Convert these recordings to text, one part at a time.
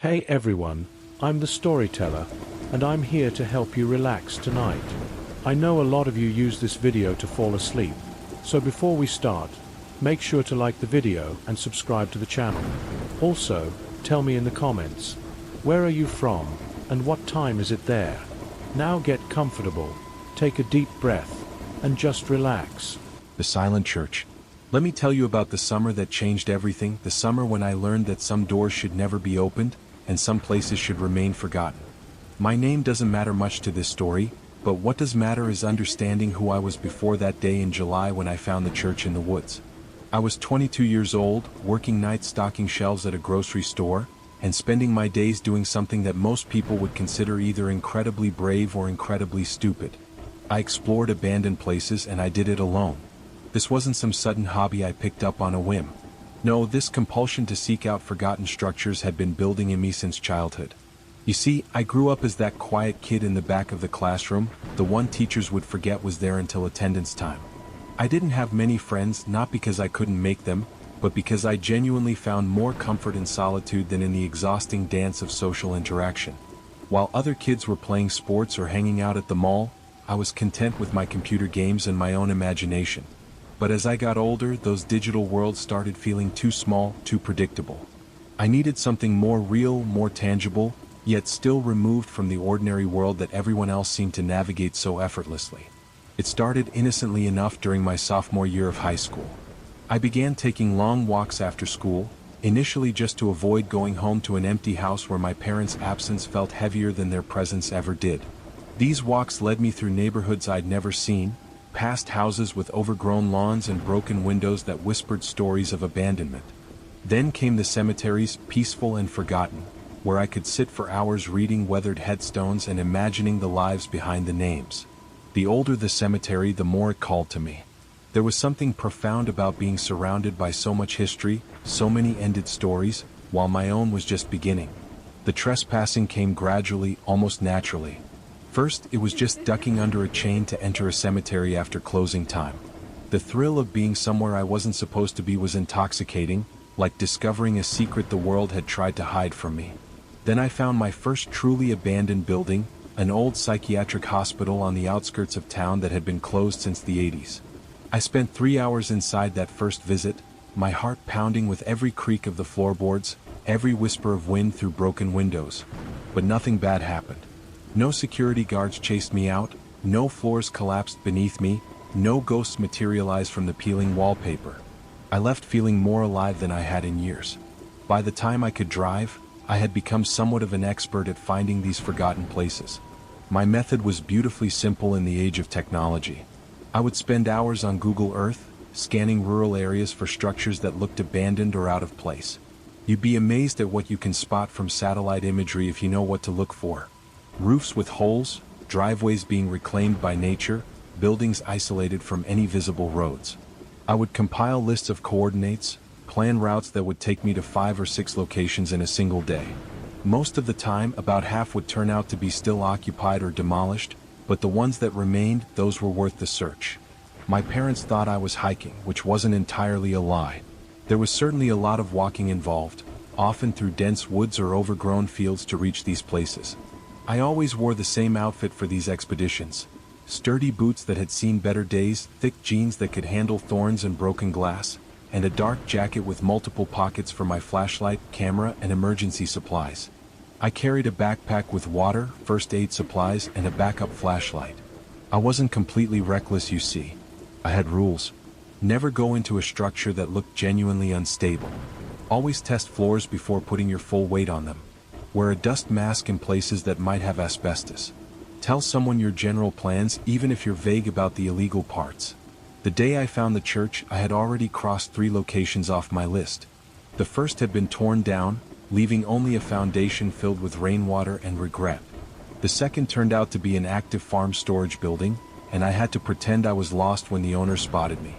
Hey everyone, I'm the storyteller, and I'm here to help you relax tonight. I know a lot of you use this video to fall asleep, so before we start, make sure to like the video and subscribe to the channel. Also, tell me in the comments, where are you from, and what time is it there? Now get comfortable, take a deep breath, and just relax. The Silent Church. Let me tell you about the summer that changed everything, the summer when I learned that some doors should never be opened, and some places should remain forgotten. My name doesn't matter much to this story, but what does matter is understanding who I was before that day in July when I found the church in the woods. I was 22 years old, working nights stocking shelves at a grocery store, and spending my days doing something that most people would consider either incredibly brave or incredibly stupid. I explored abandoned places and I did it alone. This wasn't some sudden hobby I picked up on a whim. No, this compulsion to seek out forgotten structures had been building in me since childhood. You see, I grew up as that quiet kid in the back of the classroom, the one teachers would forget was there until attendance time. I didn't have many friends, not because I couldn't make them, but because I genuinely found more comfort in solitude than in the exhausting dance of social interaction. While other kids were playing sports or hanging out at the mall, I was content with my computer games and my own imagination. But as I got older, those digital worlds started feeling too small, too predictable. I needed something more real, more tangible, yet still removed from the ordinary world that everyone else seemed to navigate so effortlessly. It started innocently enough during my sophomore year of high school. I began taking long walks after school, initially just to avoid going home to an empty house where my parents' absence felt heavier than their presence ever did. These walks led me through neighborhoods I'd never seen, past houses with overgrown lawns and broken windows that whispered stories of abandonment. Then came the cemeteries, peaceful and forgotten, where I could sit for hours reading weathered headstones and imagining the lives behind the names. The older the cemetery, the more it called to me. There was something profound about being surrounded by so much history, so many ended stories, while my own was just beginning. The trespassing came gradually, almost naturally. First, it was just ducking under a chain to enter a cemetery after closing time. The thrill of being somewhere I wasn't supposed to be was intoxicating, like discovering a secret the world had tried to hide from me. Then I found my first truly abandoned building, an old psychiatric hospital on the outskirts of town that had been closed since the 80s. I spent 3 hours inside that first visit, my heart pounding with every creak of the floorboards, every whisper of wind through broken windows. But nothing bad happened. No security guards chased me out, no floors collapsed beneath me, no ghosts materialized from the peeling wallpaper. I left feeling more alive than I had in years. By the time I could drive, I had become somewhat of an expert at finding these forgotten places. My method was beautifully simple in the age of technology. I would spend hours on Google Earth, scanning rural areas for structures that looked abandoned or out of place. You'd be amazed at what you can spot from satellite imagery if you know what to look for. Roofs with holes, driveways being reclaimed by nature, buildings isolated from any visible roads. I would compile lists of coordinates, plan routes that would take me to 5 or 6 locations in a single day. Most of the time, about half would turn out to be still occupied or demolished, but the ones that remained, those were worth the search. My parents thought I was hiking, which wasn't entirely a lie. There was certainly a lot of walking involved, often through dense woods or overgrown fields to reach these places. I always wore the same outfit for these expeditions. Sturdy boots that had seen better days, thick jeans that could handle thorns and broken glass, and a dark jacket with multiple pockets for my flashlight, camera, and emergency supplies. I carried a backpack with water, first aid supplies, and a backup flashlight. I wasn't completely reckless, you see. I had rules. Never go into a structure that looked genuinely unstable. Always test floors before putting your full weight on them. Wear a dust mask in places that might have asbestos. Tell someone your general plans, even if you're vague about the illegal parts. The day I found the church, I had already crossed 3 locations off my list. The first had been torn down, leaving only a foundation filled with rainwater and regret. The second turned out to be an active farm storage building, and I had to pretend I was lost when the owner spotted me.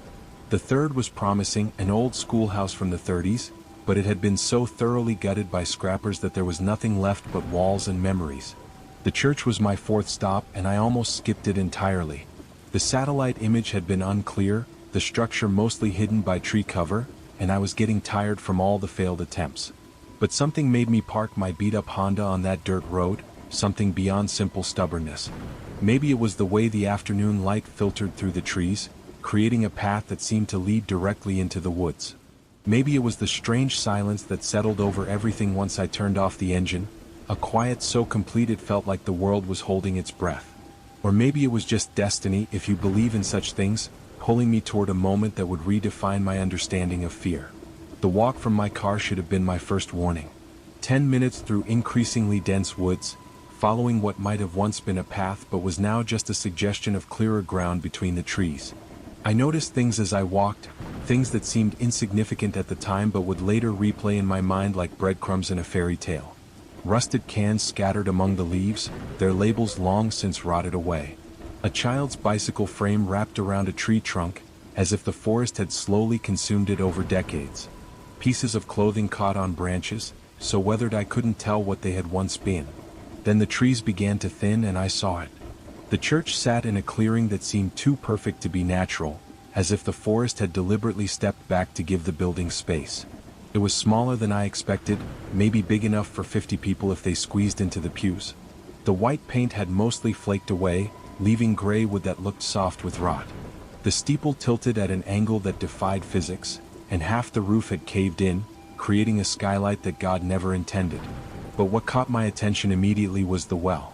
The third was promising, an old schoolhouse from the 30s, but it had been so thoroughly gutted by scrappers that there was nothing left but walls and memories. The church was my 4th stop, and I almost skipped it entirely. The satellite image had been unclear, the structure mostly hidden by tree cover, and I was getting tired from all the failed attempts. But something made me park my beat-up Honda on that dirt road, something beyond simple stubbornness. Maybe it was the way the afternoon light filtered through the trees, creating a path that seemed to lead directly into the woods. Maybe it was the strange silence that settled over everything once I turned off the engine, a quiet so complete it felt like the world was holding its breath. Or maybe it was just destiny, if you believe in such things, pulling me toward a moment that would redefine my understanding of fear. The walk from my car should have been my first warning. 10 minutes through increasingly dense woods, following what might have once been a path but was now just a suggestion of clearer ground between the trees. I noticed things as I walked, things that seemed insignificant at the time but would later replay in my mind like breadcrumbs in a fairy tale. Rusted cans scattered among the leaves, their labels long since rotted away. A child's bicycle frame wrapped around a tree trunk, as if the forest had slowly consumed it over decades. Pieces of clothing caught on branches, so weathered I couldn't tell what they had once been. Then the trees began to thin and I saw it. The church sat in a clearing that seemed too perfect to be natural, as if the forest had deliberately stepped back to give the building space. It was smaller than I expected, maybe big enough for 50 people if they squeezed into the pews. The white paint had mostly flaked away, leaving gray wood that looked soft with rot. The steeple tilted at an angle that defied physics, and half the roof had caved in, creating a skylight that God never intended. But what caught my attention immediately was the well.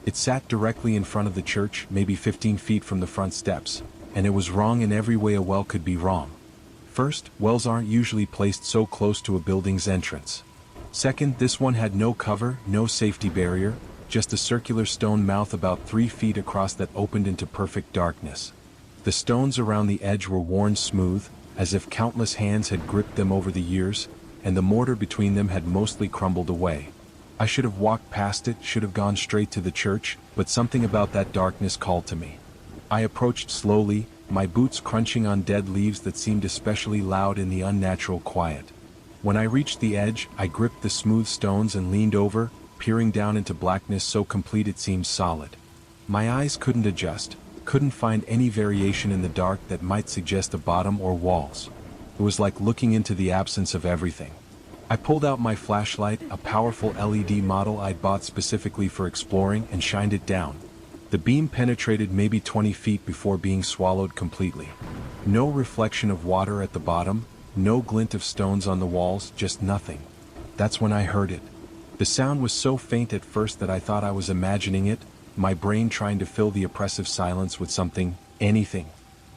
It sat directly in front of the church, maybe 15 feet from the front steps, and it was wrong in every way a well could be wrong. First, wells aren't usually placed so close to a building's entrance. Second, this one had no cover, no safety barrier, just a circular stone mouth about 3 feet across that opened into perfect darkness. The stones around the edge were worn smooth, as if countless hands had gripped them over the years, and the mortar between them had mostly crumbled away. I should have walked past it, should have gone straight to the church, but something about that darkness called to me. I approached slowly, my boots crunching on dead leaves that seemed especially loud in the unnatural quiet. When I reached the edge, I gripped the smooth stones and leaned over, peering down into blackness so complete it seemed solid. My eyes couldn't adjust, couldn't find any variation in the dark that might suggest a bottom or walls. It was like looking into the absence of everything. I pulled out my flashlight, a powerful LED model I'd bought specifically for exploring, and shined it down. The beam penetrated maybe 20 feet before being swallowed completely. No reflection of water at the bottom, no glint of stones on the walls, just nothing. That's when I heard it. The sound was so faint at first that I thought I was imagining it, my brain trying to fill the oppressive silence with something, anything.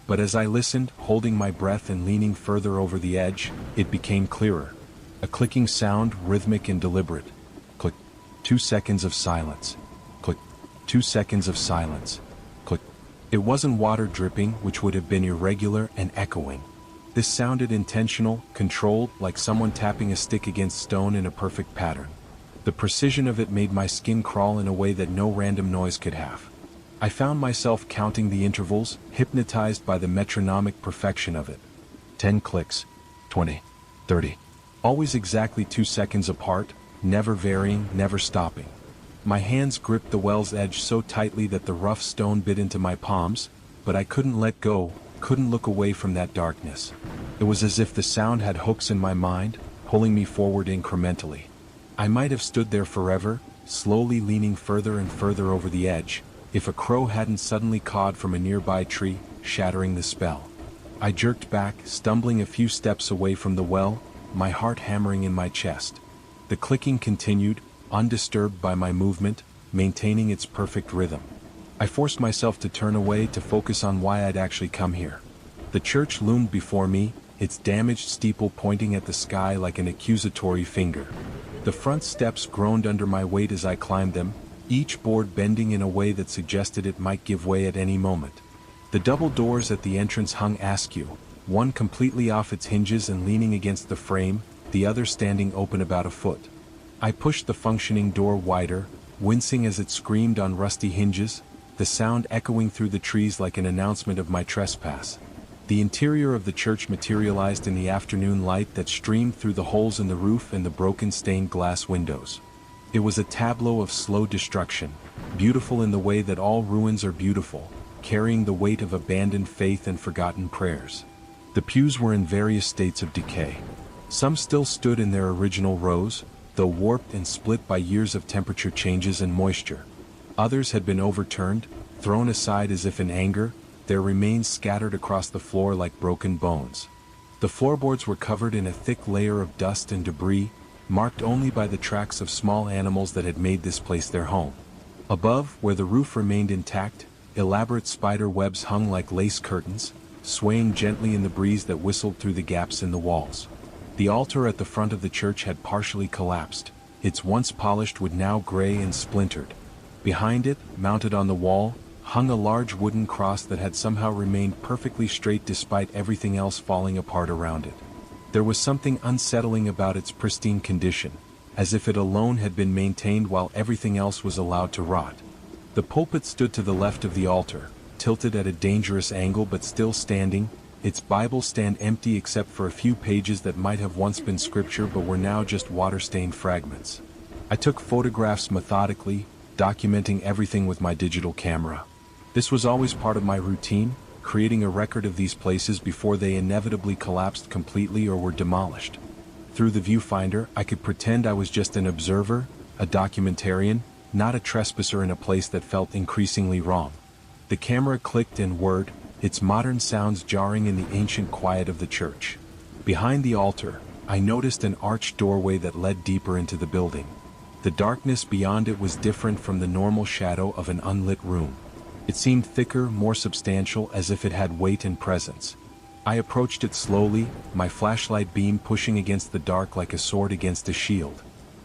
But as I listened, holding my breath and leaning further over the edge, it became clearer. A clicking sound, rhythmic and deliberate. Click. 2 seconds of silence. Click. 2 seconds of silence. Click. It wasn't water dripping, which would have been irregular and echoing. This sounded intentional, controlled, like someone tapping a stick against stone in a perfect pattern. The precision of it made my skin crawl in a way that no random noise could have. I found myself counting the intervals, hypnotized by the metronomic perfection of it. 10 clicks. 20. 30. Always exactly 2 seconds apart, never varying, never stopping. My hands gripped the well's edge so tightly that the rough stone bit into my palms, but I couldn't let go, couldn't look away from that darkness. It was as if the sound had hooks in my mind, pulling me forward incrementally. I might have stood there forever, slowly leaning further and further over the edge, if a crow hadn't suddenly cawed from a nearby tree, shattering the spell. I jerked back, stumbling a few steps away from the well, my heart hammering in my chest. The clicking continued, undisturbed by my movement, maintaining its perfect rhythm. I forced myself to turn away to focus on why I'd actually come here. The church loomed before me, its damaged steeple pointing at the sky like an accusatory finger. The front steps groaned under my weight as I climbed them, each board bending in a way that suggested it might give way at any moment. The double doors at the entrance hung askew, one completely off its hinges and leaning against the frame, the other standing open about a foot. I pushed the functioning door wider, wincing as it screamed on rusty hinges, the sound echoing through the trees like an announcement of my trespass. The interior of the church materialized in the afternoon light that streamed through the holes in the roof and the broken stained glass windows. It was a tableau of slow destruction, beautiful in the way that all ruins are beautiful, carrying the weight of abandoned faith and forgotten prayers. The pews were in various states of decay. Some still stood in their original rows, though warped and split by years of temperature changes and moisture. Others had been overturned, thrown aside as if in anger, their remains scattered across the floor like broken bones. The floorboards were covered in a thick layer of dust and debris, marked only by the tracks of small animals that had made this place their home. Above, where the roof remained intact, elaborate spider webs hung like lace curtains, swaying gently in the breeze that whistled through the gaps in the walls. The altar at the front of the church had partially collapsed, its once polished wood now gray and splintered. Behind it, mounted on the wall, hung a large wooden cross that had somehow remained perfectly straight despite everything else falling apart around it. There was something unsettling about its pristine condition, as if it alone had been maintained while everything else was allowed to rot. The pulpit stood to the left of the altar, tilted at a dangerous angle but still standing, its Bible stand empty except for a few pages that might have once been scripture but were now just water-stained fragments. I took photographs methodically, documenting everything with my digital camera. This was always part of my routine, creating a record of these places before they inevitably collapsed completely or were demolished. Through the viewfinder, I could pretend I was just an observer, a documentarian, not a trespasser in a place that felt increasingly wrong. The camera clicked and whirred, its modern sounds jarring in the ancient quiet of the church. Behind the altar, I noticed an arched doorway that led deeper into the building. The darkness beyond it was different from the normal shadow of an unlit room. It seemed thicker, more substantial, as if it had weight and presence. I approached it slowly, my flashlight beam pushing against the dark like a sword against a shield.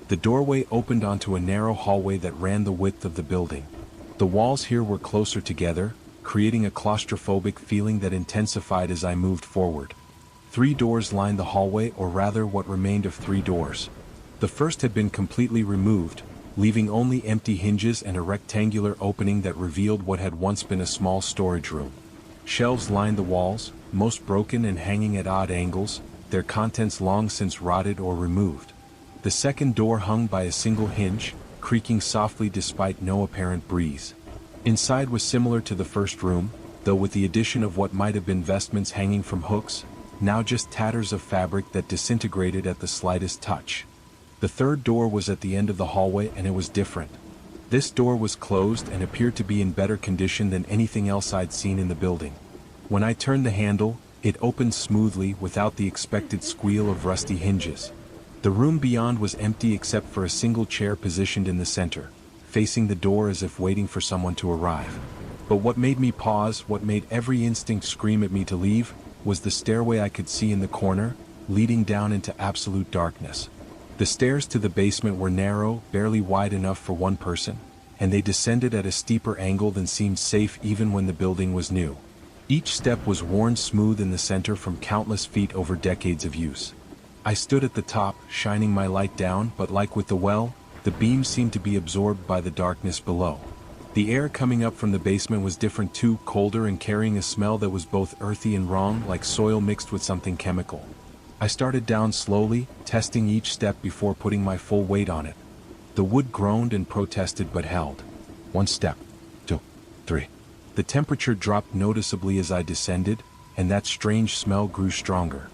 The doorway opened onto a narrow hallway that ran the width of the building. The walls here were closer together, creating a claustrophobic feeling that intensified as I moved forward. 3 doors lined the hallway, or rather what remained of 3 doors. The first had been completely removed, leaving only empty hinges and a rectangular opening that revealed what had once been a small storage room. Shelves lined the walls, most broken and hanging at odd angles, their contents long since rotted or removed. The second door hung by a single hinge, creaking softly despite no apparent breeze. Inside was similar to the first room, though with the addition of what might have been vestments hanging from hooks, now just tatters of fabric that disintegrated at the slightest touch. The third door was at the end of the hallway, and it was different. This door was closed and appeared to be in better condition than anything else I'd seen in the building. When I turned the handle, it opened smoothly without the expected squeal of rusty hinges. The room beyond was empty except for a single chair positioned in the center, facing the door as if waiting for someone to arrive. But what made me pause, what made every instinct scream at me to leave, was the stairway I could see in the corner, leading down into absolute darkness. The stairs to the basement were narrow, barely wide enough for one person, and they descended at a steeper angle than seemed safe even when the building was new. Each step was worn smooth in the center from countless feet over decades of use. I stood at the top, shining my light down, but like with the well, the beam seemed to be absorbed by the darkness below. The air coming up from the basement was different too, colder and carrying a smell that was both earthy and wrong, like soil mixed with something chemical. I started down slowly, testing each step before putting my full weight on it. The wood groaned and protested but held. 1 step, 2, 3. The temperature dropped noticeably as I descended, and that strange smell grew stronger.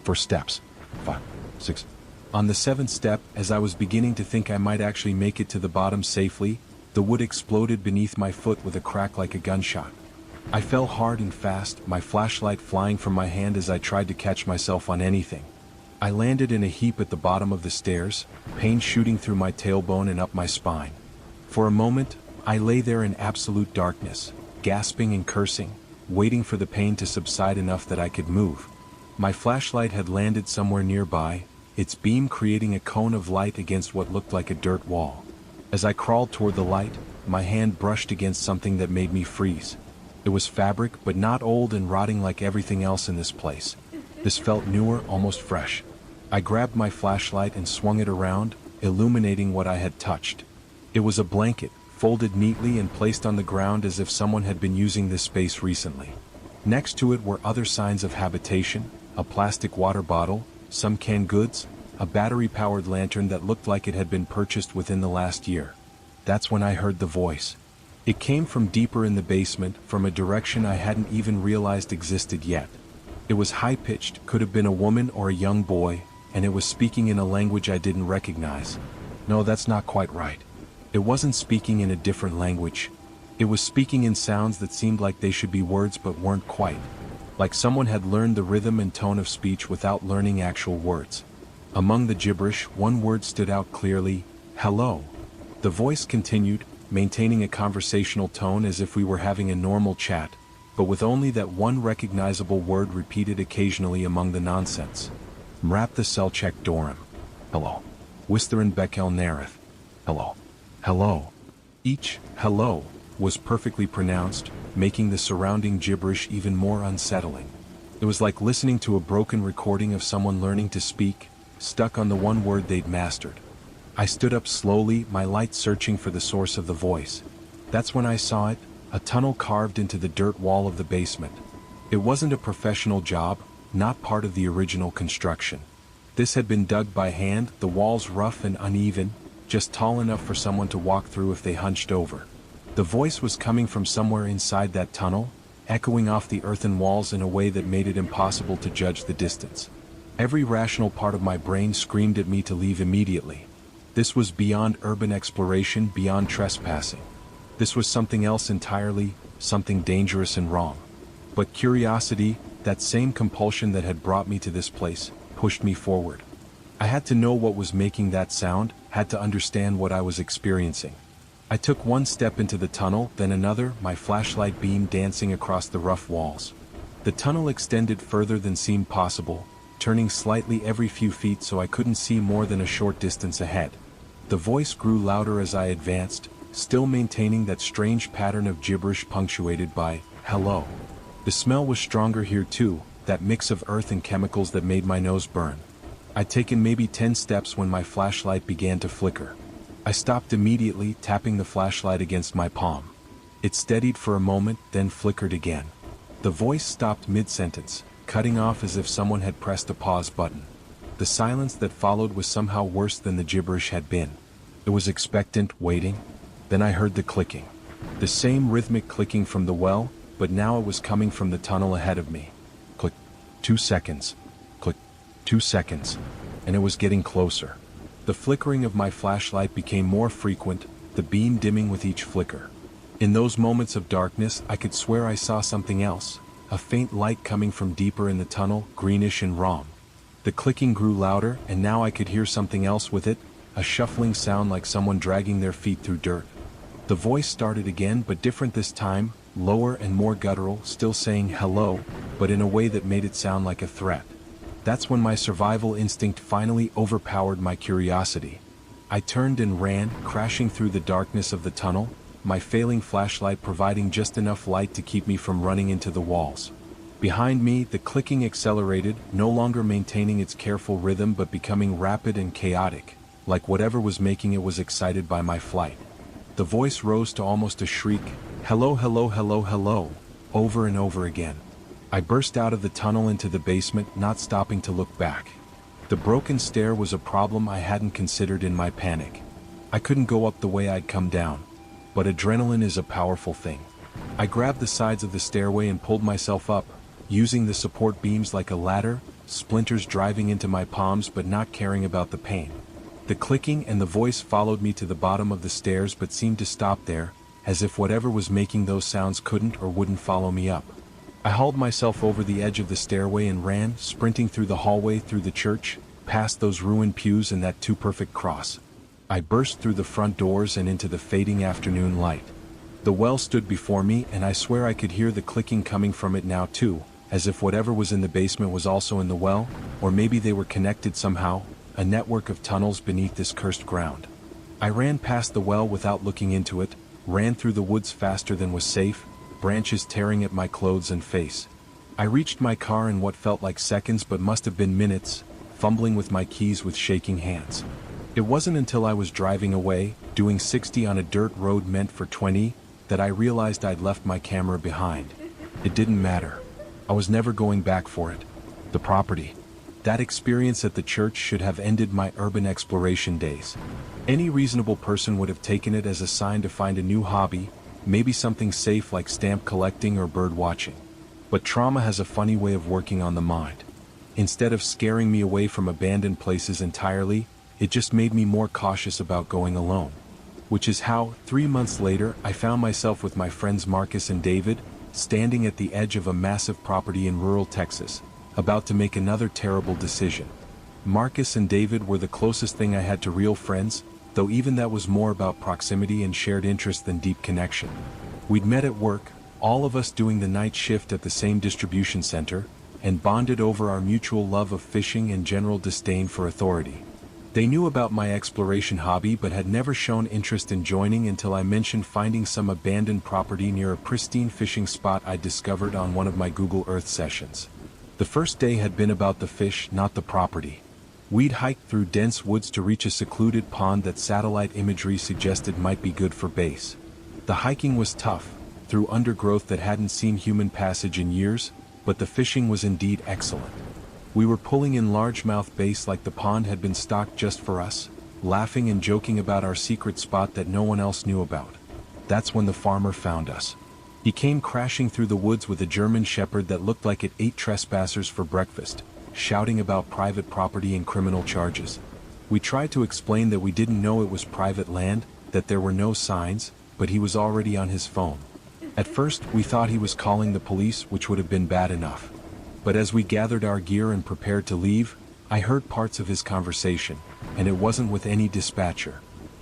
4 steps, 5, 6. On the 7th step, as I was beginning to think I might actually make it to the bottom safely, the wood exploded beneath my foot with a crack like a gunshot. I fell hard and fast, my flashlight flying from my hand as I tried to catch myself on anything. I landed in a heap at the bottom of the stairs, pain shooting through my tailbone and up my spine. For a moment, I lay there in absolute darkness, gasping and cursing, waiting for the pain to subside enough that I could move. My flashlight had landed somewhere nearby, its beam creating a cone of light against what looked like a dirt wall. As I crawled toward the light, my hand brushed against something that made me freeze. It was fabric, but not old and rotting like everything else in this place. This felt newer, almost fresh. I grabbed my flashlight and swung it around, illuminating what I had touched. It was a blanket, folded neatly and placed on the ground as if someone had been using this space recently. Next to it were other signs of habitation, a plastic water bottle, some canned goods, a battery-powered lantern that looked like it had been purchased within the last year. That's when I heard the voice. It came from deeper in the basement, from a direction I hadn't even realized existed yet. It was high-pitched, could have been a woman or a young boy, and it was speaking in a language I didn't recognize. No, that's not quite right. It wasn't speaking in a different language. It was speaking in sounds that seemed like they should be words but weren't quite. Like someone had learned the rhythm and tone of speech without learning actual words. Among the gibberish, one word stood out clearly: hello. The voice continued, maintaining a conversational tone as if we were having a normal chat, but with only that one recognizable word repeated occasionally among the nonsense. Mrap the Selchek Dorim. Hello. Wisterin Bekel Nareth. Hello. Hello. Each hello was perfectly pronounced, making the surrounding gibberish even more unsettling. It was like listening to a broken recording of someone learning to speak, stuck on the one word they'd mastered. I stood up slowly, my light searching for the source of the voice. That's when I saw it, a tunnel carved into the dirt wall of the basement. It wasn't a professional job, not part of the original construction. This had been dug by hand, the walls rough and uneven, just tall enough for someone to walk through if they hunched over. The voice was coming from somewhere inside that tunnel, echoing off the earthen walls in a way that made it impossible to judge the distance. Every rational part of my brain screamed at me to leave immediately. This was beyond urban exploration, beyond trespassing. This was something else entirely, something dangerous and wrong. But curiosity, that same compulsion that had brought me to this place, pushed me forward. I had to know what was making that sound, had to understand what I was experiencing. I took one step into the tunnel, then another, my flashlight beam dancing across the rough walls. The tunnel extended further than seemed possible, turning slightly every few feet so I couldn't see more than a short distance ahead. The voice grew louder as I advanced, still maintaining that strange pattern of gibberish punctuated by hello. The smell was stronger here too, that mix of earth and chemicals that made my nose burn. I'd taken maybe 10 steps when my flashlight began to flicker. I stopped immediately, tapping the flashlight against my palm. It steadied for a moment, then flickered again. The voice stopped mid-sentence, cutting off as if someone had pressed a pause button. The silence that followed was somehow worse than the gibberish had been. It was expectant, waiting. Then I heard the clicking. The same rhythmic clicking from the well, but now it was coming from the tunnel ahead of me. Click. 2 seconds. Click. 2 seconds. And it was getting closer. The flickering of my flashlight became more frequent, the beam dimming with each flicker. In those moments of darkness, I could swear I saw something else, a faint light coming from deeper in the tunnel, greenish and wrong. The clicking grew louder, and now I could hear something else with it, a shuffling sound like someone dragging their feet through dirt. The voice started again, but different this time, lower and more guttural, still saying hello, but in a way that made it sound like a threat. That's when my survival instinct finally overpowered my curiosity. I turned and ran, crashing through the darkness of the tunnel, my failing flashlight providing just enough light to keep me from running into the walls. Behind me, the clicking accelerated, no longer maintaining its careful rhythm but becoming rapid and chaotic, like whatever was making it was excited by my flight. The voice rose to almost a shriek, hello, hello, hello, hello, over and over again. I burst out of the tunnel into the basement, not stopping to look back. The broken stair was a problem I hadn't considered in my panic. I couldn't go up the way I'd come down. But adrenaline is a powerful thing. I grabbed the sides of the stairway and pulled myself up, using the support beams like a ladder, splinters driving into my palms but not caring about the pain. The clicking and the voice followed me to the bottom of the stairs but seemed to stop there, as if whatever was making those sounds couldn't or wouldn't follow me up. I hauled myself over the edge of the stairway and ran, sprinting through the hallway, through the church, past those ruined pews and that too-perfect cross. I burst through the front doors and into the fading afternoon light. The well stood before me, and I swear I could hear the clicking coming from it now too, as if whatever was in the basement was also in the well, or maybe they were connected somehow, a network of tunnels beneath this cursed ground. I ran past the well without looking into it, ran through the woods faster than was safe, branches tearing at my clothes and face. I reached my car in what felt like seconds but must have been minutes, fumbling with my keys with shaking hands. It wasn't until I was driving away, doing 60 on a dirt road meant for 20, that I realized I'd left my camera behind. It didn't matter. I was never going back for it. The property. That experience at the church should have ended my urban exploration days. Any reasonable person would have taken it as a sign to find a new hobby, maybe something safe like stamp collecting or bird watching. But trauma has a funny way of working on the mind. Instead of scaring me away from abandoned places entirely, it just made me more cautious about going alone. Which is how, 3 months later, I found myself with my friends Marcus and David, standing at the edge of a massive property in rural Texas, about to make another terrible decision. Marcus and David were the closest thing I had to real friends, though even that was more about proximity and shared interest than deep connection. We'd met at work, all of us doing the night shift at the same distribution center, and bonded over our mutual love of fishing and general disdain for authority. They knew about my exploration hobby but had never shown interest in joining until I mentioned finding some abandoned property near a pristine fishing spot I discovered on one of my Google Earth sessions. The first day had been about the fish, not the property. We'd hiked through dense woods to reach a secluded pond that satellite imagery suggested might be good for base. The hiking was tough, through undergrowth that hadn't seen human passage in years, but the fishing was indeed excellent. We were pulling in largemouth bass like the pond had been stocked just for us, laughing and joking about our secret spot that no one else knew about. That's when the farmer found us. He came crashing through the woods with a German shepherd that looked like it ate trespassers for breakfast, shouting about private property and criminal charges. We tried to explain that we didn't know it was private land, that there were no signs, but he was already on his phone. At first, we thought he was calling the police, which would have been bad enough. But as we gathered our gear and prepared to leave, I heard parts of his conversation, and it wasn't with any dispatcher.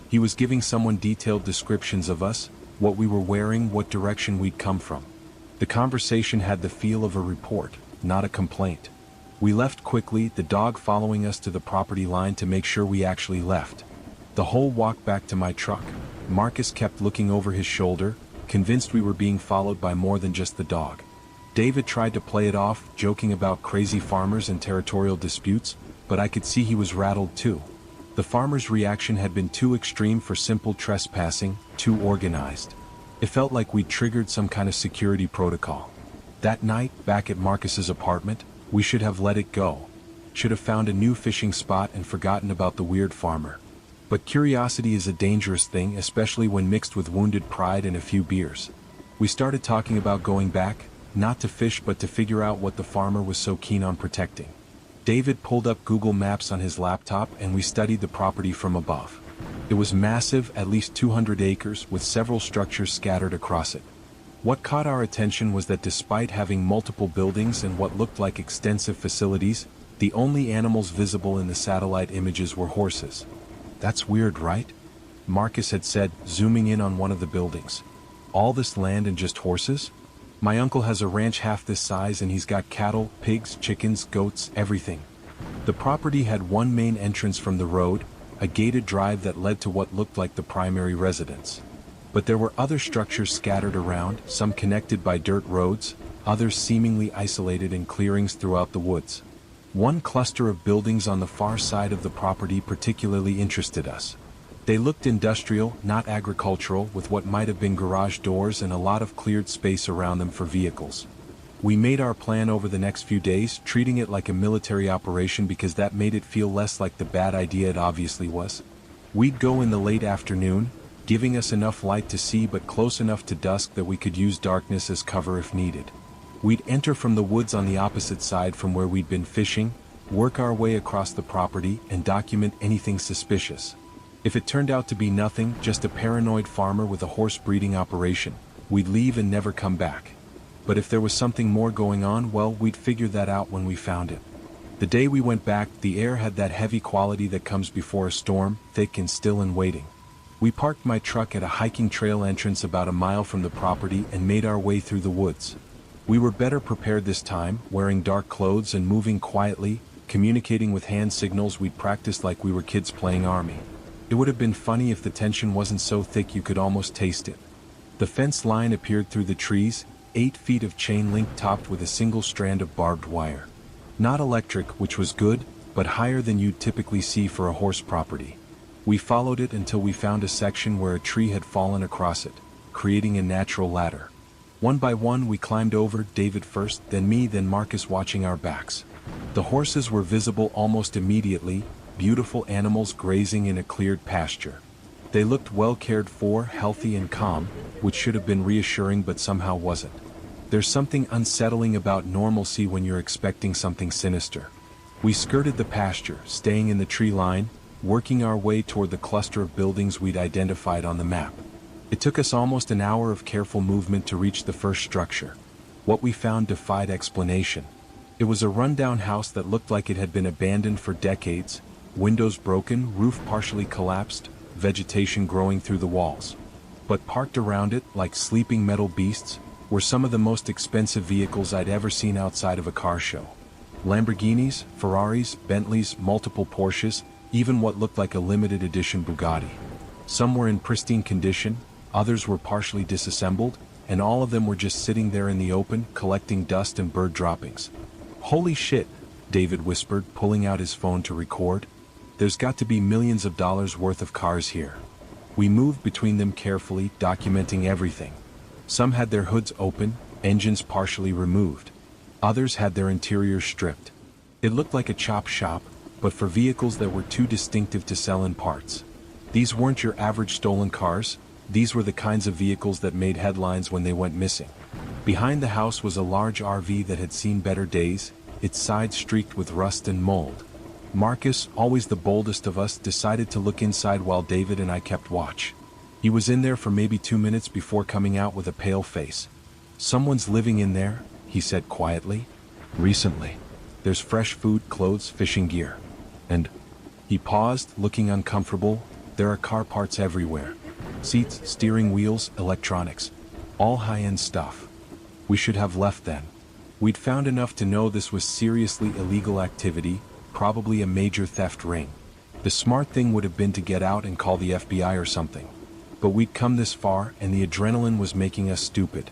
He was giving someone detailed descriptions of us, what we were wearing, what direction we'd come from. The conversation had the feel of a report, not a complaint. We left quickly, the dog following us to the property line to make sure we actually left. The whole walk back to my truck, Marcus kept looking over his shoulder, convinced we were being followed by more than just the dog. David tried to play it off, joking about crazy farmers and territorial disputes, but I could see he was rattled too. The farmer's reaction had been too extreme for simple trespassing, too organized. It felt like we'd triggered some kind of security protocol. That night, back at Marcus's apartment, we should have let it go. Should have found a new fishing spot and forgotten about the weird farmer. But curiosity is a dangerous thing, especially when mixed with wounded pride and a few beers. We started talking about going back, not to fish but to figure out what the farmer was so keen on protecting. David pulled up Google Maps on his laptop and we studied the property from above. It was massive, at least 200 acres, with several structures scattered across it. What caught our attention was that despite having multiple buildings and what looked like extensive facilities, the only animals visible in the satellite images were horses. That's weird, right? Marcus had said, zooming in on one of the buildings. All this land and just horses? My uncle has a ranch half this size and he's got cattle, pigs, chickens, goats, everything. The property had one main entrance from the road, a gated drive that led to what looked like the primary residence. But there were other structures scattered around, some connected by dirt roads, others seemingly isolated in clearings throughout the woods. One cluster of buildings on the far side of the property particularly interested us. They looked industrial, not agricultural, with what might have been garage doors and a lot of cleared space around them for vehicles. We made our plan over the next few days, treating it like a military operation because that made it feel less like the bad idea it obviously was. We'd go in the late afternoon, giving us enough light to see but close enough to dusk that we could use darkness as cover if needed. We'd enter from the woods on the opposite side from where we'd been fishing, work our way across the property, and document anything suspicious. If it turned out to be nothing, just a paranoid farmer with a horse breeding operation, we'd leave and never come back. But if there was something more going on, well, we'd figure that out when we found it. The day we went back, the air had that heavy quality that comes before a storm, thick and still and waiting. We parked my truck at a hiking trail entrance about a mile from the property and made our way through the woods. We were better prepared this time, wearing dark clothes and moving quietly, communicating with hand signals we'd practiced like we were kids playing army. It would have been funny if the tension wasn't so thick you could almost taste it. The fence line appeared through the trees, 8 feet of chain link topped with a single strand of barbed wire. Not electric, which was good, but higher than you'd typically see for a horse property. We followed it until we found a section where a tree had fallen across it, creating a natural ladder. One by one we climbed over, David first, then me, then Marcus watching our backs. The horses were visible almost immediately, beautiful animals grazing in a cleared pasture. They looked well cared for, healthy and calm, which should have been reassuring but somehow wasn't. There's something unsettling about normalcy when you're expecting something sinister. We skirted the pasture, staying in the tree line, working our way toward the cluster of buildings we'd identified on the map. It took us almost an hour of careful movement to reach the first structure. What we found defied explanation. It was a rundown house that looked like it had been abandoned for decades, windows broken, roof partially collapsed, vegetation growing through the walls. But parked around it, like sleeping metal beasts, were some of the most expensive vehicles I'd ever seen outside of a car show. Lamborghinis, Ferraris, Bentleys, multiple Porsches, even what looked like a limited edition Bugatti. Some were in pristine condition, others were partially disassembled, and all of them were just sitting there in the open, collecting dust and bird droppings. "Holy shit," David whispered, pulling out his phone to record. "There's got to be millions of dollars worth of cars here." We moved between them carefully, documenting everything. Some had their hoods open, engines partially removed. Others had their interiors stripped. It looked like a chop shop, but for vehicles that were too distinctive to sell in parts. These weren't your average stolen cars, these were the kinds of vehicles that made headlines when they went missing. Behind the house was a large RV that had seen better days, its sides streaked with rust and mold. Marcus, always the boldest of us, decided to look inside while David and I kept watch. He was in there for maybe 2 minutes before coming out with a pale face. "Someone's living in there," he said quietly. "Recently. There's fresh food, clothes, fishing gear. And..." He paused, looking uncomfortable. "There are car parts everywhere. Seats, steering wheels, electronics. All high-end stuff. We should have left then. We'd found enough to know this was seriously illegal activity, probably a major theft ring. The smart thing would have been to get out and call the FBI or something. But we'd come this far, and the adrenaline was making us stupid.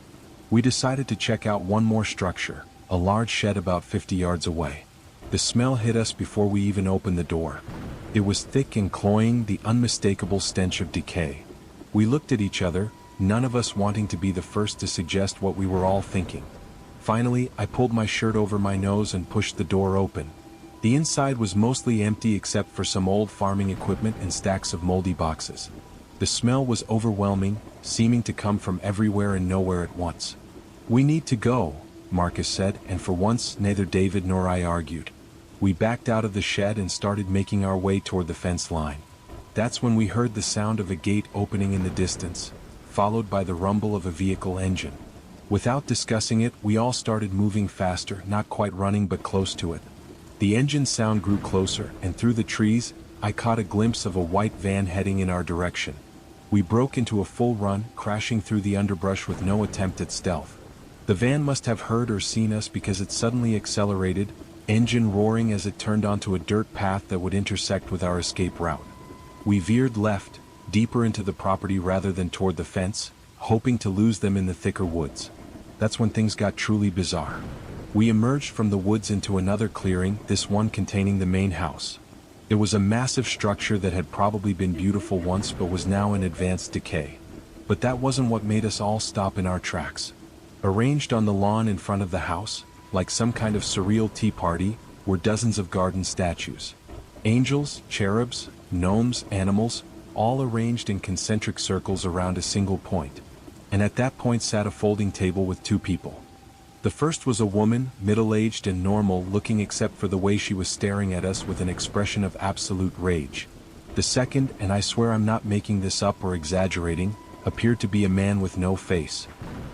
We decided to check out one more structure, a large shed about 50 yards away. The smell hit us before we even opened the door. It was thick and cloying, the unmistakable stench of decay. We looked at each other, none of us wanting to be the first to suggest what we were all thinking. Finally, I pulled my shirt over my nose and pushed the door open. The inside was mostly empty except for some old farming equipment and stacks of moldy boxes. The smell was overwhelming, seeming to come from everywhere and nowhere at once. "We need to go," Marcus said, and for once neither David nor I argued. We backed out of the shed and started making our way toward the fence line. That's when we heard the sound of a gate opening in the distance, followed by the rumble of a vehicle engine. Without discussing it, we all started moving faster, not quite running but close to it. The engine sound grew closer, and through the trees, I caught a glimpse of a white van heading in our direction. We broke into a full run, crashing through the underbrush with no attempt at stealth. The van must have heard or seen us because it suddenly accelerated, engine roaring as it turned onto a dirt path that would intersect with our escape route. We veered left, deeper into the property rather than toward the fence, hoping to lose them in the thicker woods. That's when things got truly bizarre. We emerged from the woods into another clearing, this one containing the main house. It was a massive structure that had probably been beautiful once but was now in advanced decay. But that wasn't what made us all stop in our tracks. Arranged on the lawn in front of the house, like some kind of surreal tea party, were dozens of garden statues. Angels, cherubs, gnomes, animals, all arranged in concentric circles around a single point. And at that point sat a folding table with 2 people. The first was a woman, middle-aged and normal looking except for the way she was staring at us with an expression of absolute rage. The second, and I swear I'm not making this up or exaggerating, appeared to be a man with no face.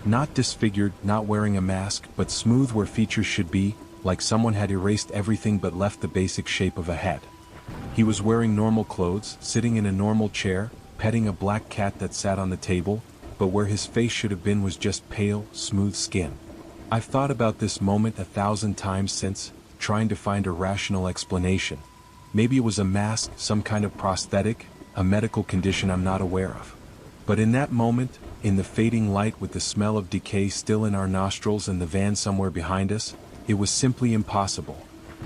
Not disfigured, not wearing a mask, but smooth where features should be, like someone had erased everything but left the basic shape of a head. He was wearing normal clothes, sitting in a normal chair, petting a black cat that sat on the table, but where his face should have been was just pale, smooth skin. I've thought about this moment 1,000 times since, trying to find a rational explanation. Maybe it was a mask, some kind of prosthetic, a medical condition I'm not aware of. But in that moment, in the fading light with the smell of decay still in our nostrils and the van somewhere behind us, it was simply impossible.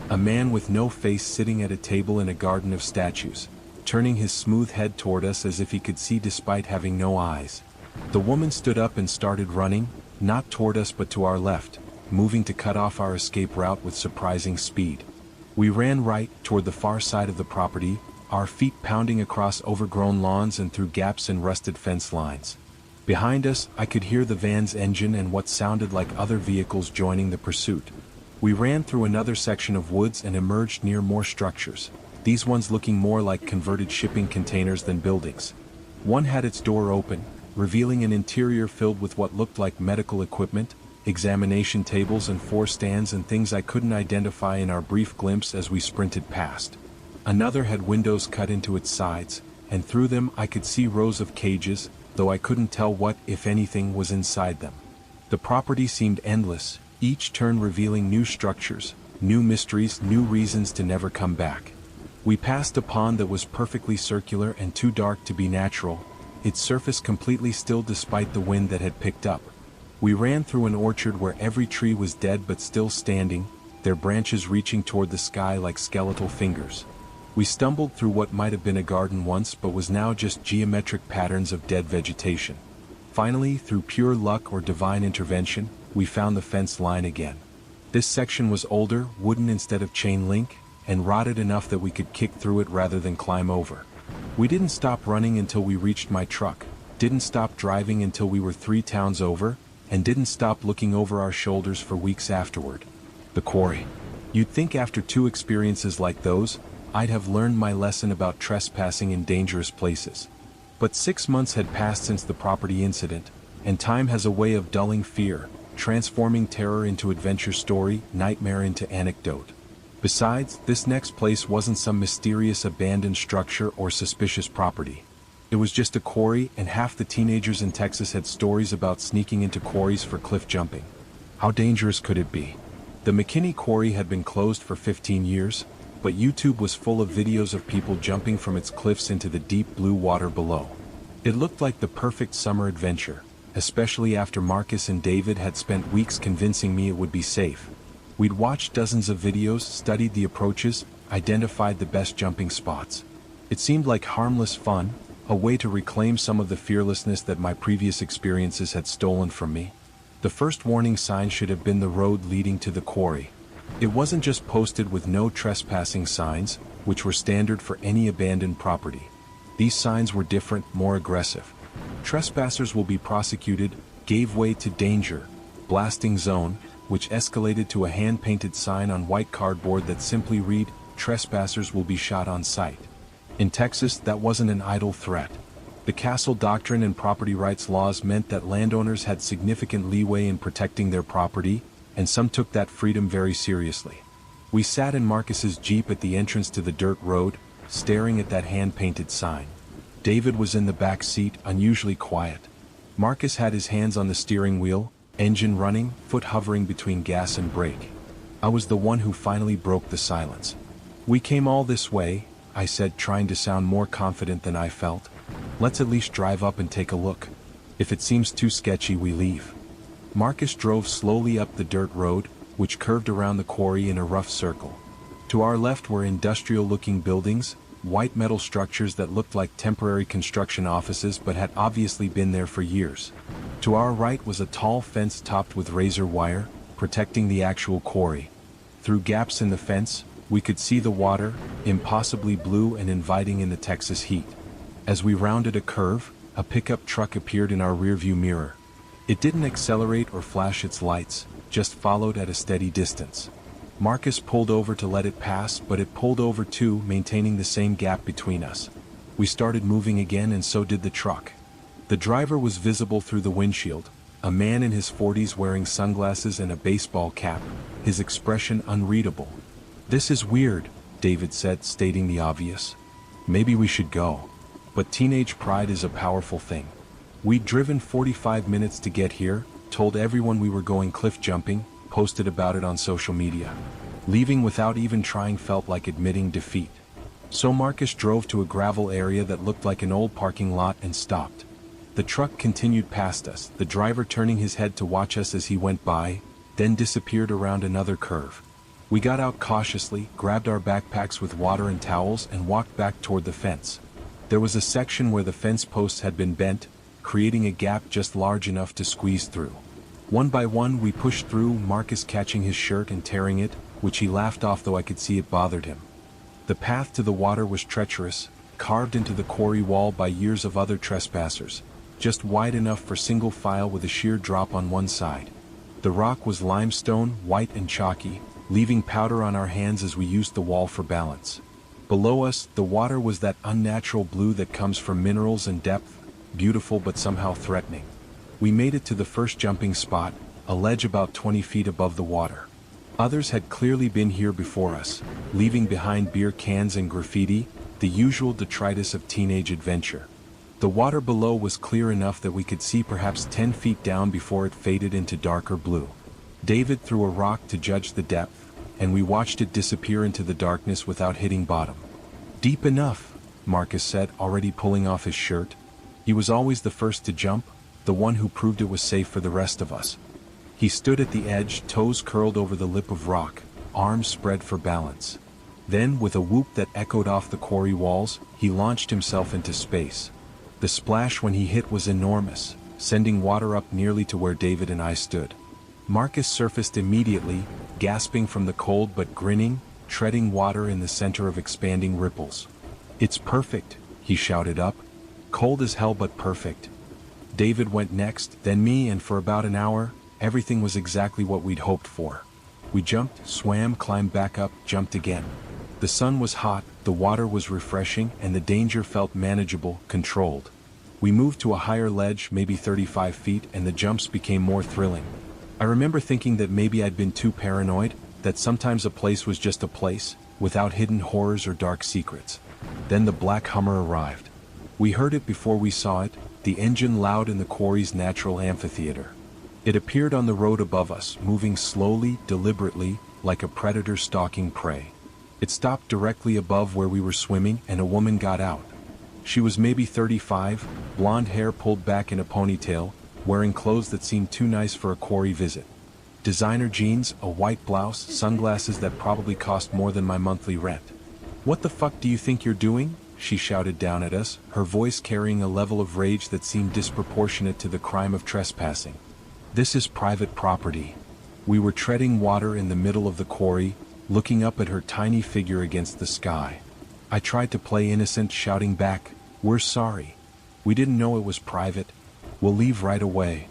A man with no face sitting at a table in a garden of statues, turning his smooth head toward us as if he could see despite having no eyes. The woman stood up and started running, not toward us but to our left, moving to cut off our escape route with surprising speed. We ran right toward the far side of the property, our feet pounding across overgrown lawns and through gaps in rusted fence lines. Behind us, I could hear the van's engine and what sounded like other vehicles joining the pursuit. We ran through another section of woods and emerged near more structures, these ones looking more like converted shipping containers than buildings. One had its door open, revealing an interior filled with what looked like medical equipment, examination tables and 4 stands and things I couldn't identify in our brief glimpse as we sprinted past. Another had windows cut into its sides, and through them I could see rows of cages, though I couldn't tell what, if anything, was inside them. The property seemed endless, each turn revealing new structures, new mysteries, new reasons to never come back. We passed a pond that was perfectly circular and too dark to be natural, its surface completely still despite the wind that had picked up. We ran through an orchard where every tree was dead but still standing, their branches reaching toward the sky like skeletal fingers. We stumbled through what might have been a garden once but was now just geometric patterns of dead vegetation. Finally, through pure luck or divine intervention, we found the fence line again. This section was older, wooden instead of chain link, and rotted enough that we could kick through it rather than climb over. We didn't stop running until we reached my truck, didn't stop driving until we were 3 towns over, and didn't stop looking over our shoulders for weeks afterward. The quarry. You'd think after 2 experiences like those, I'd have learned my lesson about trespassing in dangerous places. But 6 months had passed since the property incident, and time has a way of dulling fear, transforming terror into adventure story, nightmare into anecdote. Besides, this next place wasn't some mysterious abandoned structure or suspicious property. It was just a quarry, and half the teenagers in Texas had stories about sneaking into quarries for cliff jumping. How dangerous could it be? The McKinney Quarry had been closed for 15 years, but YouTube was full of videos of people jumping from its cliffs into the deep blue water below. It looked like the perfect summer adventure, especially after Marcus and David had spent weeks convincing me it would be safe. We'd watched dozens of videos, studied the approaches, identified the best jumping spots. It seemed like harmless fun, a way to reclaim some of the fearlessness that my previous experiences had stolen from me. The first warning sign should have been the road leading to the quarry. It wasn't just posted with no trespassing signs, which were standard for any abandoned property. These signs were different, more aggressive. Trespassers will be prosecuted, gave way to danger, blasting zone, which escalated to a hand-painted sign on white cardboard that simply read, "Trespassers will be shot on sight." In Texas, that wasn't an idle threat. The Castle Doctrine and property rights laws meant that landowners had significant leeway in protecting their property, and some took that freedom very seriously. We sat in Marcus's Jeep at the entrance to the dirt road, staring at that hand-painted sign. David was in the back seat, unusually quiet. Marcus had his hands on the steering wheel, engine running, foot hovering between gas and brake. I was the one who finally broke the silence. "We came all this way," I said, trying to sound more confident than I felt. "Let's at least drive up and take a look. If it seems too sketchy, we leave." Marcus drove slowly up the dirt road, which curved around the quarry in a rough circle. To our left were industrial-looking buildings, white metal structures that looked like temporary construction offices but had obviously been there for years. To our right was a tall fence topped with razor wire, protecting the actual quarry. Through gaps in the fence, we could see the water, impossibly blue and inviting in the Texas heat. As we rounded a curve, a pickup truck appeared in our rearview mirror. It didn't accelerate or flash its lights, just followed at a steady distance. Marcus pulled over to let it pass, but it pulled over too, maintaining the same gap between us. We started moving again, and so did the truck. The driver was visible through the windshield, a man in his 40s wearing sunglasses and a baseball cap, his expression unreadable. "This is weird," David said, stating the obvious. "Maybe we should go." But teenage pride is a powerful thing. We'd driven 45 minutes to get here, told everyone we were going cliff jumping, posted about it on social media. Leaving without even trying felt like admitting defeat. So Marcus drove to a gravel area that looked like an old parking lot and stopped. The truck continued past us, the driver turning his head to watch us as he went by, then disappeared around another curve. We got out cautiously, grabbed our backpacks with water and towels, and walked back toward the fence. There was a section where the fence posts had been bent, creating a gap just large enough to squeeze through. One by one we pushed through, Marcus catching his shirt and tearing it, which he laughed off, though I could see it bothered him. The path to the water was treacherous, carved into the quarry wall by years of other trespassers, just wide enough for single file with a sheer drop on one side. The rock was limestone, white and chalky, leaving powder on our hands as we used the wall for balance. Below us, the water was that unnatural blue that comes from minerals and depth, beautiful but somehow threatening. We made it to the first jumping spot, a ledge about 20 feet above the water. Others had clearly been here before us, leaving behind beer cans and graffiti, the usual detritus of teenage adventure. The water below was clear enough that we could see perhaps 10 feet down before it faded into darker blue. David threw a rock to judge the depth, and we watched it disappear into the darkness without hitting bottom. "Deep enough," Marcus said, already pulling off his shirt. He was always the first to jump, the one who proved it was safe for the rest of us. He stood at the edge, toes curled over the lip of rock, arms spread for balance. Then, with a whoop that echoed off the quarry walls, he launched himself into space. The splash when he hit was enormous, sending water up nearly to where David and I stood. Marcus surfaced immediately, gasping from the cold but grinning, treading water in the center of expanding ripples. "It's perfect," he shouted up. "Cold as hell but perfect." David went next, then me, and for about an hour, everything was exactly what we'd hoped for. We jumped, swam, climbed back up, jumped again. The sun was hot, the water was refreshing, and the danger felt manageable, controlled. We moved to a higher ledge, maybe 35 feet, and the jumps became more thrilling. I remember thinking that maybe I'd been too paranoid, that sometimes a place was just a place, without hidden horrors or dark secrets. Then the black Hummer arrived. We heard it before we saw it, the engine loud in the quarry's natural amphitheater. It appeared on the road above us, moving slowly, deliberately, like a predator stalking prey. It stopped directly above where we were swimming, and a woman got out. She was maybe 35, blonde hair pulled back in a ponytail, wearing clothes that seemed too nice for a quarry visit. Designer jeans, a white blouse, sunglasses that probably cost more than my monthly rent. "What the fuck do you think you're doing?" she shouted down at us, her voice carrying a level of rage that seemed disproportionate to the crime of trespassing. "This is private property." We were treading water in the middle of the quarry, looking up at her tiny figure against the sky. I tried to play innocent, shouting back, "We're sorry. We didn't know it was private. We'll leave right away."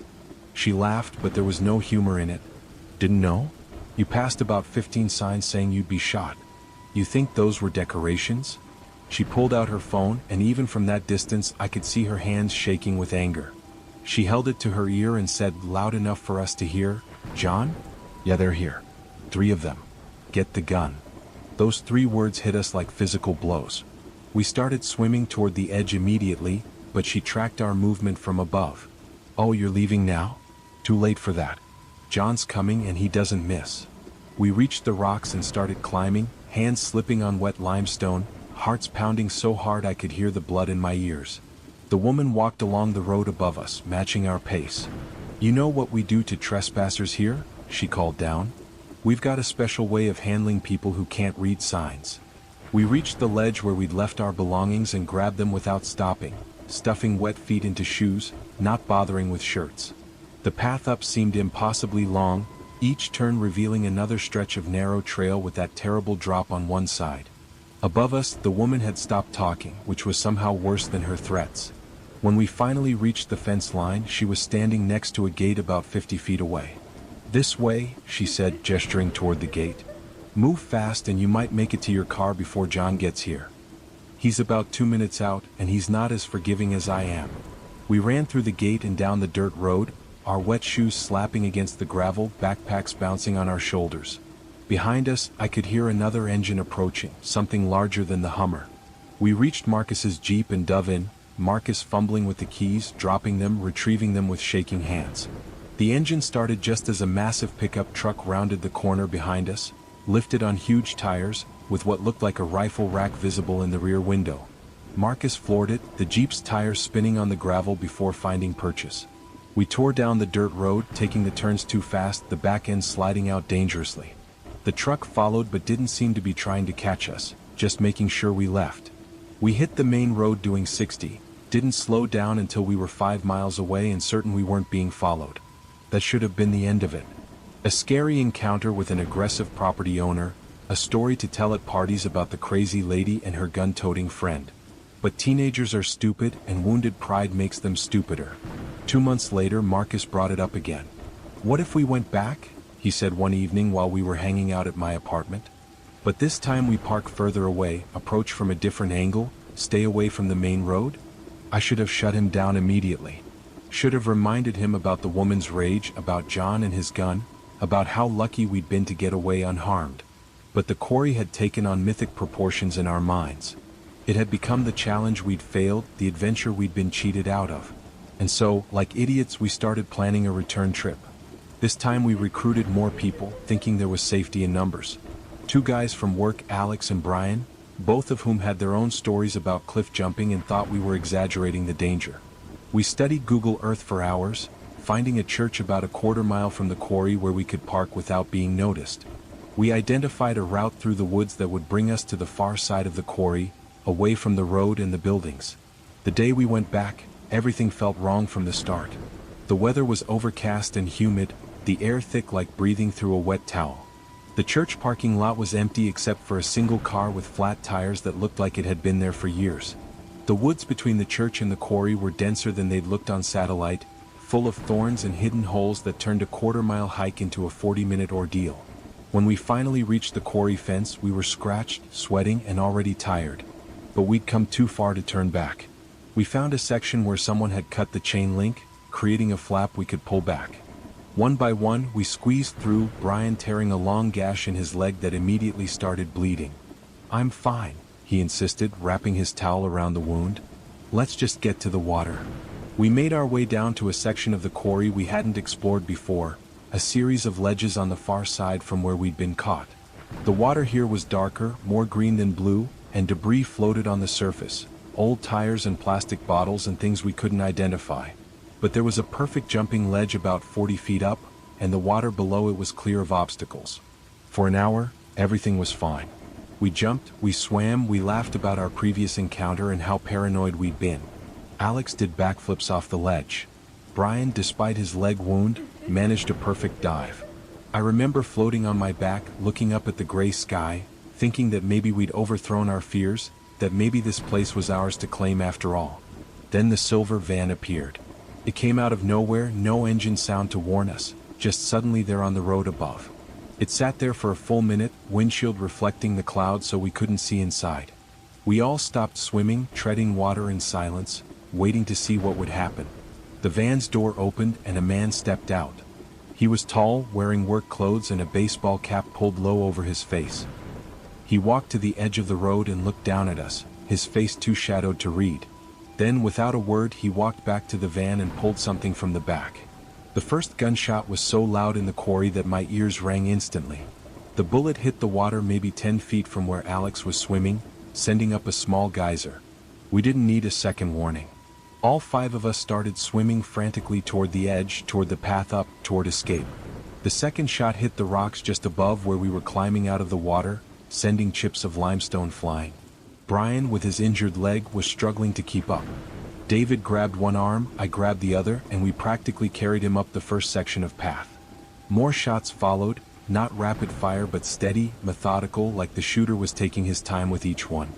She laughed, but there was no humor in it. "Didn't know? You passed about 15 signs saying you'd be shot. You think those were decorations?" She pulled out her phone, and even from that distance I could see her hands shaking with anger. She held it to her ear and said loud enough for us to hear, "John? Yeah, they're here. 3 of them. Get the gun." Those 3 words hit us like physical blows. We started swimming toward the edge immediately, but she tracked our movement from above. "Oh, you're leaving now? Too late for that. John's coming and he doesn't miss." We reached the rocks and started climbing, hands slipping on wet limestone, hearts pounding so hard I could hear the blood in my ears. The woman walked along the road above us, matching our pace. "You know what we do to trespassers here?" she called down. "We've got a special way of handling people who can't read signs." We reached the ledge where we'd left our belongings and grabbed them without stopping, stuffing wet feet into shoes, not bothering with shirts. The path up seemed impossibly long, each turn revealing another stretch of narrow trail with that terrible drop on one side. Above us, the woman had stopped talking, which was somehow worse than her threats. When we finally reached the fence line, she was standing next to a gate about 50 feet away. "This way," she said, gesturing toward the gate. "Move fast and you might make it to your car before John gets here. He's about 2 minutes out, and he's not as forgiving as I am." We ran through the gate and down the dirt road, our wet shoes slapping against the gravel, backpacks bouncing on our shoulders. Behind us, I could hear another engine approaching, something larger than the Hummer. We reached Marcus's Jeep and dove in, Marcus fumbling with the keys, dropping them, retrieving them with shaking hands. The engine started just as a massive pickup truck rounded the corner behind us, lifted on huge tires, with what looked like a rifle rack visible in the rear window. Marcus floored it, the Jeep's tires spinning on the gravel before finding purchase. We tore down the dirt road, taking the turns too fast, the back end sliding out dangerously. The truck followed but didn't seem to be trying to catch us, just making sure we left. We hit the main road doing 60, didn't slow down until we were 5 miles away and certain we weren't being followed. That should have been the end of it. A scary encounter with an aggressive property owner, a story to tell at parties about the crazy lady and her gun-toting friend. But teenagers are stupid, and wounded pride makes them stupider. 2 months later, Marcus brought it up again. "What if we went back?" he said one evening while we were hanging out at my apartment. "But this time we park further away, approach from a different angle, stay away from the main road?" I should have shut him down immediately. Should have reminded him about the woman's rage, about John and his gun, about how lucky we'd been to get away unharmed. But the quarry had taken on mythic proportions in our minds. It had become the challenge we'd failed, the adventure we'd been cheated out of. And so, like idiots, we started planning a return trip. This time we recruited more people, thinking there was safety in numbers. 2 guys from work, Alex and Brian, both of whom had their own stories about cliff jumping and thought we were exaggerating the danger. We studied Google Earth for hours, finding a church about a quarter mile from the quarry where we could park without being noticed. We identified a route through the woods that would bring us to the far side of the quarry, away from the road and the buildings. The day we went back, everything felt wrong from the start. The weather was overcast and humid, the air thick like breathing through a wet towel. The church parking lot was empty except for a single car with flat tires that looked like it had been there for years. The woods between the church and the quarry were denser than they'd looked on satellite, full of thorns and hidden holes that turned a quarter-mile hike into a 40-minute ordeal. When we finally reached the quarry fence, we were scratched, sweating, and already tired. But we'd come too far to turn back. We found a section where someone had cut the chain link, creating a flap we could pull back. One by one, we squeezed through, Brian tearing a long gash in his leg that immediately started bleeding. "I'm fine," he insisted, wrapping his towel around the wound. "Let's just get to the water." We made our way down to a section of the quarry we hadn't explored before, a series of ledges on the far side from where we'd been caught. The water here was darker, more green than blue, and debris floated on the surface, old tires and plastic bottles and things we couldn't identify. But there was a perfect jumping ledge about 40 feet up, and the water below it was clear of obstacles. For an hour, everything was fine. We jumped, we swam, we laughed about our previous encounter and how paranoid we'd been. Alex did backflips off the ledge. Brian, despite his leg wound, managed a perfect dive. I remember floating on my back, looking up at the gray sky, thinking that maybe we'd overthrown our fears, that maybe this place was ours to claim after all. Then the silver van appeared. It came out of nowhere, no engine sound to warn us, just suddenly there on the road above. It sat there for a full minute, windshield reflecting the clouds so we couldn't see inside. We all stopped swimming, treading water in silence, waiting to see what would happen. The van's door opened and a man stepped out. He was tall, wearing work clothes and a baseball cap pulled low over his face. He walked to the edge of the road and looked down at us, his face too shadowed to read. Then, without a word, he walked back to the van and pulled something from the back. The first gunshot was so loud in the quarry that my ears rang instantly. The bullet hit the water maybe 10 feet from where Alex was swimming, sending up a small geyser. We didn't need a second warning. All 5 of us started swimming frantically toward the edge, toward the path up, toward escape. The second shot hit the rocks just above where we were climbing out of the water, sending chips of limestone flying. Brian, with his injured leg, was struggling to keep up. David grabbed one arm, I grabbed the other, and we practically carried him up the first section of path. More shots followed, not rapid fire but steady, methodical, like the shooter was taking his time with each one.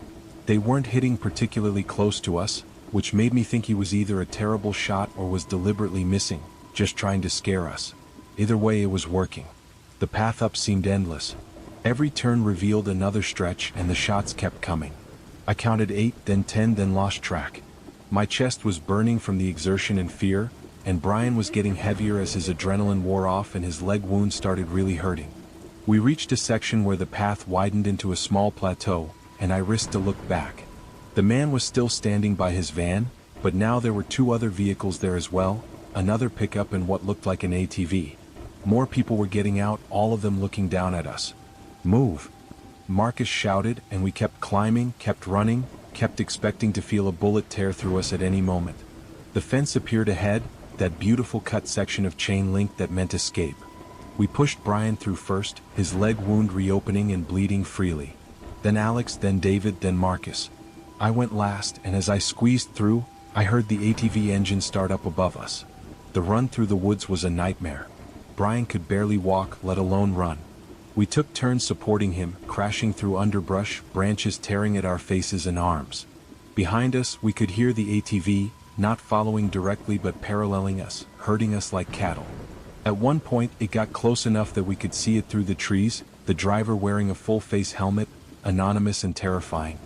They weren't hitting particularly close to us, which made me think he was either a terrible shot or was deliberately missing, just trying to scare us. Either way, it was working. The path up seemed endless. Every turn revealed another stretch and the shots kept coming. I counted 8, then 10, then lost track. My chest was burning from the exertion and fear, and Brian was getting heavier as his adrenaline wore off and his leg wound started really hurting. We reached a section where the path widened into a small plateau, and I risked a look back. The man was still standing by his van, but now there were 2 other vehicles there as well, another pickup and what looked like an ATV. More people were getting out, all of them looking down at us. "Move!" Marcus shouted, and we kept climbing, kept running, kept expecting to feel a bullet tear through us at any moment. The fence appeared ahead, that beautiful cut section of chain link that meant escape. We pushed Brian through first, his leg wound reopening and bleeding freely. Then Alex, then David, then Marcus. I went last, and as I squeezed through, I heard the ATV engine start up above us. The run through the woods was a nightmare. Brian could barely walk, let alone run. We took turns supporting him, crashing through underbrush, branches tearing at our faces and arms. Behind us, we could hear the ATV, not following directly but paralleling us, herding us like cattle. At one point it got close enough that we could see it through the trees, the driver wearing a full-face helmet, anonymous and terrifying.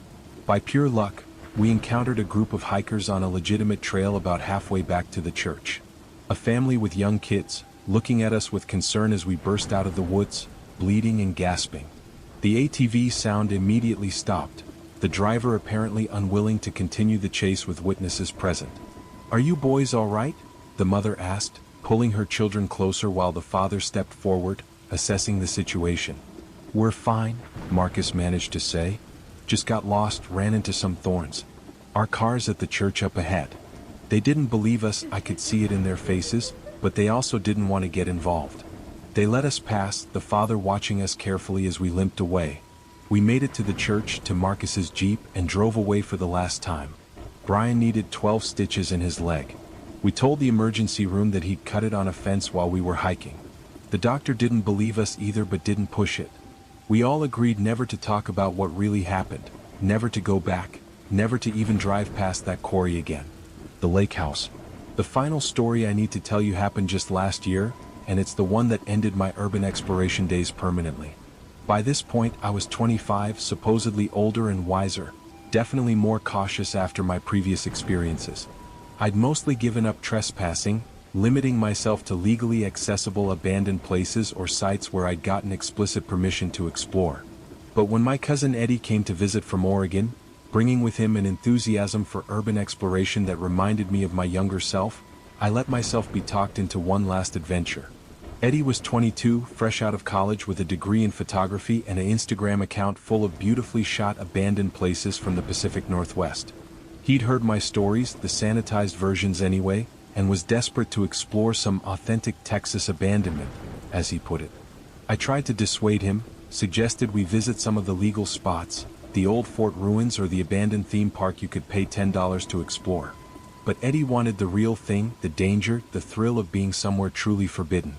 By pure luck, we encountered a group of hikers on a legitimate trail about halfway back to the church. A family with young kids, looking at us with concern as we burst out of the woods, bleeding and gasping. The ATV sound immediately stopped, the driver apparently unwilling to continue the chase with witnesses present. "Are you boys all right?" the mother asked, pulling her children closer while the father stepped forward, assessing the situation. "We're fine," Marcus managed to say. "Just got lost, ran into some thorns. Our car's at the church up ahead." They didn't believe us, I could see it in their faces, but they also didn't want to get involved. They let us pass, the father watching us carefully as we limped away. We made it to the church, to Marcus's Jeep, and drove away for the last time. Brian needed 12 stitches in his leg. We told the emergency room that he'd cut it on a fence while we were hiking. The doctor didn't believe us either but didn't push it. We all agreed never to talk about what really happened, never to go back, never to even drive past that quarry again. The lake house. The final story I need to tell you happened just last year, and it's the one that ended my urban exploration days permanently. By this point I was 25, supposedly older and wiser, definitely more cautious after my previous experiences. I'd mostly given up trespassing, limiting myself to legally accessible abandoned places or sites where I'd gotten explicit permission to explore. But when my cousin Eddie came to visit from Oregon, bringing with him an enthusiasm for urban exploration that reminded me of my younger self, I let myself be talked into one last adventure. Eddie was 22, fresh out of college with a degree in photography and an Instagram account full of beautifully shot abandoned places from the Pacific Northwest. He'd heard my stories, the sanitized versions anyway, and was desperate to explore some authentic Texas abandonment, as he put it. I tried to dissuade him, suggested we visit some of the legal spots, the old fort ruins or the abandoned theme park you could pay $10 to explore. But Eddie wanted the real thing, the danger, the thrill of being somewhere truly forbidden.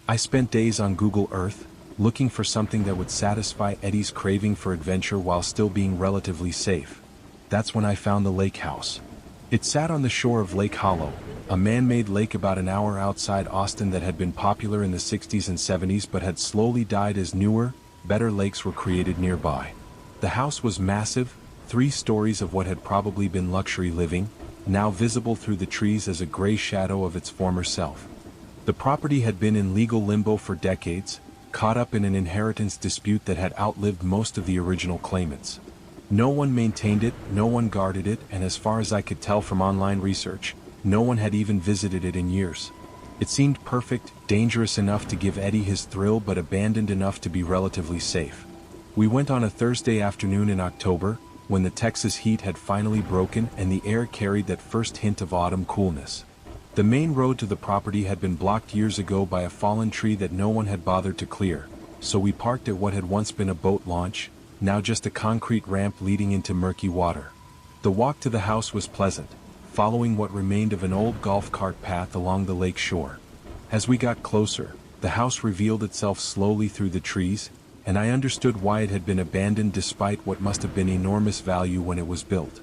I spent days on Google Earth, looking for something that would satisfy Eddie's craving for adventure while still being relatively safe. That's when I found the lake house. It sat on the shore of Lake Hollow, a man-made lake about an hour outside Austin that had been popular in the 60s and 70s but had slowly died as newer, better lakes were created nearby. The house was massive, 3 stories of what had probably been luxury living, now visible through the trees as a gray shadow of its former self. The property had been in legal limbo for decades, caught up in an inheritance dispute that had outlived most of the original claimants. No one maintained it, no one guarded it, and as far as I could tell from online research, no one had even visited it in years. It seemed perfect, dangerous enough to give Eddie his thrill but abandoned enough to be relatively safe. We went on a Thursday afternoon in October, when the Texas heat had finally broken and the air carried that first hint of autumn coolness. The main road to the property had been blocked years ago by a fallen tree that no one had bothered to clear, so we parked at what had once been a boat launch, now just a concrete ramp leading into murky water. The walk to the house was pleasant, following what remained of an old golf cart path along the lake shore. As we got closer, the house revealed itself slowly through the trees, and I understood why it had been abandoned despite what must have been enormous value when it was built.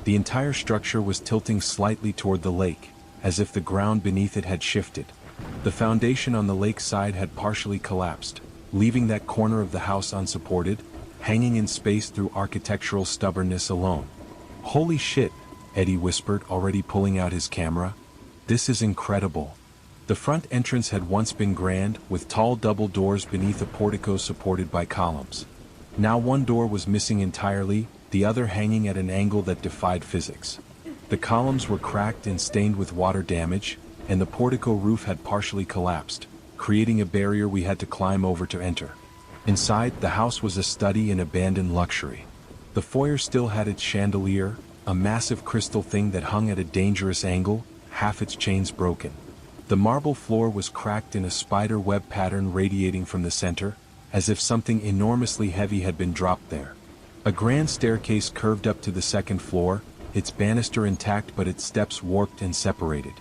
The entire structure was tilting slightly toward the lake, as if the ground beneath it had shifted. The foundation on the lake side had partially collapsed, leaving that corner of the house unsupported, hanging in space through architectural stubbornness alone. "Holy shit," Eddie whispered, already pulling out his camera. "This is incredible." The front entrance had once been grand, with tall double doors beneath a portico supported by columns. Now one door was missing entirely, the other hanging at an angle that defied physics. The columns were cracked and stained with water damage, and the portico roof had partially collapsed, creating a barrier we had to climb over to enter. Inside, the house was a study in abandoned luxury. The foyer still had its chandelier, a massive crystal thing that hung at a dangerous angle, half its chains broken. The marble floor was cracked in a spider web pattern radiating from the center, as if something enormously heavy had been dropped there. A grand staircase curved up to the second floor, its banister intact but its steps warped and separated.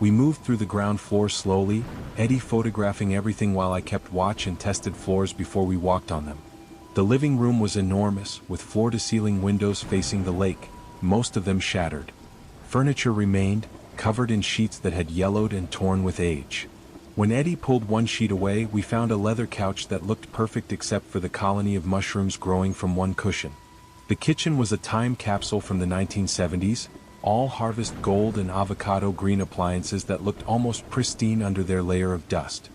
We moved through the ground floor slowly, Eddie photographing everything while I kept watch and tested floors before we walked on them. The living room was enormous, with floor-to-ceiling windows facing the lake, most of them shattered. Furniture remained, covered in sheets that had yellowed and torn with age. When Eddie pulled one sheet away, we found a leather couch that looked perfect except for the colony of mushrooms growing from one cushion. The kitchen was a time capsule from the 1970s, all harvest gold and avocado green appliances that looked almost pristine under their layer of dust.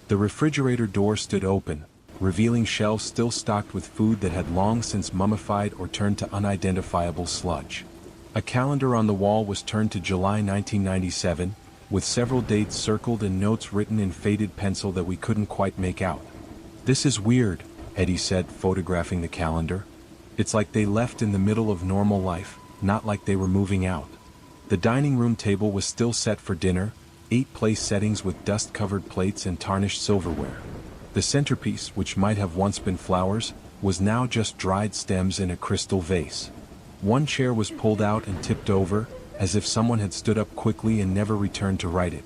The refrigerator door stood open, revealing shelves still stocked with food that had long since mummified or turned to unidentifiable sludge. A calendar on the wall was turned to July 1997, with several dates circled and notes written in faded pencil that we couldn't quite make out. "This is weird," Eddie said, photographing the calendar. "It's like they left in the middle of normal life, not like they were moving out." The dining room table was still set for dinner, 8 place settings with dust-covered plates and tarnished silverware. The centerpiece, which might have once been flowers, was now just dried stems in a crystal vase. One chair was pulled out and tipped over, as if someone had stood up quickly and never returned to right it.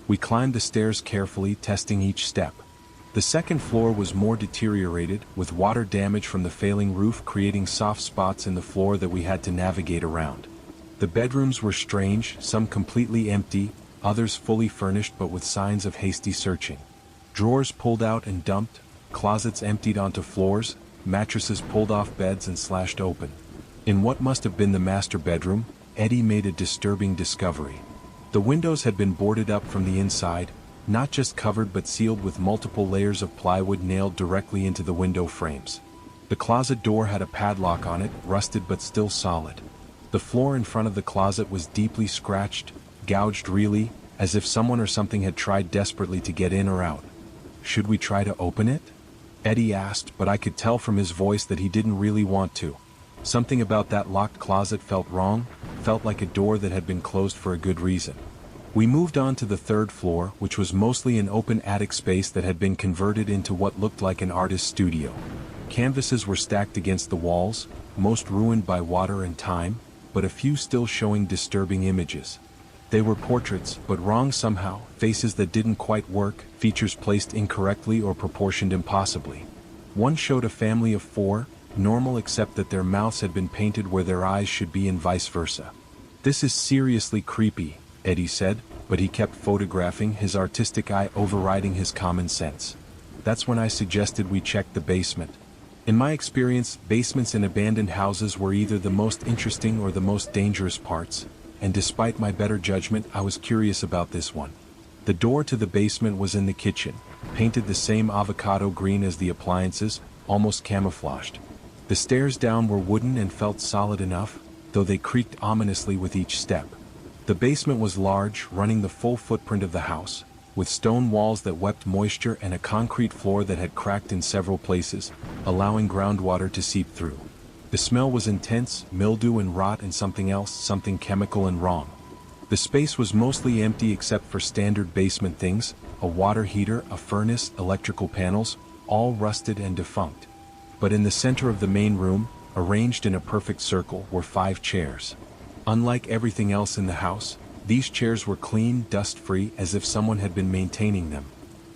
We climbed the stairs carefully, testing each step. The second floor was more deteriorated, with water damage from the failing roof creating soft spots in the floor that we had to navigate around. The bedrooms were strange, some completely empty, others fully furnished but with signs of hasty searching. Drawers pulled out and dumped, closets emptied onto floors, mattresses pulled off beds and slashed open. In what must have been the master bedroom, Eddie made a disturbing discovery. The windows had been boarded up from the inside, not just covered but sealed with multiple layers of plywood nailed directly into the window frames. The closet door had a padlock on it, rusted but still solid. The floor in front of the closet was deeply scratched, gouged really, as if someone or something had tried desperately to get in or out. "Should we try to open it?" Eddie asked, but I could tell from his voice that he didn't really want to. Something about that locked closet felt wrong, felt like a door that had been closed for a good reason. We moved on to the third floor, which was mostly an open attic space that had been converted into what looked like an artist's studio. Canvases were stacked against the walls, most ruined by water and time, but a few still showing disturbing images. They were portraits, but wrong somehow, faces that didn't quite work, features placed incorrectly or proportioned impossibly. One showed a family of 4, normal except that their mouths had been painted where their eyes should be and vice versa. "This is seriously creepy," Eddie said, but he kept photographing, his artistic eye overriding his common sense. That's when I suggested we check the basement. In my experience, basements in abandoned houses were either the most interesting or the most dangerous parts, and despite my better judgment, I was curious about this one. The door to the basement was in the kitchen, painted the same avocado green as the appliances, almost camouflaged. The stairs down were wooden and felt solid enough, though they creaked ominously with each step. The basement was large, running the full footprint of the house, with stone walls that wept moisture and a concrete floor that had cracked in several places, allowing groundwater to seep through. The smell was intense, mildew and rot and something else, something chemical and wrong. The space was mostly empty except for standard basement things, a water heater, a furnace, electrical panels, all rusted and defunct. But in the center of the main room, arranged in a perfect circle, were 5 chairs. Unlike everything else in the house, these chairs were clean, dust-free, as if someone had been maintaining them.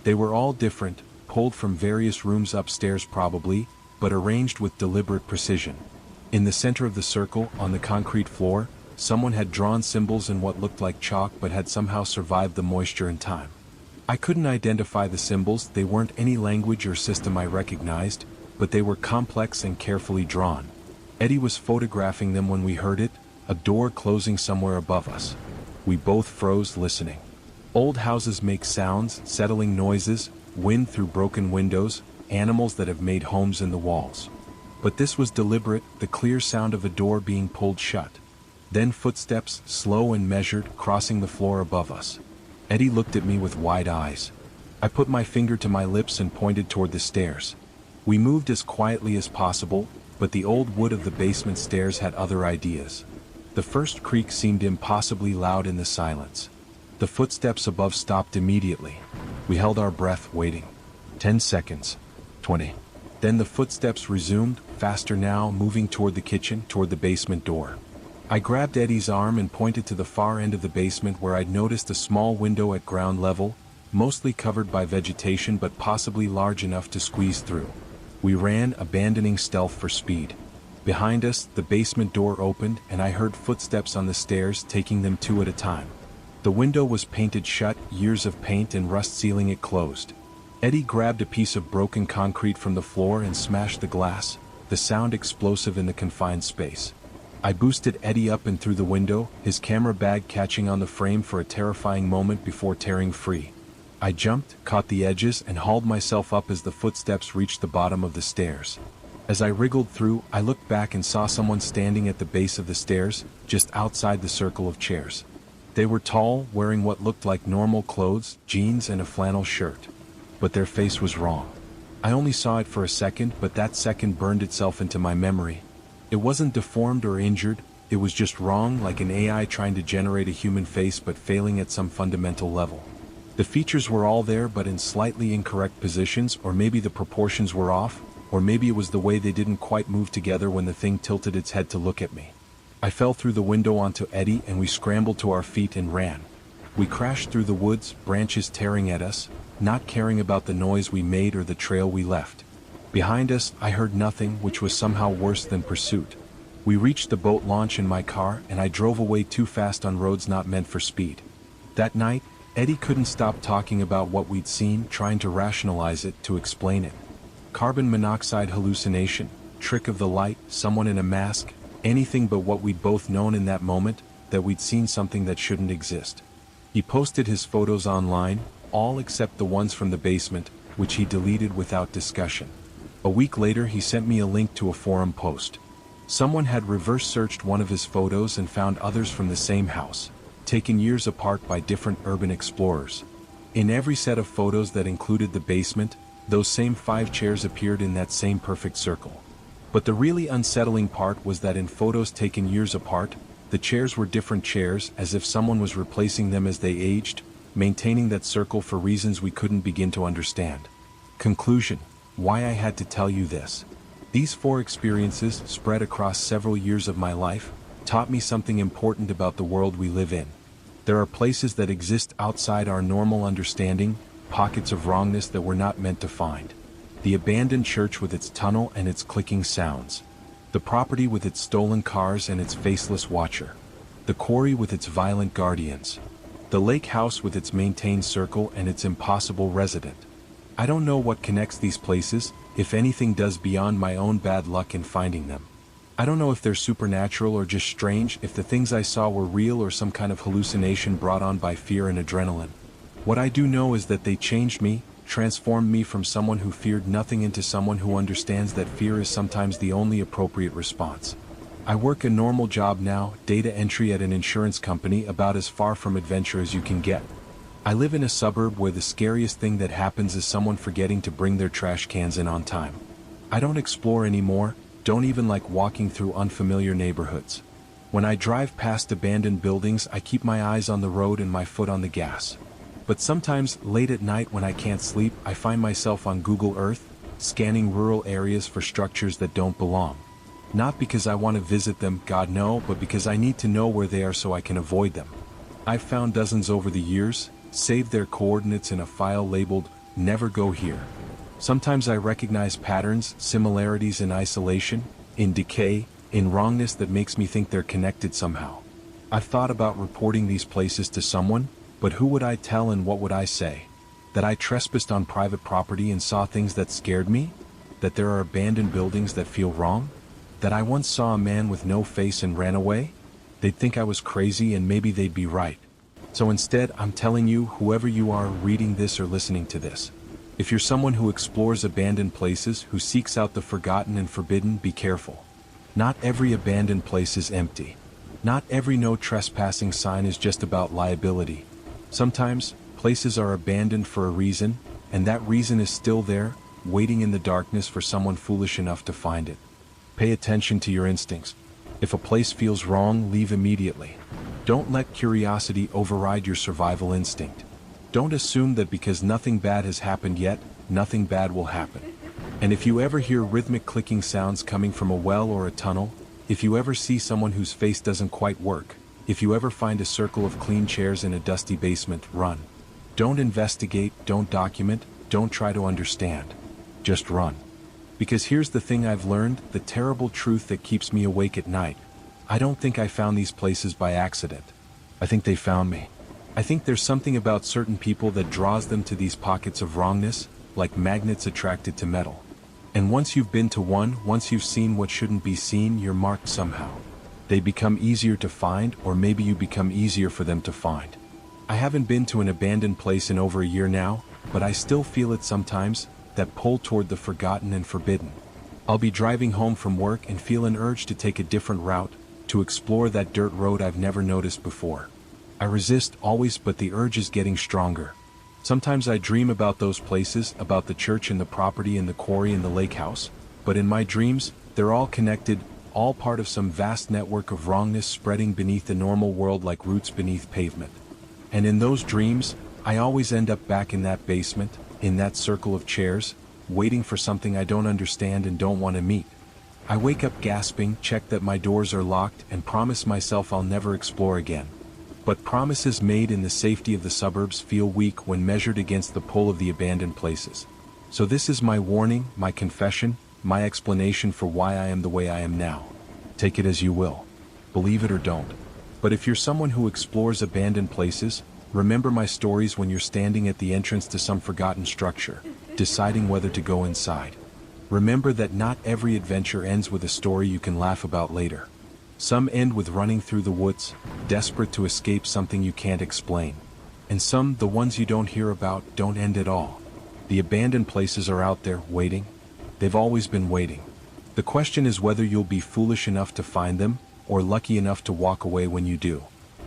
They were all different, pulled from various rooms upstairs probably, but arranged with deliberate precision. In the center of the circle, on the concrete floor, someone had drawn symbols in what looked like chalk but had somehow survived the moisture and time. I couldn't identify the symbols, they weren't any language or system I recognized, but they were complex and carefully drawn. Eddie was photographing them when we heard it, a door closing somewhere above us. We both froze, listening. Old houses make sounds, settling noises, wind through broken windows, animals that have made homes in the walls. But this was deliberate, the clear sound of a door being pulled shut. Then footsteps, slow and measured, crossing the floor above us. Eddie looked at me with wide eyes. I put my finger to my lips and pointed toward the stairs. We moved as quietly as possible, but the old wood of the basement stairs had other ideas. The first creak seemed impossibly loud in the silence. The footsteps above stopped immediately. We held our breath, waiting. 10 seconds. 20. Then the footsteps resumed, faster now, moving toward the kitchen, toward the basement door. I grabbed Eddie's arm and pointed to the far end of the basement where I'd noticed a small window at ground level, mostly covered by vegetation but possibly large enough to squeeze through. We ran, abandoning stealth for speed. Behind us, the basement door opened and I heard footsteps on the stairs, taking them 2 at a time. The window was painted shut, years of paint and rust sealing it closed. Eddie grabbed a piece of broken concrete from the floor and smashed the glass, the sound explosive in the confined space. I boosted Eddie up and through the window, his camera bag catching on the frame for a terrifying moment before tearing free. I jumped, caught the edges, and hauled myself up as the footsteps reached the bottom of the stairs. As I wriggled through, I looked back and saw someone standing at the base of the stairs, just outside the circle of chairs. They were tall, wearing what looked like normal clothes, jeans and a flannel shirt. But their face was wrong. I only saw it for a second, but that second burned itself into my memory. It wasn't deformed or injured, it was just wrong, like an AI trying to generate a human face but failing at some fundamental level. The features were all there but in slightly incorrect positions, or maybe the proportions were off, or maybe it was the way they didn't quite move together when the thing tilted its head to look at me. I fell through the window onto Eddie and we scrambled to our feet and ran. We crashed through the woods, branches tearing at us, not caring about the noise we made or the trail we left. Behind us, I heard nothing, which was somehow worse than pursuit. We reached the boat launch in my car and I drove away too fast on roads not meant for speed. That night, Eddie couldn't stop talking about what we'd seen, trying to rationalize it, to explain it. Carbon monoxide hallucination, trick of the light, someone in a mask, anything but what we'd both known in that moment, that we'd seen something that shouldn't exist. He posted his photos online, all except the ones from the basement, which he deleted without discussion. A week later he sent me a link to a forum post. Someone had reverse searched one of his photos and found others from the same house, taken years apart by different urban explorers. In every set of photos that included the basement, those same 5 chairs appeared in that same perfect circle. But the really unsettling part was that in photos taken years apart, the chairs were different chairs, as if someone was replacing them as they aged, maintaining that circle for reasons we couldn't begin to understand. Conclusion: why I had to tell you this. These 4 experiences, spread across several years of my life, taught me something important about the world we live in. There are places that exist outside our normal understanding, pockets of wrongness that we're not meant to find. The abandoned church with its tunnel and its clicking sounds. The property with its stolen cars and its faceless watcher. The quarry with its violent guardians. The lake house with its maintained circle and its impossible resident. I don't know what connects these places, if anything does, beyond my own bad luck in finding them. I don't know if they're supernatural or just strange, if the things I saw were real or some kind of hallucination brought on by fear and adrenaline. What I do know is that they changed me, transformed me from someone who feared nothing into someone who understands that fear is sometimes the only appropriate response. I work a normal job now, data entry at an insurance company, about as far from adventure as you can get. I live in a suburb where the scariest thing that happens is someone forgetting to bring their trash cans in on time. I don't explore anymore, don't even like walking through unfamiliar neighborhoods. When I drive past abandoned buildings, I keep my eyes on the road and my foot on the gas. But sometimes, late at night when I can't sleep, I find myself on Google Earth, scanning rural areas for structures that don't belong. Not because I want to visit them, God no, but because I need to know where they are so I can avoid them. I've found dozens over the years, saved their coordinates in a file labeled, "Never Go Here." Sometimes I recognize patterns, similarities in isolation, in decay, in wrongness that makes me think they're connected somehow. I've thought about reporting these places to someone, but who would I tell and what would I say? That I trespassed on private property and saw things that scared me? That there are abandoned buildings that feel wrong? That I once saw a man with no face and ran away? They'd think I was crazy and maybe they'd be right. So instead, I'm telling you, whoever you are reading this or listening to this, if you're someone who explores abandoned places, who seeks out the forgotten and forbidden, be careful. Not every abandoned place is empty. Not every no trespassing sign is just about liability. Sometimes, places are abandoned for a reason, and that reason is still there, waiting in the darkness for someone foolish enough to find it. Pay attention to your instincts. If a place feels wrong, leave immediately. Don't let curiosity override your survival instinct. Don't assume that because nothing bad has happened yet, nothing bad will happen. And if you ever hear rhythmic clicking sounds coming from a well or a tunnel, if you ever see someone whose face doesn't quite work, if you ever find a circle of clean chairs in a dusty basement, run. Don't investigate, don't document, don't try to understand. Just run. Because here's the thing I've learned, the terrible truth that keeps me awake at night. I don't think I found these places by accident. I think they found me. I think there's something about certain people that draws them to these pockets of wrongness, like magnets attracted to metal. And once you've been to one, once you've seen what shouldn't be seen, you're marked somehow. They become easier to find, or maybe you become easier for them to find. I haven't been to an abandoned place in over a year now, but I still feel it sometimes, that pull toward the forgotten and forbidden. I'll be driving home from work and feel an urge to take a different route, to explore that dirt road I've never noticed before. I resist always, but the urge is getting stronger. Sometimes I dream about those places, about the church and the property and the quarry and the lake house, but in my dreams, they're all connected, all part of some vast network of wrongness spreading beneath the normal world like roots beneath pavement. And in those dreams, I always end up back in that basement, in that circle of chairs, waiting for something I don't understand and don't want to meet. I wake up gasping, check that my doors are locked, and promise myself I'll never explore again. But promises made in the safety of the suburbs feel weak when measured against the pull of the abandoned places. So this is my warning, my confession, my explanation for why I am the way I am now. Take it as you will. Believe it or don't. But if you're someone who explores abandoned places, remember my stories when you're standing at the entrance to some forgotten structure, deciding whether to go inside. Remember that not every adventure ends with a story you can laugh about later. Some end with running through the woods, desperate to escape something you can't explain. And some, the ones you don't hear about, don't end at all. The abandoned places are out there, waiting. They've always been waiting. The question is whether you'll be foolish enough to find them, or lucky enough to walk away when you do.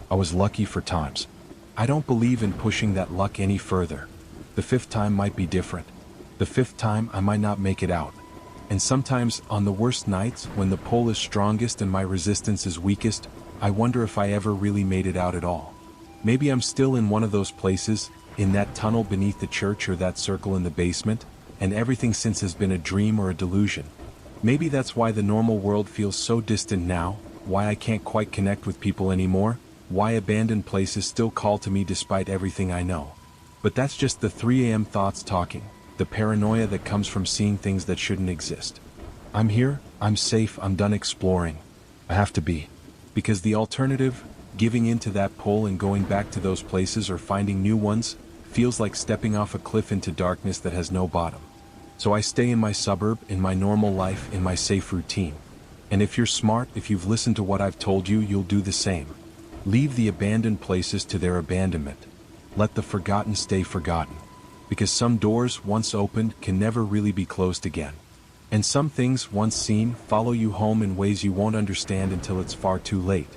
I was lucky for times. I don't believe in pushing that luck any further. The fifth time might be different. The fifth time I might not make it out. And sometimes, on the worst nights, when the pull is strongest and my resistance is weakest, I wonder if I ever really made it out at all. Maybe I'm still in one of those places, in that tunnel beneath the church or that circle in the basement, and everything since has been a dream or a delusion. Maybe that's why the normal world feels so distant now, why I can't quite connect with people anymore, why abandoned places still call to me despite everything I know. But that's just the 3 a.m. thoughts talking. The paranoia that comes from seeing things that shouldn't exist. I'm here, I'm safe, I'm done exploring. I have to be. Because the alternative, giving in to that pull and going back to those places or finding new ones, feels like stepping off a cliff into darkness that has no bottom. So I stay in my suburb, in my normal life, in my safe routine. And if you're smart, if you've listened to what I've told you, you'll do the same. Leave the abandoned places to their abandonment. Let the forgotten stay forgotten. Because some doors, once opened, can never really be closed again. And some things, once seen, follow you home in ways you won't understand until it's far too late.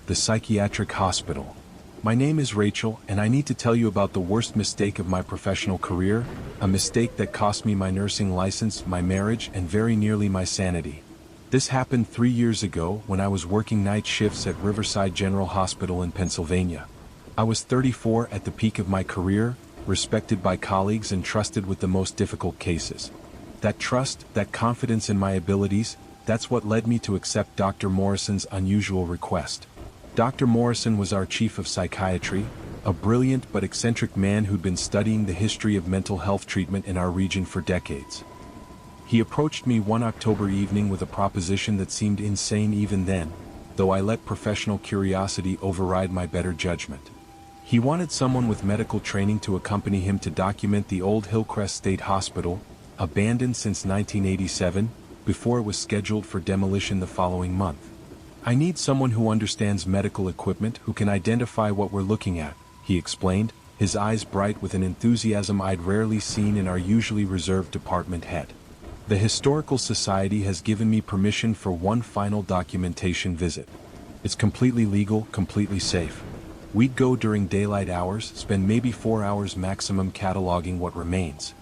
The psychiatric hospital. My name is Rachel, and I need to tell you about the worst mistake of my professional career, a mistake that cost me my nursing license, my marriage, and very nearly my sanity. This happened 3 years ago when I was working night shifts at Riverside General Hospital in Pennsylvania. I was 34 at the peak of my career, respected by colleagues and trusted with the most difficult cases. That trust, that confidence in my abilities, that's what led me to accept Dr. Morrison's unusual request. Dr. Morrison was our chief of psychiatry, a brilliant but eccentric man who'd been studying the history of mental health treatment in our region for decades. He approached me one October evening with a proposition that seemed insane even then, though I let professional curiosity override my better judgment. He wanted someone with medical training to accompany him to document the old Hillcrest State Hospital, abandoned since 1987, before it was scheduled for demolition the following month. I need someone who understands medical equipment, who can identify what we're looking at, he explained, his eyes bright with an enthusiasm I'd rarely seen in our usually reserved department head. The Historical Society has given me permission for one final documentation visit. It's completely legal, completely safe. We'd go during daylight hours, spend maybe 4 hours maximum cataloging what remains.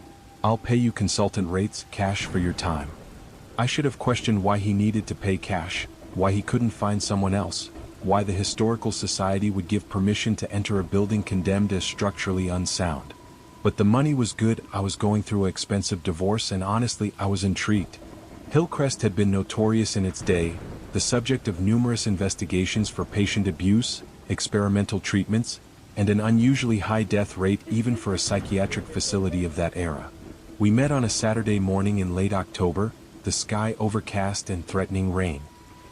I'll pay you consultant rates, cash for your time. I should have questioned why he needed to pay cash, why he couldn't find someone else, why the Historical Society would give permission to enter a building condemned as structurally unsound. But the money was good. I was going through an expensive divorce, and honestly, I was intrigued. Hillcrest had been notorious in its day, the subject of numerous investigations for patient abuse, experimental treatments, and an unusually high death rate even for a psychiatric facility of that era. We met on a Saturday morning in late October, the sky overcast and threatening rain.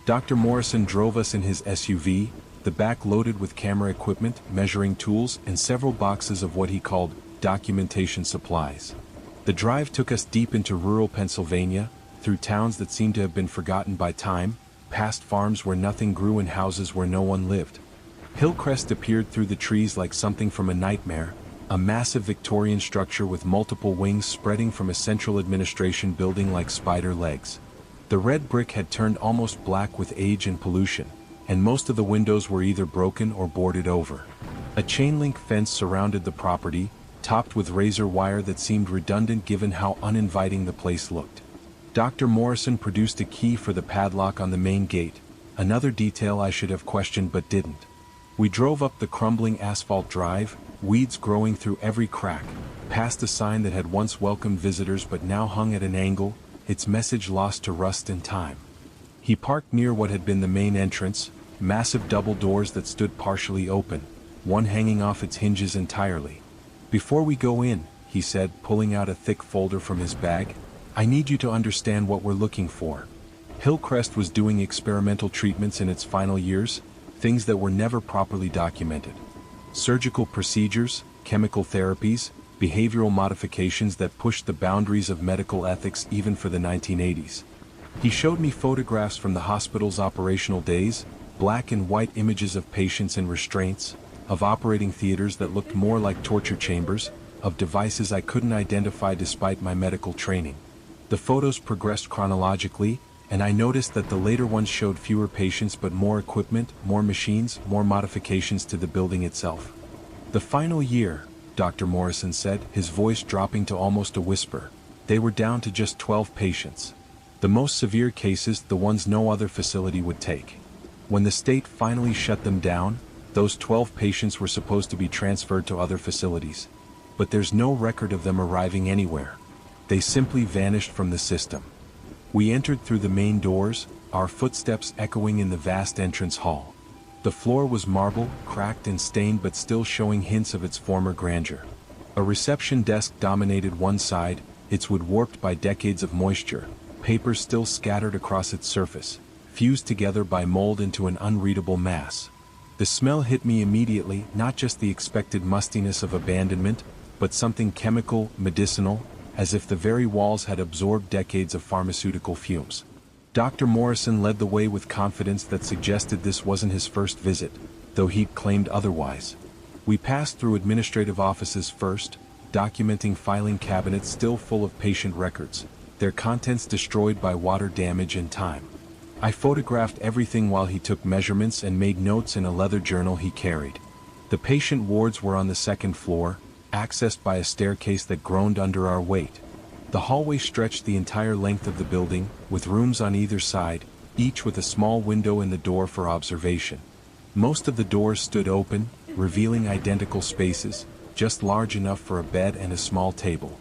Dr. Morrison drove us in his SUV, the back loaded with camera equipment, measuring tools, and several boxes of what he called documentation supplies. The drive took us deep into rural Pennsylvania, through towns that seemed to have been forgotten by time, past farms where nothing grew and houses where no one lived. Hillcrest appeared through the trees like something from a nightmare, a massive Victorian structure with multiple wings spreading from a central administration building like spider legs. The red brick had turned almost black with age and pollution, and most of the windows were either broken or boarded over. A chain-link fence surrounded the property, topped with razor wire that seemed redundant given how uninviting the place looked. Dr. Morrison produced a key for the padlock on the main gate, another detail I should have questioned but didn't. We drove up the crumbling asphalt drive, weeds growing through every crack, past a sign that had once welcomed visitors but now hung at an angle, its message lost to rust and time. He parked near what had been the main entrance, massive double doors that stood partially open, one hanging off its hinges entirely. "Before we go in," he said, pulling out a thick folder from his bag, "I need you to understand what we're looking for." Hillcrest was doing experimental treatments in its final years, things that were never properly documented. Surgical procedures, chemical therapies, behavioral modifications that pushed the boundaries of medical ethics even for the 1980s. He showed me photographs from the hospital's operational days, black and white images of patients in restraints, of operating theaters that looked more like torture chambers, of devices I couldn't identify despite my medical training. The photos progressed chronologically, and I noticed that the later ones showed fewer patients but more equipment, more machines, more modifications to the building itself. "The final year," Dr. Morrison said, his voice dropping to almost a whisper, "they were down to just 12 patients. The most severe cases, the ones no other facility would take. When the state finally shut them down, those 12 patients were supposed to be transferred to other facilities. But there's no record of them arriving anywhere. They simply vanished from the system." We entered through the main doors, our footsteps echoing in the vast entrance hall. The floor was marble, cracked and stained but still showing hints of its former grandeur. A reception desk dominated one side, its wood warped by decades of moisture, papers still scattered across its surface, fused together by mold into an unreadable mass. The smell hit me immediately, not just the expected mustiness of abandonment, but something chemical, medicinal, as if the very walls had absorbed decades of pharmaceutical fumes. Dr. Morrison led the way with confidence that suggested this wasn't his first visit, though he'd claimed otherwise. We passed through administrative offices first, documenting filing cabinets still full of patient records, their contents destroyed by water damage and time. I photographed everything while he took measurements and made notes in a leather journal he carried. The patient wards were on the second floor, accessed by a staircase that groaned under our weight. The hallway stretched the entire length of the building, with rooms on either side, each with a small window in the door for observation. Most of the doors stood open, revealing identical spaces, just large enough for a bed and a small table.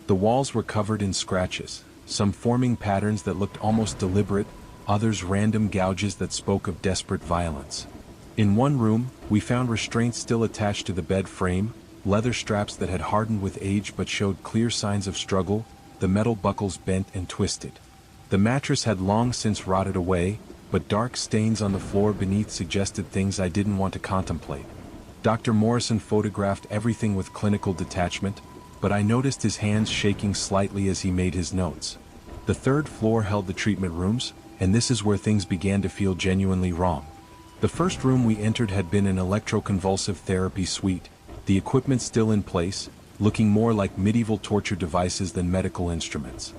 The walls were covered in scratches, some forming patterns that looked almost deliberate, others random gouges that spoke of desperate violence. In one room, we found restraints still attached to the bed frame, leather straps that had hardened with age but showed clear signs of struggle, the metal buckles bent and twisted. The mattress had long since rotted away, but dark stains on the floor beneath suggested things I didn't want to contemplate. Dr. Morrison photographed everything with clinical detachment, but I noticed his hands shaking slightly as he made his notes. The third floor held the treatment rooms, and this is where things began to feel genuinely wrong. The first room we entered had been an electroconvulsive therapy suite, the equipment still in place, looking more like medieval torture devices than medical instruments.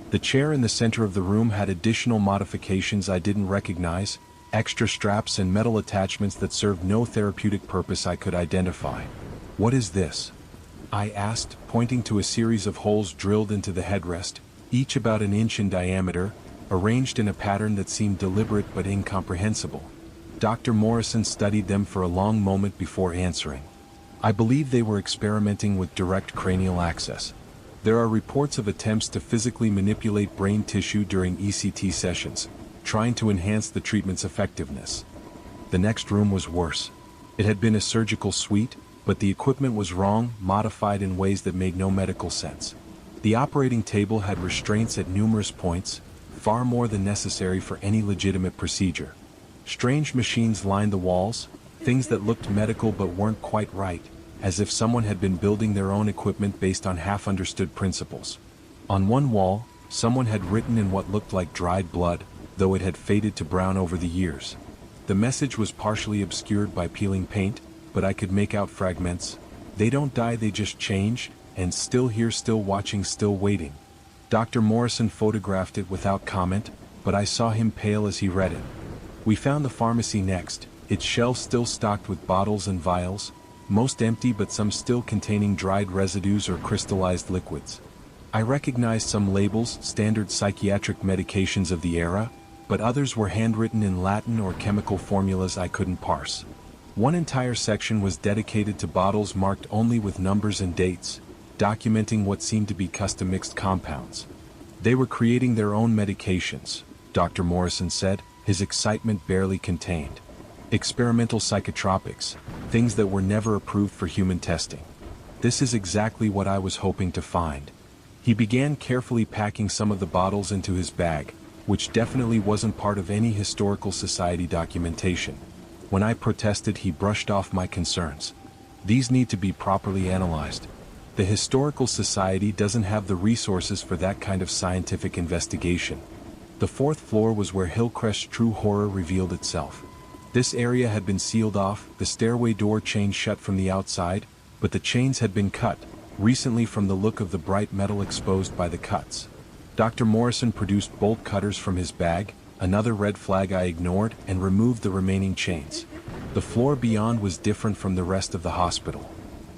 The chair in the center of the room had additional modifications I didn't recognize, extra straps and metal attachments that served no therapeutic purpose I could identify. "What is this?" I asked, pointing to a series of holes drilled into the headrest, each about an inch in diameter, arranged in a pattern that seemed deliberate but incomprehensible. Dr. Morrison studied them for a long moment before answering. "I believe they were experimenting with direct cranial access. There are reports of attempts to physically manipulate brain tissue during ECT sessions, trying to enhance the treatment's effectiveness." The next room was worse. It had been a surgical suite, but the equipment was wrong, modified in ways that made no medical sense. The operating table had restraints at numerous points, far more than necessary for any legitimate procedure. Strange machines lined the walls, things that looked medical but weren't quite right, as if someone had been building their own equipment based on half-understood principles. On one wall, someone had written in what looked like dried blood, though it had faded to brown over the years. The message was partially obscured by peeling paint, but I could make out fragments. They don't die, they just change, and still here, still watching, still waiting. Dr. Morrison photographed it without comment, but I saw him pale as he read it. We found the pharmacy next, its shelves still stocked with bottles and vials, most empty but some still containing dried residues or crystallized liquids. I recognized some labels, standard psychiatric medications of the era, but others were handwritten in Latin or chemical formulas I couldn't parse. One entire section was dedicated to bottles marked only with numbers and dates, documenting what seemed to be custom mixed compounds. They were creating their own medications, Dr. Morrison said, his excitement barely contained. Experimental psychotropics, things that were never approved for human testing. This is exactly what I was hoping to find. He began carefully packing some of the bottles into his bag, which definitely wasn't part of any historical society documentation. When I protested, he brushed off my concerns. These need to be properly analyzed. The historical society doesn't have the resources for that kind of scientific investigation. The fourth floor was where Hillcrest's true horror revealed itself. This area had been sealed off, the stairway door chained shut from the outside, but the chains had been cut, recently, from the look of the bright metal exposed by the cuts. Dr. Morrison produced bolt cutters from his bag, another red flag I ignored, and removed the remaining chains. The floor beyond was different from the rest of the hospital.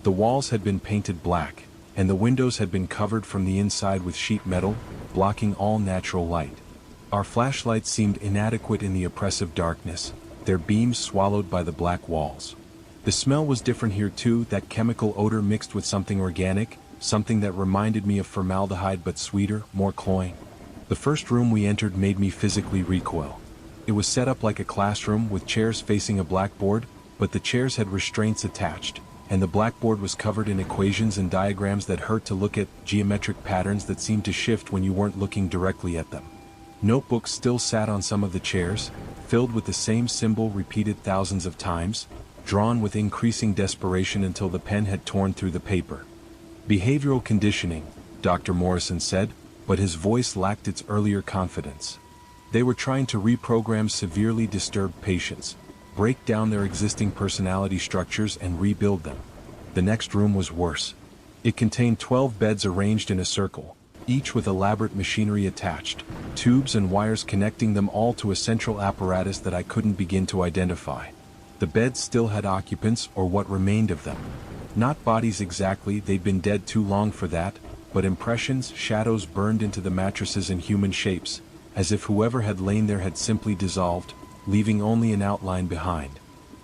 The walls had been painted black, and the windows had been covered from the inside with sheet metal, blocking all natural light. Our flashlights seemed inadequate in the oppressive darkness, their beams swallowed by the black walls. The smell was different here too, that chemical odor mixed with something organic, something that reminded me of formaldehyde but sweeter, more cloying. The first room we entered made me physically recoil. It was set up like a classroom with chairs facing a blackboard, but the chairs had restraints attached, and the blackboard was covered in equations and diagrams that hurt to look at, geometric patterns that seemed to shift when you weren't looking directly at them. Notebooks still sat on some of the chairs, filled with the same symbol repeated thousands of times, drawn with increasing desperation until the pen had torn through the paper. Behavioral conditioning, Dr. Morrison said, but his voice lacked its earlier confidence. They were trying to reprogram severely disturbed patients, break down their existing personality structures and rebuild them. The next room was worse. It contained 12 beds arranged in a circle, each with elaborate machinery attached, tubes and wires connecting them all to a central apparatus that I couldn't begin to identify. The beds still had occupants, or what remained of them. Not bodies exactly, they'd been dead too long for that, but impressions, shadows burned into the mattresses in human shapes, as if whoever had lain there had simply dissolved, leaving only an outline behind.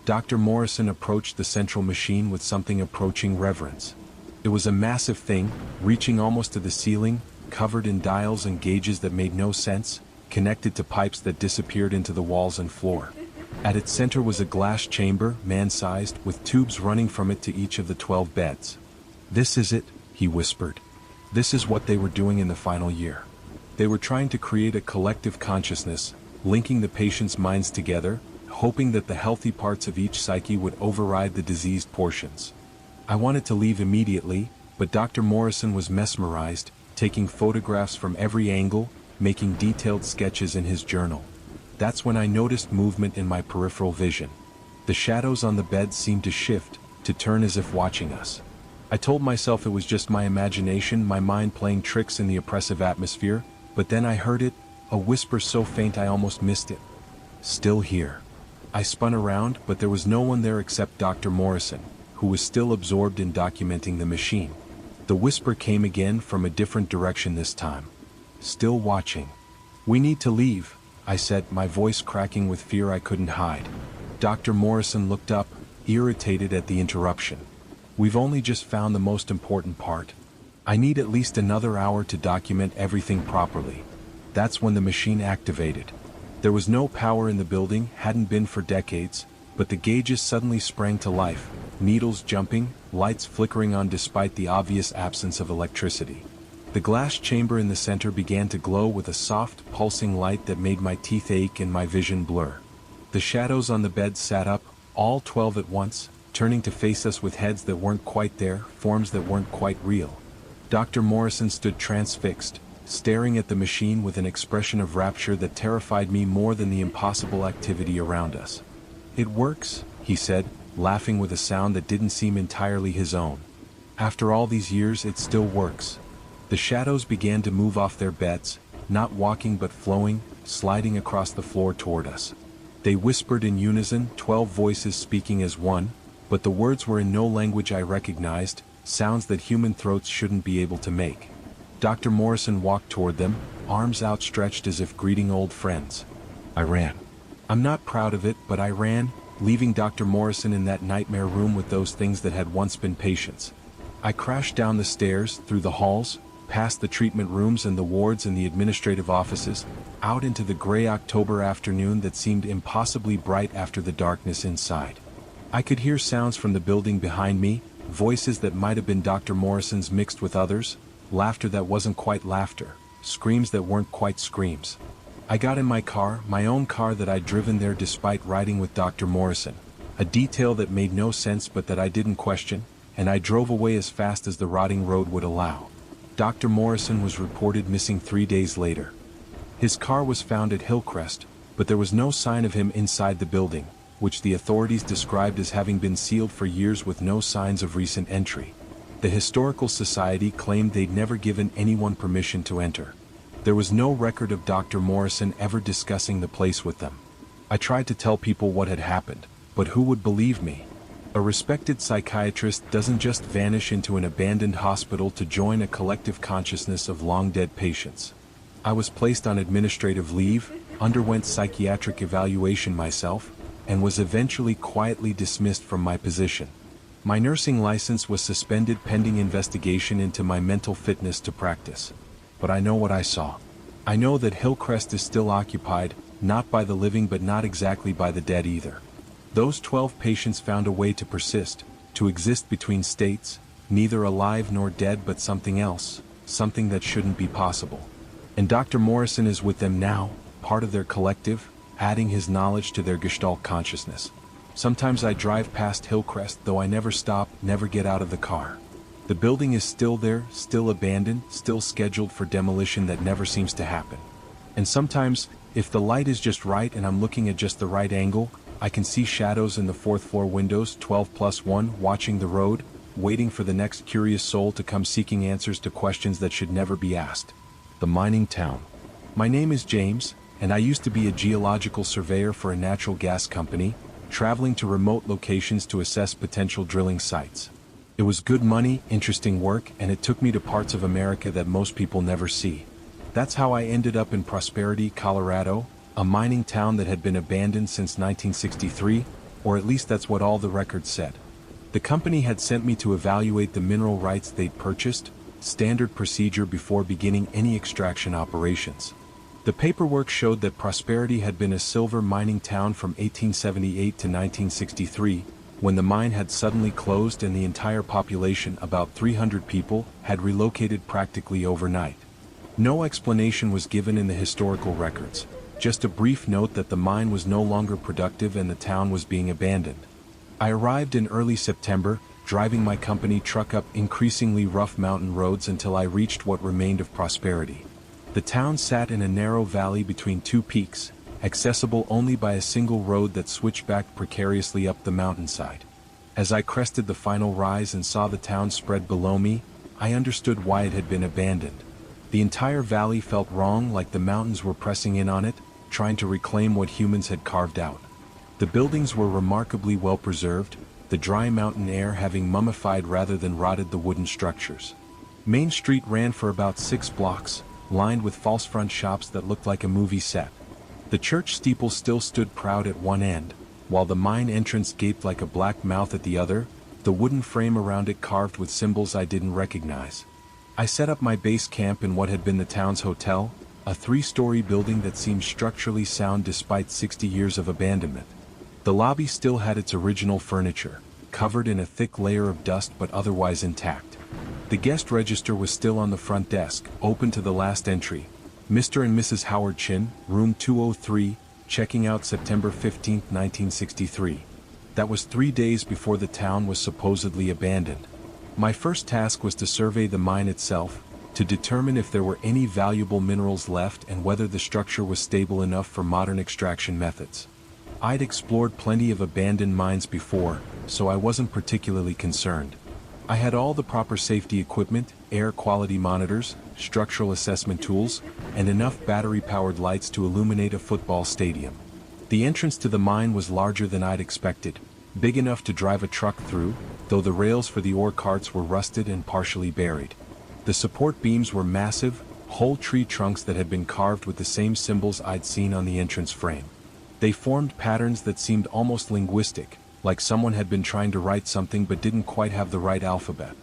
Dr. Morrison approached the central machine with something approaching reverence. It was a massive thing, reaching almost to the ceiling, covered in dials and gauges that made no sense, connected to pipes that disappeared into the walls and floor. At its center was a glass chamber, man-sized, with tubes running from it to each of the 12 beds. "This is it," he whispered. "This is what they were doing in the final year. They were trying to create a collective consciousness, linking the patients' minds together, hoping that the healthy parts of each psyche would override the diseased portions." I wanted to leave immediately, but Dr. Morrison was mesmerized, taking photographs from every angle, making detailed sketches in his journal. That's when I noticed movement in my peripheral vision. The shadows on the bed seemed to shift, to turn as if watching us. I told myself it was just my imagination, my mind playing tricks in the oppressive atmosphere, but then I heard it, a whisper so faint I almost missed it. "Still here." I spun around, but there was no one there except Dr. Morrison, who was still absorbed in documenting the machine. The whisper came again from a different direction this time. "Still watching." "We need to leave," I said, my voice cracking with fear I couldn't hide. Dr. Morrison looked up, irritated at the interruption. "We've only just found the most important part. I need at least another hour to document everything properly." That's when the machine activated. There was no power in the building, hadn't been for decades, but the gauges suddenly sprang to life, needles jumping, lights flickering on despite the obvious absence of electricity. The glass chamber in the center began to glow with a soft, pulsing light that made my teeth ache and my vision blur. The shadows on the bed sat up, all 12 at once, turning to face us with heads that weren't quite there, forms that weren't quite real. Dr. Morrison stood transfixed, staring at the machine with an expression of rapture that terrified me more than the impossible activity around us. "It works," he said, laughing with a sound that didn't seem entirely his own. "After all these years, it still works." The shadows began to move off their beds, not walking but flowing, sliding across the floor toward us. They whispered in unison, 12 voices speaking as one, but the words were in no language I recognized, sounds that human throats shouldn't be able to make. Dr. Morrison walked toward them, arms outstretched as if greeting old friends. I ran. I'm not proud of it, but I ran, leaving Dr. Morrison in that nightmare room with those things that had once been patients. I crashed down the stairs, through the halls, past the treatment rooms and the wards and the administrative offices, out into the gray October afternoon that seemed impossibly bright after the darkness inside. I could hear sounds from the building behind me, voices that might have been Dr. Morrison's mixed with others, laughter that wasn't quite laughter, screams that weren't quite screams. I got in my car, my own car that I'd driven there despite riding with Dr. Morrison, a detail that made no sense but that I didn't question, and I drove away as fast as the rotting road would allow. Dr. Morrison was reported missing 3 days later. His car was found at Hillcrest, but there was no sign of him inside the building, which the authorities described as having been sealed for years with no signs of recent entry. The Historical Society claimed they'd never given anyone permission to enter. There was no record of Dr. Morrison ever discussing the place with them. I tried to tell people what had happened, but who would believe me? A respected psychiatrist doesn't just vanish into an abandoned hospital to join a collective consciousness of long-dead patients. I was placed on administrative leave, underwent psychiatric evaluation myself, and was eventually quietly dismissed from my position. My nursing license was suspended pending investigation into my mental fitness to practice. But I know what I saw. I know that Hillcrest is still occupied, not by the living but not exactly by the dead either. Those 12 patients found a way to persist, to exist between states, neither alive nor dead but something else, something that shouldn't be possible. And Dr. Morrison is with them now, part of their collective, adding his knowledge to their Gestalt consciousness. Sometimes I drive past Hillcrest, though I never stop, never get out of the car. The building is still there, still abandoned, still scheduled for demolition that never seems to happen. And sometimes, if the light is just right and I'm looking at just the right angle, I can see shadows in the 4th floor windows, 12+1, watching the road, waiting for the next curious soul to come seeking answers to questions that should never be asked. The mining town. My name is James, and I used to be a geological surveyor for a natural gas company, traveling to remote locations to assess potential drilling sites. It was good money, interesting work, and it took me to parts of America that most people never see. That's how I ended up in Prosperity, Colorado, a mining town that had been abandoned since 1963, or at least that's what all the records said. The company had sent me to evaluate the mineral rights they'd purchased, standard procedure before beginning any extraction operations. The paperwork showed that Prosperity had been a silver mining town from 1878 to 1963, when the mine had suddenly closed and the entire population, about 300 people, had relocated practically overnight. No explanation was given in the historical records, just a brief note that the mine was no longer productive and the town was being abandoned. I arrived in early September, driving my company truck up increasingly rough mountain roads until I reached what remained of Prosperity. The town sat in a narrow valley between two peaks, accessible only by a single road that switched back precariously up the mountainside. As I crested the final rise and saw the town spread below me, I understood why it had been abandoned. The entire valley felt wrong, like the mountains were pressing in on it, trying to reclaim what humans had carved out. The buildings were remarkably well preserved, the dry mountain air having mummified rather than rotted the wooden structures. Main Street ran for about 6 blocks, lined with false front shops that looked like a movie set. The church steeple still stood proud at one end, while the mine entrance gaped like a black mouth at the other, the wooden frame around it carved with symbols I didn't recognize. I set up my base camp in what had been the town's hotel, a 3-story building that seemed structurally sound despite 60 years of abandonment. The lobby still had its original furniture, covered in a thick layer of dust but otherwise intact. The guest register was still on the front desk, open to the last entry. Mr. and Mrs. Howard Chin, room 203, checking out September 15, 1963. That was 3 days before the town was supposedly abandoned. My first task was to survey the mine itself, to determine if there were any valuable minerals left and whether the structure was stable enough for modern extraction methods. I'd explored plenty of abandoned mines before, so I wasn't particularly concerned. I had all the proper safety equipment, air quality monitors, structural assessment tools, and enough battery-powered lights to illuminate a football stadium. The entrance to the mine was larger than I'd expected, big enough to drive a truck through, though the rails for the ore carts were rusted and partially buried. The support beams were massive, whole tree trunks that had been carved with the same symbols I'd seen on the entrance frame. They formed patterns that seemed almost linguistic, like someone had been trying to write something but didn't quite have the right alphabet.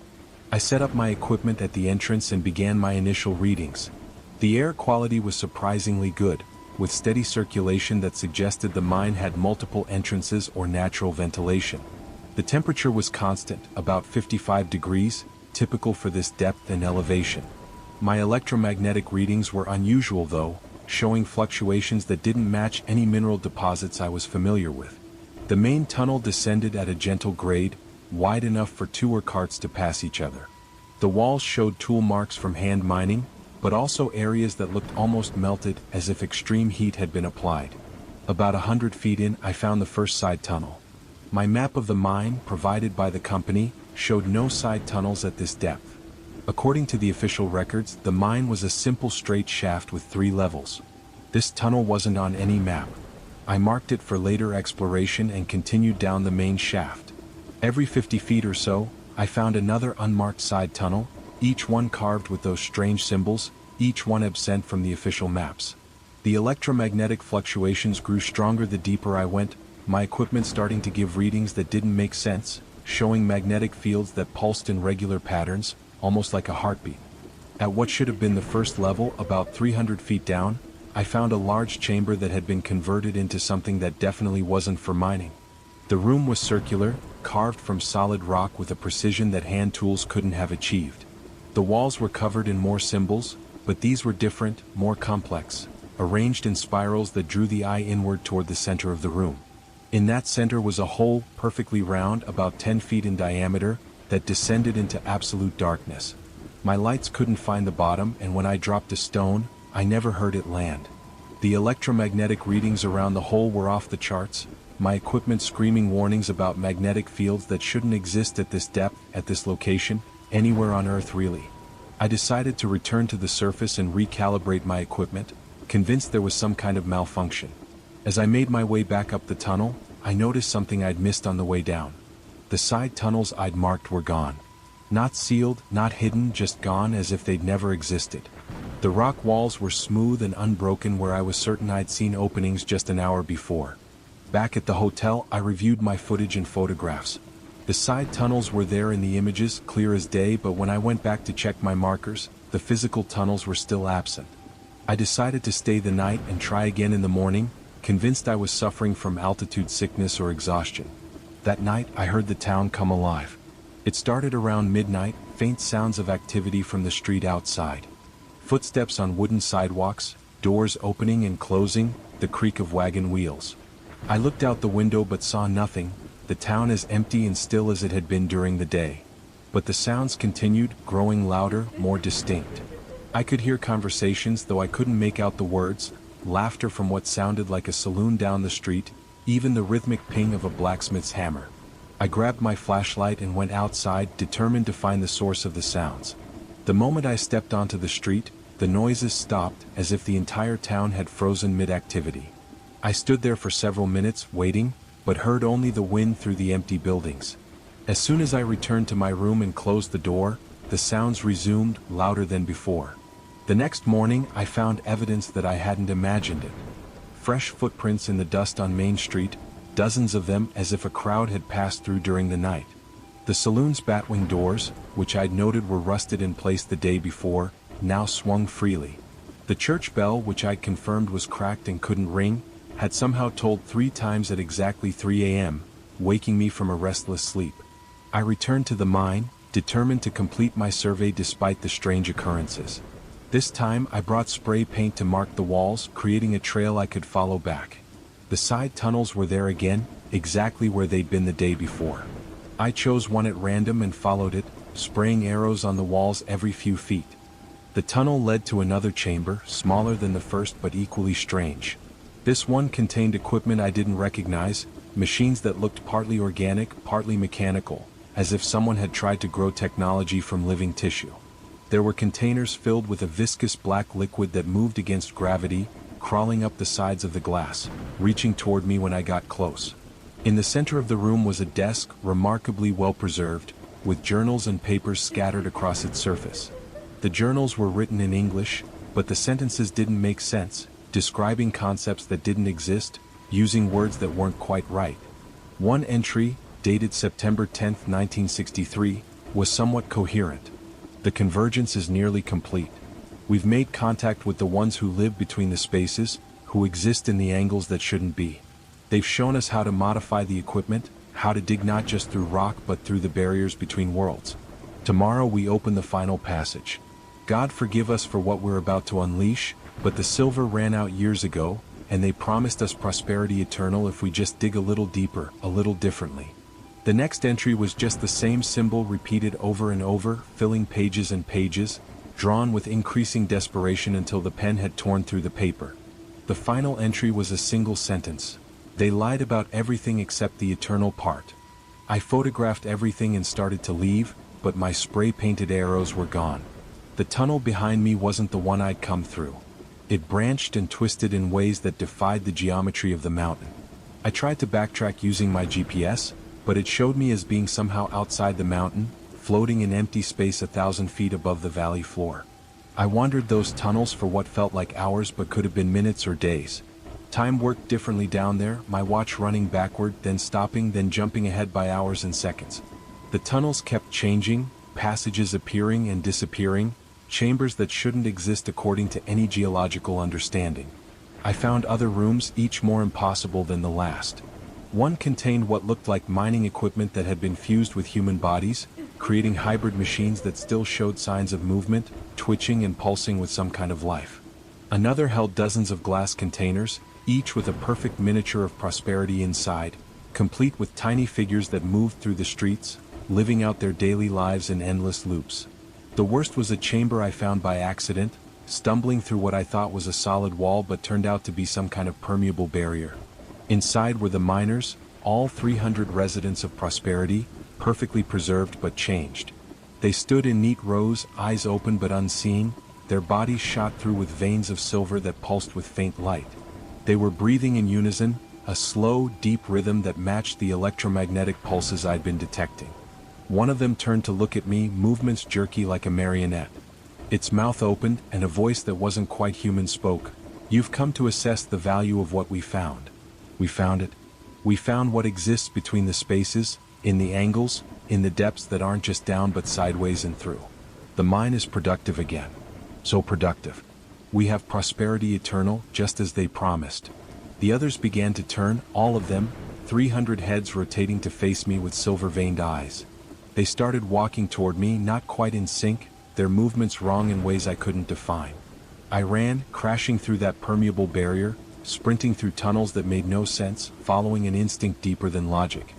I set up my equipment at the entrance and began my initial readings. The air quality was surprisingly good, with steady circulation that suggested the mine had multiple entrances or natural ventilation. The temperature was constant, about 55 degrees, typical for this depth and elevation. My electromagnetic readings were unusual though, showing fluctuations that didn't match any mineral deposits I was familiar with. The main tunnel descended at a gentle grade, wide enough for 2 ore carts to pass each other. The walls showed tool marks from hand mining, but also areas that looked almost melted as if extreme heat had been applied. About 100 feet in, I found the first side tunnel. My map of the mine, provided by the company, showed no side tunnels at this depth. According to the official records, the mine was a simple straight shaft with 3 levels. This tunnel wasn't on any map. I marked it for later exploration and continued down the main shaft. Every 50 feet or so, I found another unmarked side tunnel, each one carved with those strange symbols, each one absent from the official maps. The electromagnetic fluctuations grew stronger the deeper I went, my equipment starting to give readings that didn't make sense, showing magnetic fields that pulsed in regular patterns, almost like a heartbeat. At what should have been the first level, about 300 feet down, I found a large chamber that had been converted into something that definitely wasn't for mining. The room was circular, carved from solid rock with a precision that hand tools couldn't have achieved. The walls were covered in more symbols, but these were different, more complex, arranged in spirals that drew the eye inward toward the center of the room. In that center was a hole, perfectly round, about 10 feet in diameter, that descended into absolute darkness. My lights couldn't find the bottom, and when I dropped a stone, I never heard it land. The electromagnetic readings around the hole were off the charts, my equipment screaming warnings about magnetic fields that shouldn't exist at this depth, at this location, anywhere on Earth really. I decided to return to the surface and recalibrate my equipment, convinced there was some kind of malfunction. As I made my way back up the tunnel, I noticed something I'd missed on the way down. The side tunnels I'd marked were gone. Not sealed, not hidden, just gone as if they'd never existed. The rock walls were smooth and unbroken where I was certain I'd seen openings just an hour before. Back at the hotel, I reviewed my footage and photographs. The side tunnels were there in the images, clear as day, but when I went back to check my markers, the physical tunnels were still absent. I decided to stay the night and try again in the morning, convinced I was suffering from altitude sickness or exhaustion. That night, I heard the town come alive. It started around midnight, faint sounds of activity from the street outside. Footsteps on wooden sidewalks, doors opening and closing, the creak of wagon wheels. I looked out the window but saw nothing, the town as empty and still as it had been during the day. But the sounds continued, growing louder, more distinct. I could hear conversations, though I couldn't make out the words, laughter from what sounded like a saloon down the street, even the rhythmic ping of a blacksmith's hammer. I grabbed my flashlight and went outside, determined to find the source of the sounds. The moment I stepped onto the street, the noises stopped, as if the entire town had frozen mid-activity. I stood there for several minutes, waiting, but heard only the wind through the empty buildings. As soon as I returned to my room and closed the door, the sounds resumed, louder than before. The next morning, I found evidence that I hadn't imagined it. Fresh footprints in the dust on Main Street, dozens of them, as if a crowd had passed through during the night. The saloon's batwing doors, which I'd noted were rusted in place the day before, now swung freely. The church bell, which I'd confirmed was cracked and couldn't ring, had somehow tolled 3 times at exactly 3 a.m., waking me from a restless sleep. I returned to the mine, determined to complete my survey despite the strange occurrences. This time I brought spray paint to mark the walls, creating a trail I could follow back. The side tunnels were there again, exactly where they'd been the day before. I chose one at random and followed it, spraying arrows on the walls every few feet. The tunnel led to another chamber, smaller than the first but equally strange. This one contained equipment I didn't recognize, machines that looked partly organic, partly mechanical, as if someone had tried to grow technology from living tissue. There were containers filled with a viscous black liquid that moved against gravity, crawling up the sides of the glass, reaching toward me when I got close. In the center of the room was a desk, remarkably well preserved, with journals and papers scattered across its surface. The journals were written in English, but the sentences didn't make sense, describing concepts that didn't exist, using words that weren't quite right. One entry, dated September 10, 1963, was somewhat coherent. The convergence is nearly complete. We've made contact with the ones who live between the spaces, who exist in the angles that shouldn't be. They've shown us how to modify the equipment, how to dig not just through rock but through the barriers between worlds. Tomorrow we open the final passage. God forgive us for what we're about to unleash, but the silver ran out years ago, and they promised us prosperity eternal if we just dig a little deeper, a little differently. The next entry was just the same symbol repeated over and over, filling pages and pages, drawn with increasing desperation until the pen had torn through the paper. The final entry was a single sentence. They lied about everything except the eternal part. I photographed everything and started to leave, but my spray-painted arrows were gone. The tunnel behind me wasn't the one I'd come through. It branched and twisted in ways that defied the geometry of the mountain. I tried to backtrack using my GPS, but it showed me as being somehow outside the mountain, floating in empty space 1,000 feet above the valley floor. I wandered those tunnels for what felt like hours but could have been minutes or days. Time worked differently down there, my watch running backward, then stopping, then jumping ahead by hours and seconds. The tunnels kept changing, passages appearing and disappearing, chambers that shouldn't exist according to any geological understanding. I found other rooms, each more impossible than the last. One contained what looked like mining equipment that had been fused with human bodies, creating hybrid machines that still showed signs of movement, twitching and pulsing with some kind of life. Another held dozens of glass containers, each with a perfect miniature of prosperity inside, complete with tiny figures that moved through the streets, living out their daily lives in endless loops. The worst was a chamber I found by accident, stumbling through what I thought was a solid wall but turned out to be some kind of permeable barrier. Inside were the miners, all 300 residents of prosperity, perfectly preserved but changed. They stood in neat rows, eyes open but unseen, their bodies shot through with veins of silver that pulsed with faint light. They were breathing in unison, a slow, deep rhythm that matched the electromagnetic pulses I'd been detecting. One of them turned to look at me, movements jerky like a marionette. Its mouth opened, and a voice that wasn't quite human spoke. "You've come to assess the value of what we found." We found it. We found what exists between the spaces, in the angles, in the depths that aren't just down but sideways and through. The mine is productive again. So productive. We have prosperity eternal, just as they promised. The others began to turn, all of them, 300 heads rotating to face me with silver-veined eyes. They started walking toward me, not quite in sync, their movements wrong in ways I couldn't define. I ran, crashing through that permeable barrier, sprinting through tunnels that made no sense, following an instinct deeper than logic.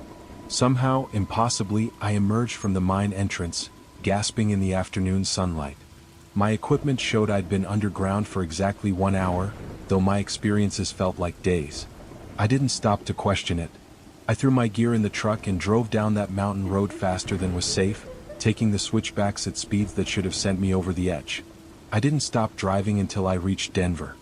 Somehow, impossibly, I emerged from the mine entrance, gasping in the afternoon sunlight. My equipment showed I'd been underground for exactly 1 hour, though my experiences felt like days. I didn't stop to question it. I threw my gear in the truck and drove down that mountain road faster than was safe, taking the switchbacks at speeds that should have sent me over the edge. I didn't stop driving until I reached Denver.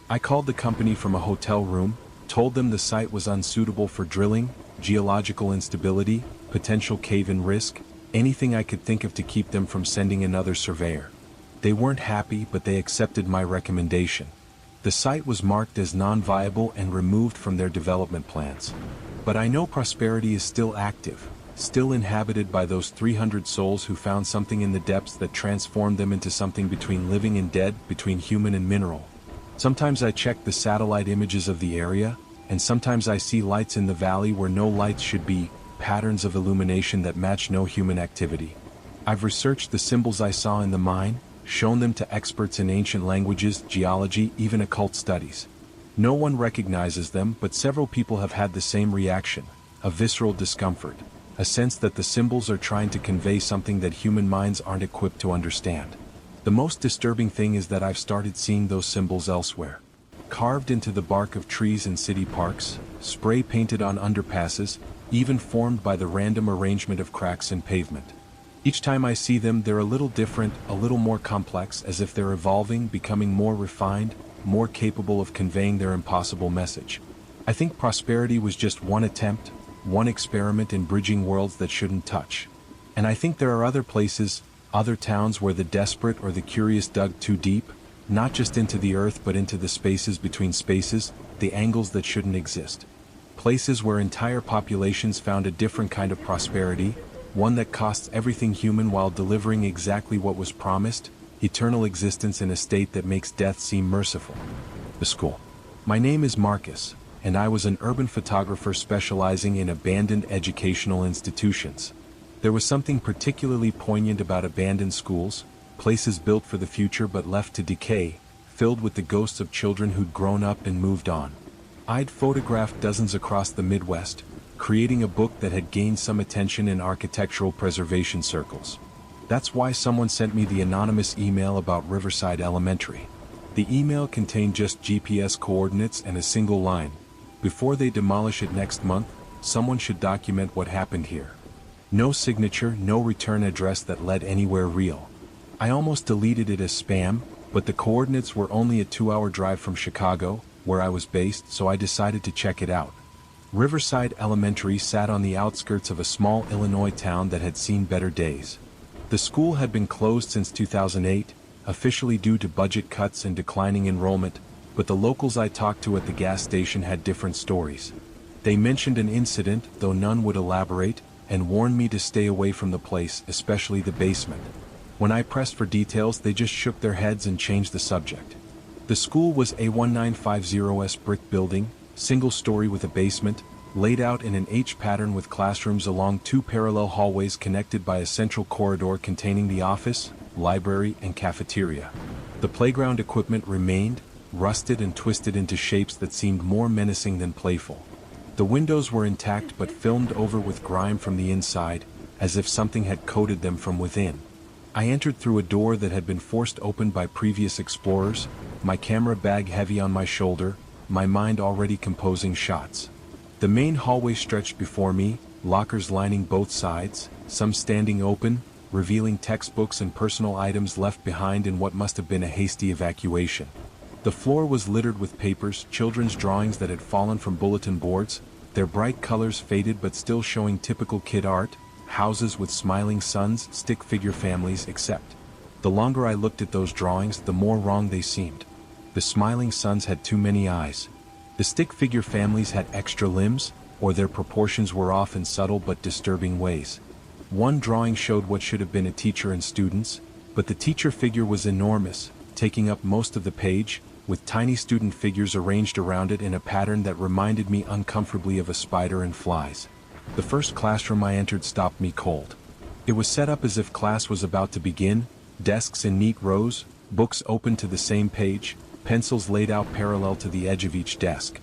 I called the company from a hotel room, told them the site was unsuitable for drilling, geological instability, potential cave-in risk, anything I could think of to keep them from sending another surveyor. They weren't happy, but they accepted my recommendation. The site was marked as non-viable and removed from their development plans. But I know prosperity is still active, still inhabited by those 300 souls who found something in the depths that transformed them into something between living and dead, between human and mineral. Sometimes I check the satellite images of the area, and sometimes I see lights in the valley where no lights should be, patterns of illumination that match no human activity. I've researched the symbols I saw in the mine, shown them to experts in ancient languages, geology, even occult studies. No one recognizes them, but several people have had the same reaction, a visceral discomfort, a sense that the symbols are trying to convey something that human minds aren't equipped to understand. The most disturbing thing is that I've started seeing those symbols elsewhere. Carved into the bark of trees in city parks, spray painted on underpasses, even formed by the random arrangement of cracks in pavement. Each time I see them, they're a little different, a little more complex, as if they're evolving, becoming more refined, more capable of conveying their impossible message. I think prosperity was just one attempt, one experiment in bridging worlds that shouldn't touch. And I think there are other places, other towns where the desperate or the curious dug too deep, not just into the earth but into the spaces between spaces, the angles that shouldn't exist. Places where entire populations found a different kind of prosperity, one that costs everything human while delivering exactly what was promised, eternal existence in a state that makes death seem merciful. The school. My name is Marcus, and I was an urban photographer specializing in abandoned educational institutions. There was something particularly poignant about abandoned schools, places built for the future but left to decay, filled with the ghosts of children who'd grown up and moved on. I'd photographed dozens across the Midwest, creating a book that had gained some attention in architectural preservation circles. That's why someone sent me the anonymous email about Riverside Elementary. The email contained just GPS coordinates and a single line: before they demolish it next month, someone should document what happened here. No signature, no return address that led anywhere real. I almost deleted it as spam, but the coordinates were only a 2-hour drive from Chicago, where I was based, so I decided to check it out. Riverside Elementary sat on the outskirts of a small Illinois town that had seen better days. The school had been closed since 2008, officially due to budget cuts and declining enrollment, but the locals I talked to at the gas station had different stories. They mentioned an incident, though none would elaborate, and warned me to stay away from the place, especially the basement. When I pressed for details, they just shook their heads and changed the subject. The school was a 1950s brick building, single story with a basement, laid out in an H pattern with classrooms along 2 parallel hallways connected by a central corridor containing the office, library, and cafeteria. The playground equipment remained, rusted and twisted into shapes that seemed more menacing than playful. The windows were intact but filmed over with grime from the inside, as if something had coated them from within. I entered through a door that had been forced open by previous explorers, my camera bag heavy on my shoulder, my mind already composing shots. The main hallway stretched before me, lockers lining both sides, some standing open, revealing textbooks and personal items left behind in what must have been a hasty evacuation. The floor was littered with papers, children's drawings that had fallen from bulletin boards, their bright colors faded but still showing typical kid art, houses with smiling suns, stick figure families, except. The longer I looked at those drawings, the more wrong they seemed. The smiling suns had too many eyes. The stick figure families had extra limbs, or their proportions were off in subtle but disturbing ways. One drawing showed what should have been a teacher and students, but the teacher figure was enormous, taking up most of the page, with tiny student figures arranged around it in a pattern that reminded me uncomfortably of a spider and flies. The first classroom I entered stopped me cold. It was set up as if class was about to begin, desks in neat rows, books open to the same page, pencils laid out parallel to the edge of each desk.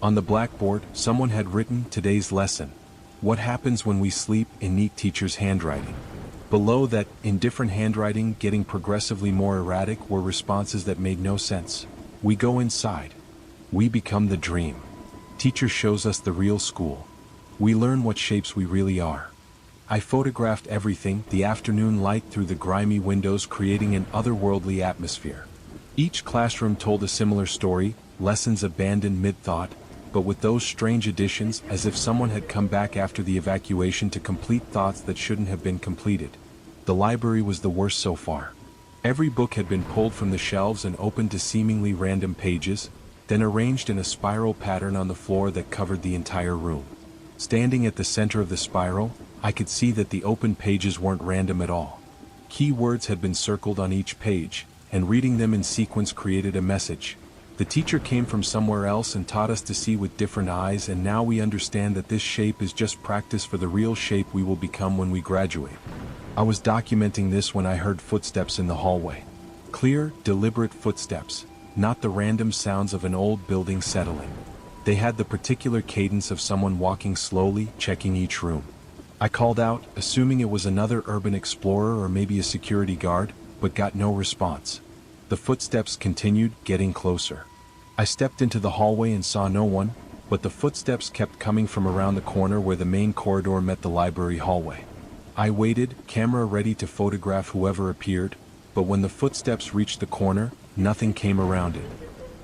On the blackboard, someone had written today's lesson: what happens when we sleep, in neat teacher's handwriting. Below that, in different handwriting, getting progressively more erratic, were responses that made no sense. We go inside. We become the dream. Teacher shows us the real school. We learn what shapes we really are. I photographed everything, the afternoon light through the grimy windows creating an otherworldly atmosphere. Each classroom told a similar story, lessons abandoned mid-thought, but with those strange additions, as if someone had come back after the evacuation to complete thoughts that shouldn't have been completed. The library was the worst so far. Every book had been pulled from the shelves and opened to seemingly random pages, then arranged in a spiral pattern on the floor that covered the entire room. Standing at the center of the spiral, I could see that the open pages weren't random at all. Key words had been circled on each page, and reading them in sequence created a message. The teacher came from somewhere else and taught us to see with different eyes, and now we understand that this shape is just practice for the real shape we will become when we graduate. I was documenting this when I heard footsteps in the hallway. Clear, deliberate footsteps. not the random sounds of an old building settling. They had the particular cadence of someone walking slowly, checking each room. I called out, assuming it was another urban explorer or maybe a security guard, but got no response. The footsteps continued, getting closer. I stepped into the hallway and saw no one, but the footsteps kept coming from around the corner where the main corridor met the library hallway. I waited, camera ready to photograph whoever appeared, but when the footsteps reached the corner, nothing came around it.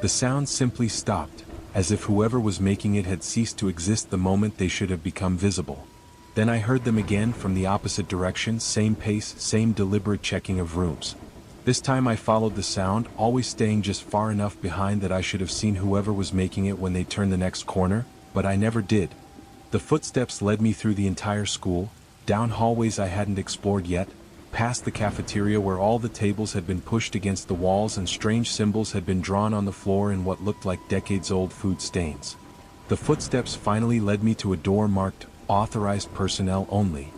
The sound simply stopped, as if whoever was making it had ceased to exist the moment they should have become visible. Then I heard them again from the opposite direction, same pace, same deliberate checking of rooms. This time I followed the sound, always staying just far enough behind that I should have seen whoever was making it when they turned the next corner, but I never did. The footsteps led me through the entire school, down hallways I hadn't explored yet, past the cafeteria where all the tables had been pushed against the walls and strange symbols had been drawn on the floor in what looked like decades-old food stains. The footsteps finally led me to a door marked, "Authorized personnel only."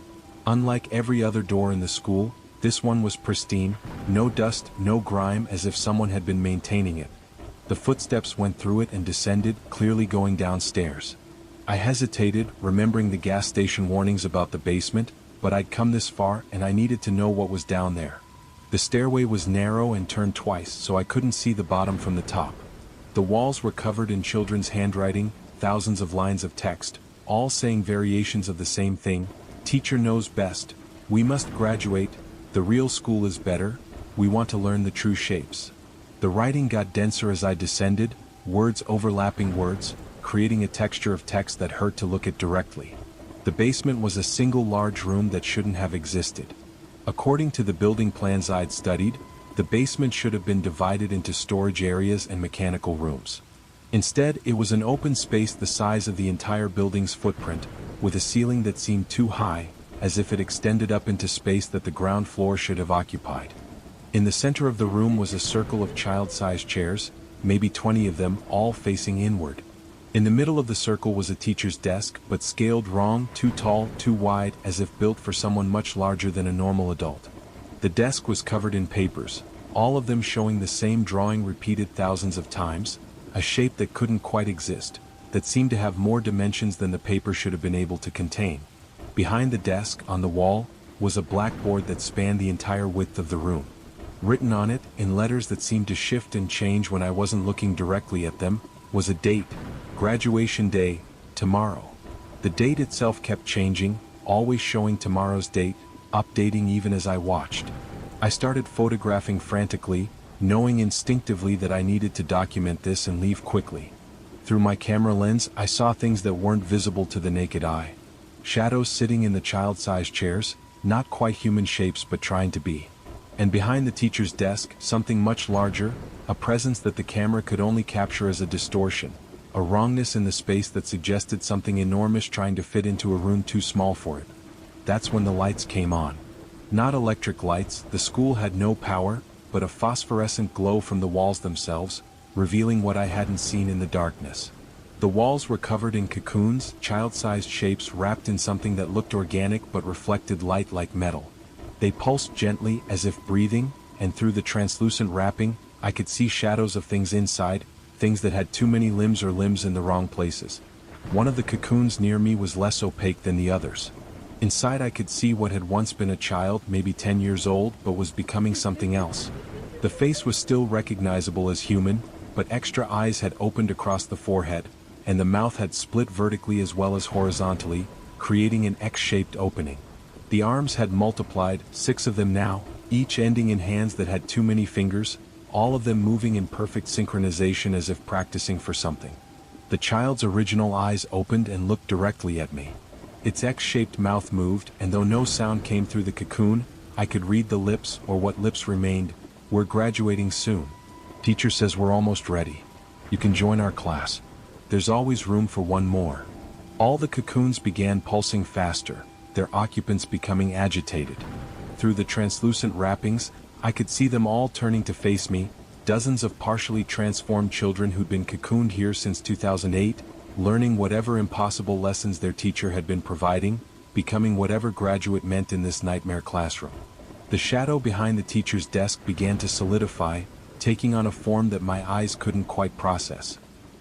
Unlike every other door in the school, this one was pristine, no dust, no grime, as if someone had been maintaining it. The footsteps went through it and descended, clearly going downstairs. I hesitated, remembering the gas station warnings about the basement, but I'd come this far and I needed to know what was down there. The stairway was narrow and turned twice, so I couldn't see the bottom from the top. The walls were covered in children's handwriting, thousands of lines of text, all saying variations of the same thing: "Teacher knows best," "We must graduate," "The real school is better," "We want to learn the true shapes." The writing got denser as I descended, words overlapping words, creating a texture of text that hurt to look at directly. The basement was a single large room that shouldn't have existed. According to the building plans I'd studied, the basement should have been divided into storage areas and mechanical rooms. Instead, it was an open space the size of the entire building's footprint, with a ceiling that seemed too high, as if it extended up into space that the ground floor should have occupied. In the center of the room was a circle of child-sized chairs, maybe 20 of them, all facing inward. In the middle of the circle was a teacher's desk, but scaled wrong, too tall, too wide, as if built for someone much larger than a normal adult. The desk was covered in papers, all of them showing the same drawing repeated thousands of times, a shape that couldn't quite exist, that seemed to have more dimensions than the paper should have been able to contain. Behind the desk, on the wall, was a blackboard that spanned the entire width of the room. Written on it, in letters that seemed to shift and change when I wasn't looking directly at them, was a date: graduation day, tomorrow. The date itself kept changing, always showing tomorrow's date, updating even as I watched. I started photographing frantically, knowing instinctively that I needed to document this and leave quickly. Through my camera lens, I saw things that weren't visible to the naked eye. Shadows sitting in the child-sized chairs, not quite human shapes but trying to be. And behind the teacher's desk, something much larger, a presence that the camera could only capture as a distortion, a wrongness in the space that suggested something enormous trying to fit into a room too small for it. That's when the lights came on. Not electric lights, the school had no power, but a phosphorescent glow from the walls themselves, revealing what I hadn't seen in the darkness. The walls were covered in cocoons, child-sized shapes wrapped in something that looked organic but reflected light like metal. They pulsed gently, as if breathing, and through the translucent wrapping, I could see shadows of things inside, things that had too many limbs or limbs in the wrong places. One of the cocoons near me was less opaque than the others. Inside I could see what had once been a child, maybe 10 years old, but was becoming something else. The face was still recognizable as human, but extra eyes had opened across the forehead, and the mouth had split vertically as well as horizontally, creating an X-shaped opening. The arms had multiplied, 6 of them now, each ending in hands that had too many fingers, all of them moving in perfect synchronization as if practicing for something. The child's original eyes opened and looked directly at me. Its X-shaped mouth moved, and though no sound came through the cocoon, I could read the lips, or what lips remained. "We're graduating soon. Teacher says we're almost ready. You can join our class. There's always room for one more." All the cocoons began pulsing faster, their occupants becoming agitated. Through the translucent wrappings, I could see them all turning to face me, dozens of partially transformed children who'd been cocooned here since 2008, learning whatever impossible lessons their teacher had been providing, becoming whatever graduate meant in this nightmare classroom. The shadow behind the teacher's desk began to solidify, taking on a form that my eyes couldn't quite process.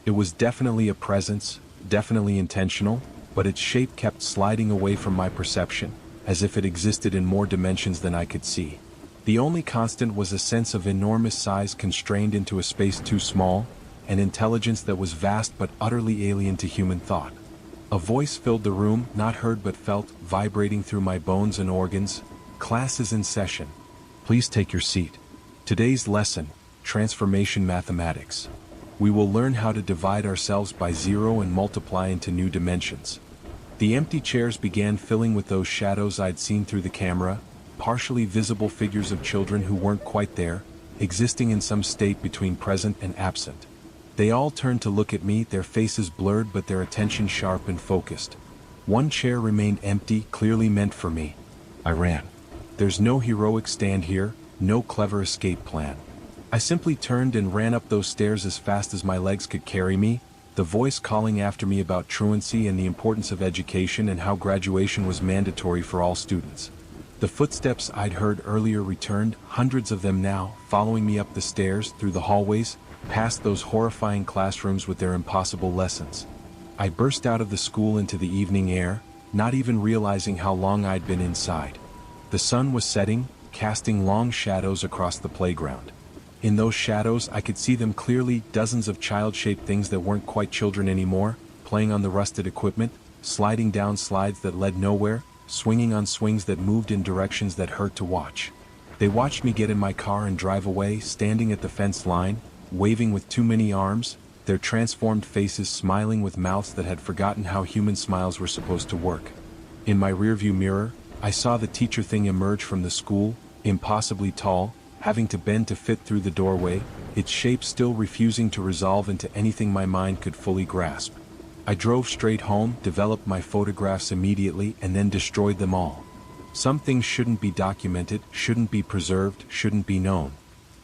It was definitely a presence, definitely intentional, but its shape kept sliding away from my perception, as if it existed in more dimensions than I could see. The only constant was a sense of enormous size constrained into a space too small, an intelligence that was vast but utterly alien to human thought. A voice filled the room, not heard but felt, vibrating through my bones and organs. "Class is in session. Please take your seat. Today's lesson, Transformation Mathematics. We will learn how to divide ourselves by zero and multiply into new dimensions." The empty chairs began filling with those shadows I'd seen through the camera, partially visible figures of children who weren't quite there, existing in some state between present and absent. They all turned to look at me, their faces blurred but their attention sharp and focused. One chair remained empty, clearly meant for me. I ran. There's no heroic stand here, no clever escape plan. I simply turned and ran up those stairs as fast as my legs could carry me, the voice calling after me about truancy and the importance of education and how graduation was mandatory for all students. The footsteps I'd heard earlier returned, hundreds of them now, following me up the stairs, through the hallways, past those horrifying classrooms with their impossible lessons. I burst out of the school into the evening air, not even realizing how long I'd been inside. The sun was setting, casting long shadows across the playground. In those shadows I could see them clearly, dozens of child-shaped things that weren't quite children anymore, playing on the rusted equipment, sliding down slides that led nowhere, swinging on swings that moved in directions that hurt to watch. They watched me get in my car and drive away, standing at the fence line, waving with too many arms, their transformed faces smiling with mouths that had forgotten how human smiles were supposed to work. In my rearview mirror, I saw the teacher thing emerge from the school, impossibly tall, having to bend to fit through the doorway, its shape still refusing to resolve into anything my mind could fully grasp. I drove straight home, developed my photographs immediately, and then destroyed them all. Some things shouldn't be documented, shouldn't be preserved, shouldn't be known.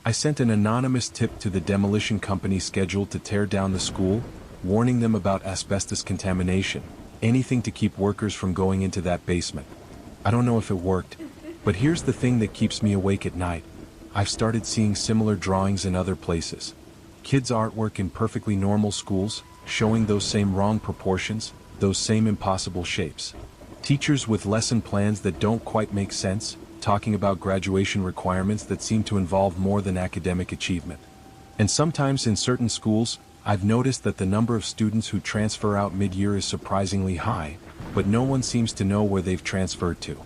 I sent an anonymous tip to the demolition company scheduled to tear down the school, warning them about asbestos contamination, anything to keep workers from going into that basement. I don't know if it worked, but here's the thing that keeps me awake at night. I've started seeing similar drawings in other places. Kids' artwork in perfectly normal schools, showing those same wrong proportions, those same impossible shapes. Teachers with lesson plans that don't quite make sense, talking about graduation requirements that seem to involve more than academic achievement. And sometimes in certain schools, I've noticed that the number of students who transfer out mid-year is surprisingly high, but no one seems to know where they've transferred to.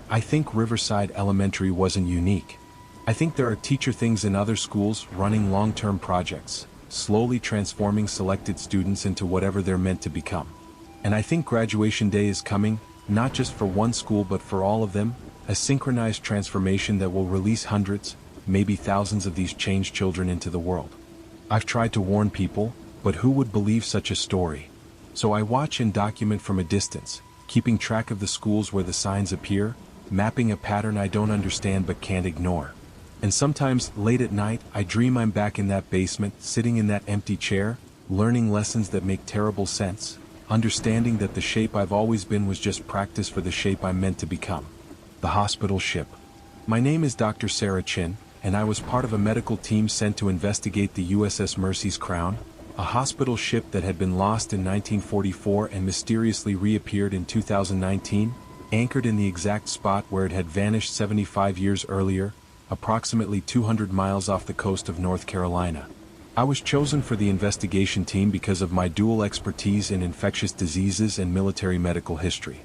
I think Riverside Elementary wasn't unique. I think there are teacher things in other schools running long-term projects, slowly transforming selected students into whatever they're meant to become. And I think graduation day is coming, not just for one school but for all of them, a synchronized transformation that will release hundreds, maybe thousands of these changed children into the world. I've tried to warn people, but who would believe such a story? So I watch and document from a distance, keeping track of the schools where the signs appear, mapping a pattern I don't understand but can't ignore. And sometimes, late at night, I dream I'm back in that basement, sitting in that empty chair, learning lessons that make terrible sense, understanding that the shape I've always been was just practice for the shape I'm meant to become. The hospital ship. My name is Dr. Sarah Chin, and I was part of a medical team sent to investigate the USS Mercy's Crown, a hospital ship that had been lost in 1944 and mysteriously reappeared in 2019, anchored in the exact spot where it had vanished 75 years earlier, approximately 200 miles off the coast of North Carolina. I was chosen for the investigation team because of my dual expertise in infectious diseases and military medical history.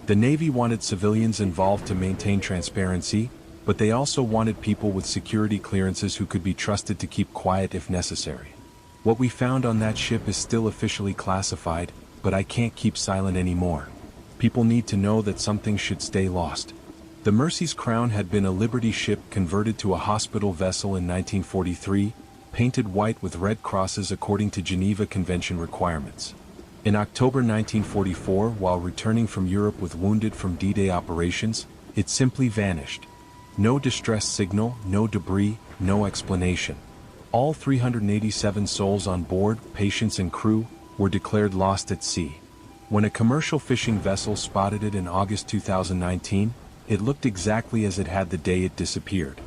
The Navy wanted civilians involved to maintain transparency, but they also wanted people with security clearances who could be trusted to keep quiet if necessary. What we found on that ship is still officially classified, but I can't keep silent anymore. People need to know that some things should stay lost. The Mercy's Crown had been a Liberty ship converted to a hospital vessel in 1943, painted white with red crosses according to Geneva Convention requirements. In October 1944, while returning from Europe with wounded from D-Day operations, it simply vanished. No distress signal, no debris, no explanation. All 387 souls on board, patients and crew, were declared lost at sea. When a commercial fishing vessel spotted it in August 2019, it looked exactly as it had the day it disappeared.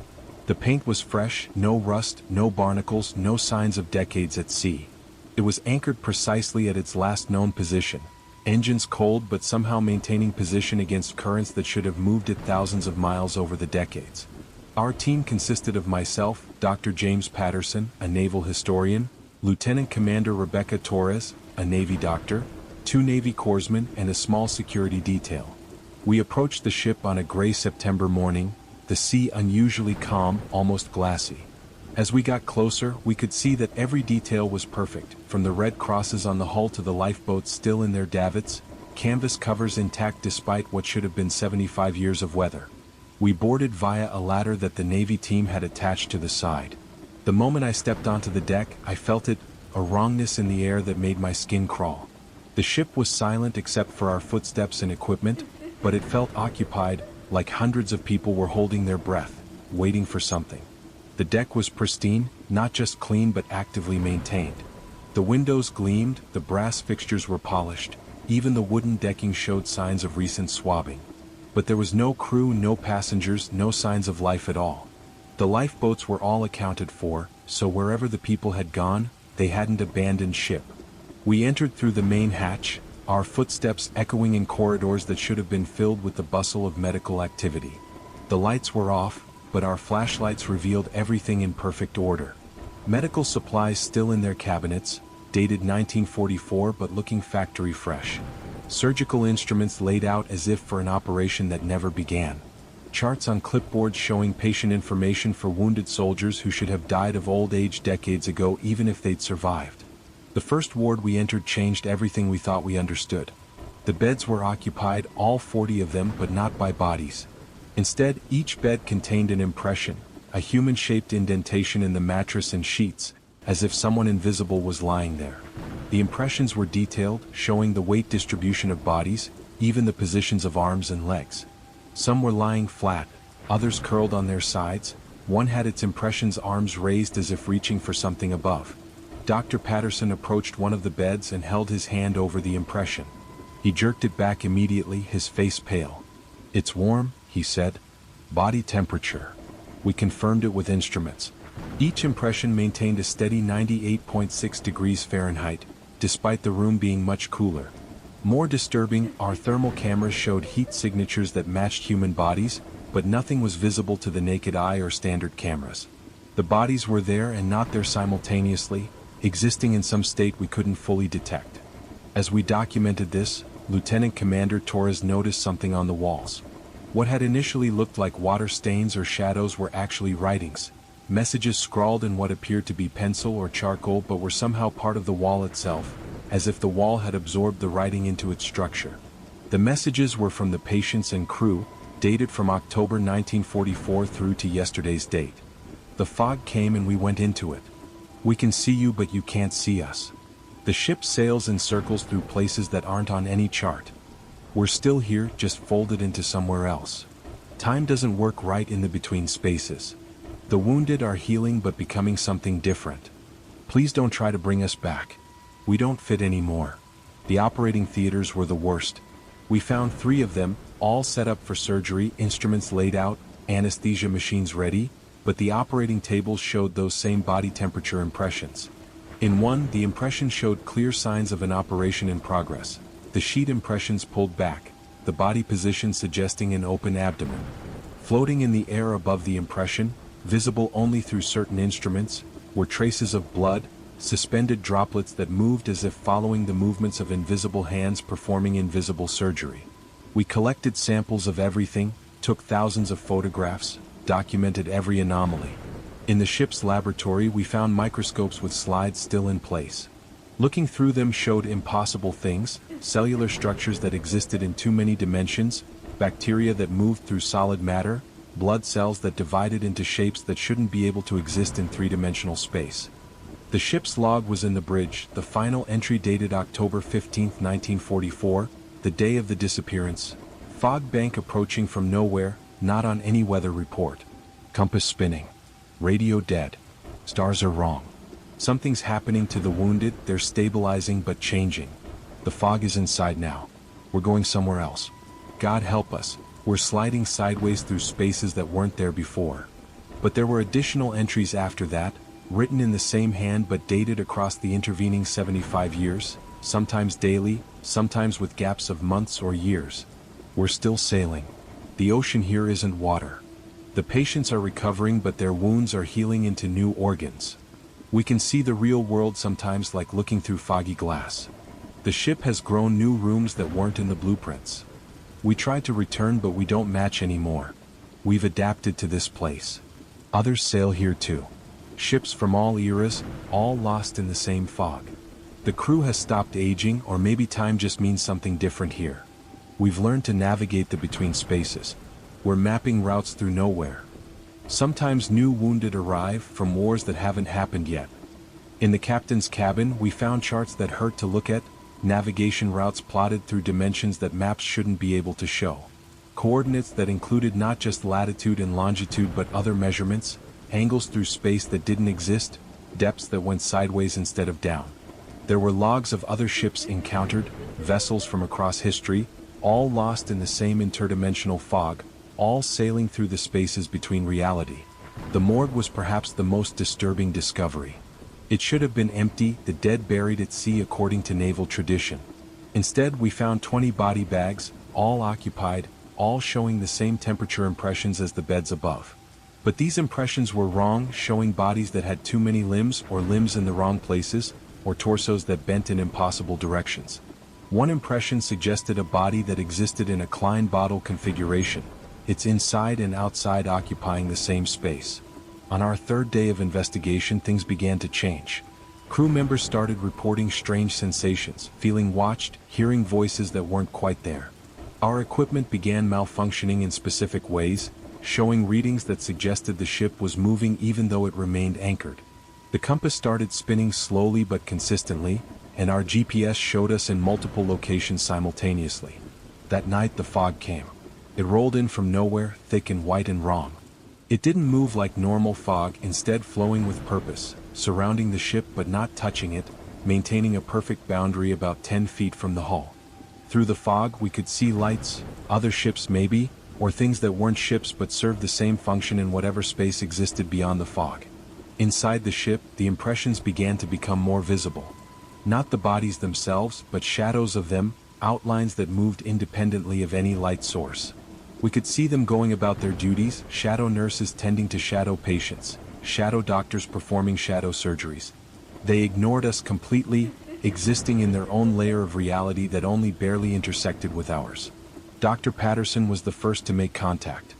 The paint was fresh, no rust, no barnacles, no signs of decades at sea. It was anchored precisely at its last known position, engines cold but somehow maintaining position against currents that should have moved it thousands of miles over the decades. Our team consisted of myself, Dr. James Patterson, a naval historian, Lieutenant Commander Rebecca Torres, a Navy doctor, 2 Navy corpsmen and a small security detail. We approached the ship on a gray September morning, the sea unusually calm, almost glassy. As we got closer, we could see that every detail was perfect, from the red crosses on the hull to the lifeboats still in their davits, canvas covers intact despite what should have been 75 years of weather. We boarded via a ladder that the Navy team had attached to the side. The moment I stepped onto the deck, I felt it, a wrongness in the air that made my skin crawl. The ship was silent except for our footsteps and equipment, but it felt occupied, like hundreds of people were holding their breath, waiting for something. The deck was pristine, not just clean but actively maintained. The windows gleamed, the brass fixtures were polished, even the wooden decking showed signs of recent swabbing. But there was no crew, no passengers, no signs of life at all. The lifeboats were all accounted for, so wherever the people had gone, they hadn't abandoned ship. We entered through the main hatch, our footsteps echoing in corridors that should have been filled with the bustle of medical activity. The lights were off, but our flashlights revealed everything in perfect order. Medical supplies still in their cabinets, dated 1944 but looking factory fresh. Surgical instruments laid out as if for an operation that never began. Charts on clipboards showing patient information for wounded soldiers who should have died of old age decades ago even if they'd survived. The first ward we entered changed everything we thought we understood. The beds were occupied, all 40 of them, but not by bodies. Instead, each bed contained an impression, a human-shaped indentation in the mattress and sheets, as if someone invisible was lying there. The impressions were detailed, showing the weight distribution of bodies, even the positions of arms and legs. Some were lying flat, others curled on their sides, one had its impressions arms raised as if reaching for something above. Dr. Patterson approached one of the beds and held his hand over the impression. He jerked it back immediately, his face pale. "It's warm," he said. "Body temperature." We confirmed it with instruments. Each impression maintained a steady 98.6 degrees Fahrenheit, despite the room being much cooler. More disturbing, our thermal cameras showed heat signatures that matched human bodies, but nothing was visible to the naked eye or standard cameras. The bodies were there and not there simultaneously, existing in some state we couldn't fully detect. As we documented this, Lieutenant Commander Torres noticed something on the walls. What had initially looked like water stains or shadows were actually writings, messages scrawled in what appeared to be pencil or charcoal but were somehow part of the wall itself, as if the wall had absorbed the writing into its structure. The messages were from the patients and crew, dated from October 1944 through to yesterday's date. The fog came and we went into it. "We can see you but you can't see us. The ship sails in circles through places that aren't on any chart. We're still here, just folded into somewhere else. Time doesn't work right in the between spaces. The wounded are healing but becoming something different. Please don't try to bring us back. We don't fit anymore." The operating theaters were the worst. We found 3 of them, all set up for surgery, instruments laid out, anesthesia machines ready, but the operating tables showed those same body temperature impressions. In one, the impression showed clear signs of an operation in progress. The sheet impressions pulled back, the body position suggesting an open abdomen. Floating in the air above the impression, visible only through certain instruments, were traces of blood, suspended droplets that moved as if following the movements of invisible hands performing invisible surgery. We collected samples of everything, took thousands of photographs, documented every anomaly. In the ship's laboratory we found microscopes with slides still in place. Looking through them showed impossible things, cellular structures that existed in too many dimensions, bacteria that moved through solid matter, blood cells that divided into shapes that shouldn't be able to exist in three-dimensional space. The ship's log was in the bridge, the final entry dated October 15, 1944, the day of the disappearance. Fog bank approaching from nowhere, not on any weather report. Compass spinning. Radio dead. Stars are wrong. Something's happening to the wounded, they're stabilizing but changing. The fog is inside now. We're going somewhere else. God help us, we're sliding sideways through spaces that weren't there before. But there were additional entries after that, written in the same hand but dated across the intervening 75 years, sometimes daily, sometimes with gaps of months or years. We're still sailing. The ocean here isn't water. The patients are recovering but their wounds are healing into new organs. We can see the real world sometimes like looking through foggy glass. The ship has grown new rooms that weren't in the blueprints. We tried to return but we don't match anymore. We've adapted to this place. Others sail here too. Ships from all eras, all lost in the same fog. The crew has stopped aging, or maybe time just means something different here. We've learned to navigate the between spaces. We're mapping routes through nowhere. Sometimes new wounded arrive from wars that haven't happened yet. In the captain's cabin, we found charts that hurt to look at, navigation routes plotted through dimensions that maps shouldn't be able to show. Coordinates that included not just latitude and longitude but other measurements, angles through space that didn't exist, depths that went sideways instead of down. There were logs of other ships encountered, vessels from across history, all lost in the same interdimensional fog, all sailing through the spaces between reality. The morgue was perhaps the most disturbing discovery. It should have been empty, the dead buried at sea according to naval tradition. Instead, we found 20 body bags, all occupied, all showing the same temperature impressions as the beds above. But these impressions were wrong, showing bodies that had too many limbs or limbs in the wrong places, or torsos that bent in impossible directions. One impression suggested a body that existed in a Klein bottle configuration, its inside and outside occupying the same space. On our third day of investigation, things began to change. Crew members started reporting strange sensations, feeling watched, hearing voices that weren't quite there. Our equipment began malfunctioning in specific ways, showing readings that suggested the ship was moving even though it remained anchored. The compass started spinning slowly but consistently, and our GPS showed us in multiple locations simultaneously. That night the fog came. It rolled in from nowhere, thick and white and wrong. It didn't move like normal fog, instead flowing with purpose, surrounding the ship but not touching it, maintaining a perfect boundary about 10 feet from the hull. Through the fog we could see lights, other ships maybe, or things that weren't ships but served the same function in whatever space existed beyond the fog. Inside the ship, the impressions began to become more visible. Not the bodies themselves, but shadows of them, outlines that moved independently of any light source. We could see them going about their duties, shadow nurses tending to shadow patients, shadow doctors performing shadow surgeries. They ignored us completely, existing in their own layer of reality that only barely intersected with ours. Dr. Patterson was the first to make contact.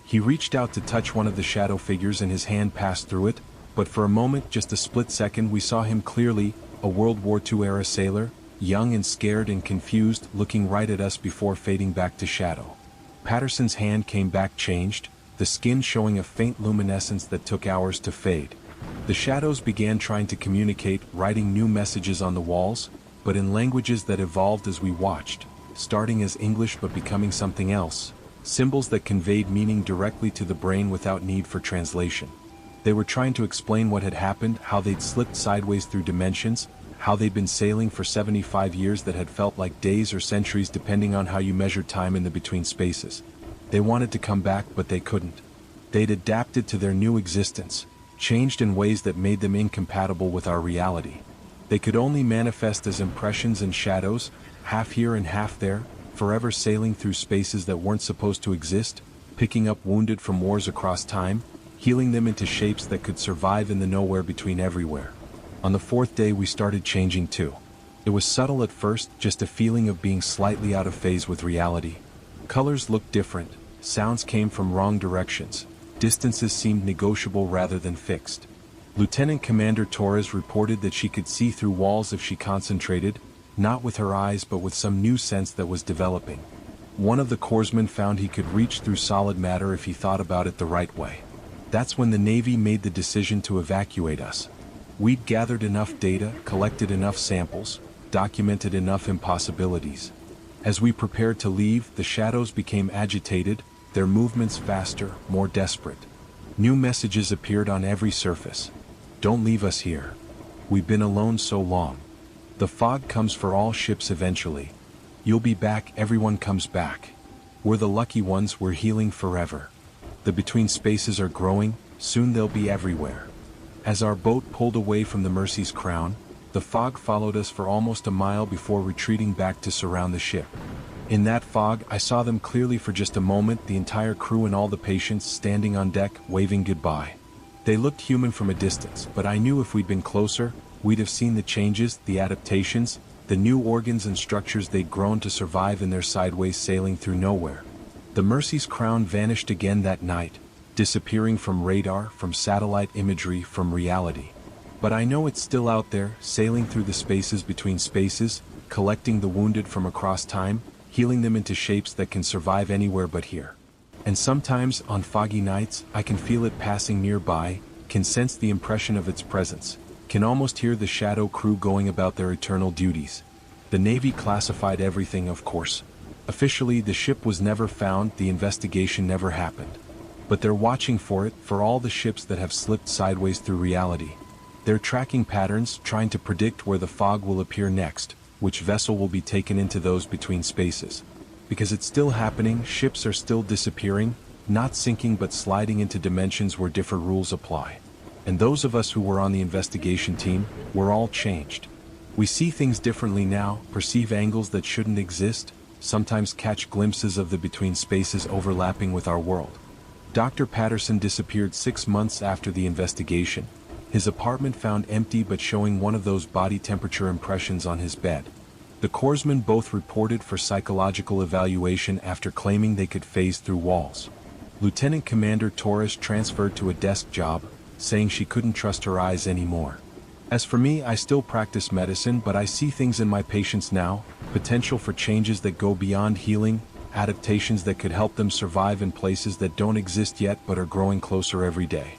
He reached out to touch one of the shadow figures and his hand passed through it, but for a moment, just a split second, we saw him clearly, a World War II-era sailor, young and scared and confused, looking right at us before fading back to shadow. Patterson's hand came back changed, the skin showing a faint luminescence that took hours to fade. The shadows began trying to communicate, writing new messages on the walls, but in languages that evolved as we watched, starting as English but becoming something else, symbols that conveyed meaning directly to the brain without need for translation. They were trying to explain what had happened, how they'd slipped sideways through dimensions, how they'd been sailing for 75 years that had felt like days or centuries depending on how you measured time in the between spaces. They wanted to come back but they couldn't. They'd adapted to their new existence, changed in ways that made them incompatible with our reality. They could only manifest as impressions and shadows, half here and half there, forever sailing through spaces that weren't supposed to exist, picking up wounded from wars across time, healing them into shapes that could survive in the nowhere between everywhere. On the fourth day we started changing too. It was subtle at first, just a feeling of being slightly out of phase with reality. Colors looked different, sounds came from wrong directions, distances seemed negotiable rather than fixed. Lieutenant Commander Torres reported that she could see through walls if she concentrated, not with her eyes but with some new sense that was developing. One of the corpsmen found he could reach through solid matter if he thought about it the right way. That's when the Navy made the decision to evacuate us. We'd gathered enough data, collected enough samples, documented enough impossibilities. As we prepared to leave, the shadows became agitated, their movements faster, more desperate. New messages appeared on every surface. Don't leave us here. We've been alone so long. The fog comes for all ships eventually. You'll be back, everyone comes back. We're the lucky ones, we're healing forever. The between spaces are growing, soon they'll be everywhere. As our boat pulled away from the Mercy's crown, the fog followed us for almost a mile before retreating back to surround the ship. In that fog, I saw them clearly for just a moment, the entire crew and all the patients standing on deck, waving goodbye. They looked human from a distance, but I knew if we'd been closer, we'd have seen the changes, the adaptations, the new organs and structures they'd grown to survive in their sideways sailing through nowhere. The Mercy's crown vanished again that night, disappearing from radar, from satellite imagery, from reality. But I know it's still out there, sailing through the spaces between spaces, collecting the wounded from across time, healing them into shapes that can survive anywhere but here. And sometimes, on foggy nights, I can feel it passing nearby, can sense the impression of its presence, can almost hear the shadow crew going about their eternal duties. The Navy classified everything, of course. Officially, the ship was never found, the investigation never happened. But they're watching for it, for all the ships that have slipped sideways through reality. They're tracking patterns, trying to predict where the fog will appear next, which vessel will be taken into those between spaces. Because it's still happening, ships are still disappearing, not sinking but sliding into dimensions where different rules apply. And those of us who were on the investigation team, we're all changed. We see things differently now, perceive angles that shouldn't exist, sometimes catch glimpses of the between spaces overlapping with our world. Dr. Patterson disappeared 6 months after the investigation. His apartment found empty but showing one of those body temperature impressions on his bed. The corpsmen both reported for psychological evaluation after claiming they could phase through walls. Lieutenant Commander Torres transferred to a desk job, saying she couldn't trust her eyes anymore. As for me, I still practice medicine, but I see things in my patients now, potential for changes that go beyond healing, adaptations that could help them survive in places that don't exist yet but are growing closer every day.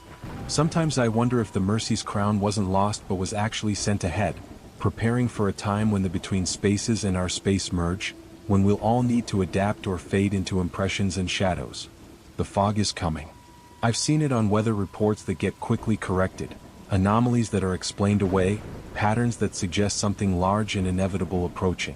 Sometimes I wonder if the Mercy's crown wasn't lost but was actually sent ahead, preparing for a time when the between spaces and our space merge, when we'll all need to adapt or fade into impressions and shadows. The fog is coming. I've seen it on weather reports that get quickly corrected, anomalies that are explained away, patterns that suggest something large and inevitable approaching.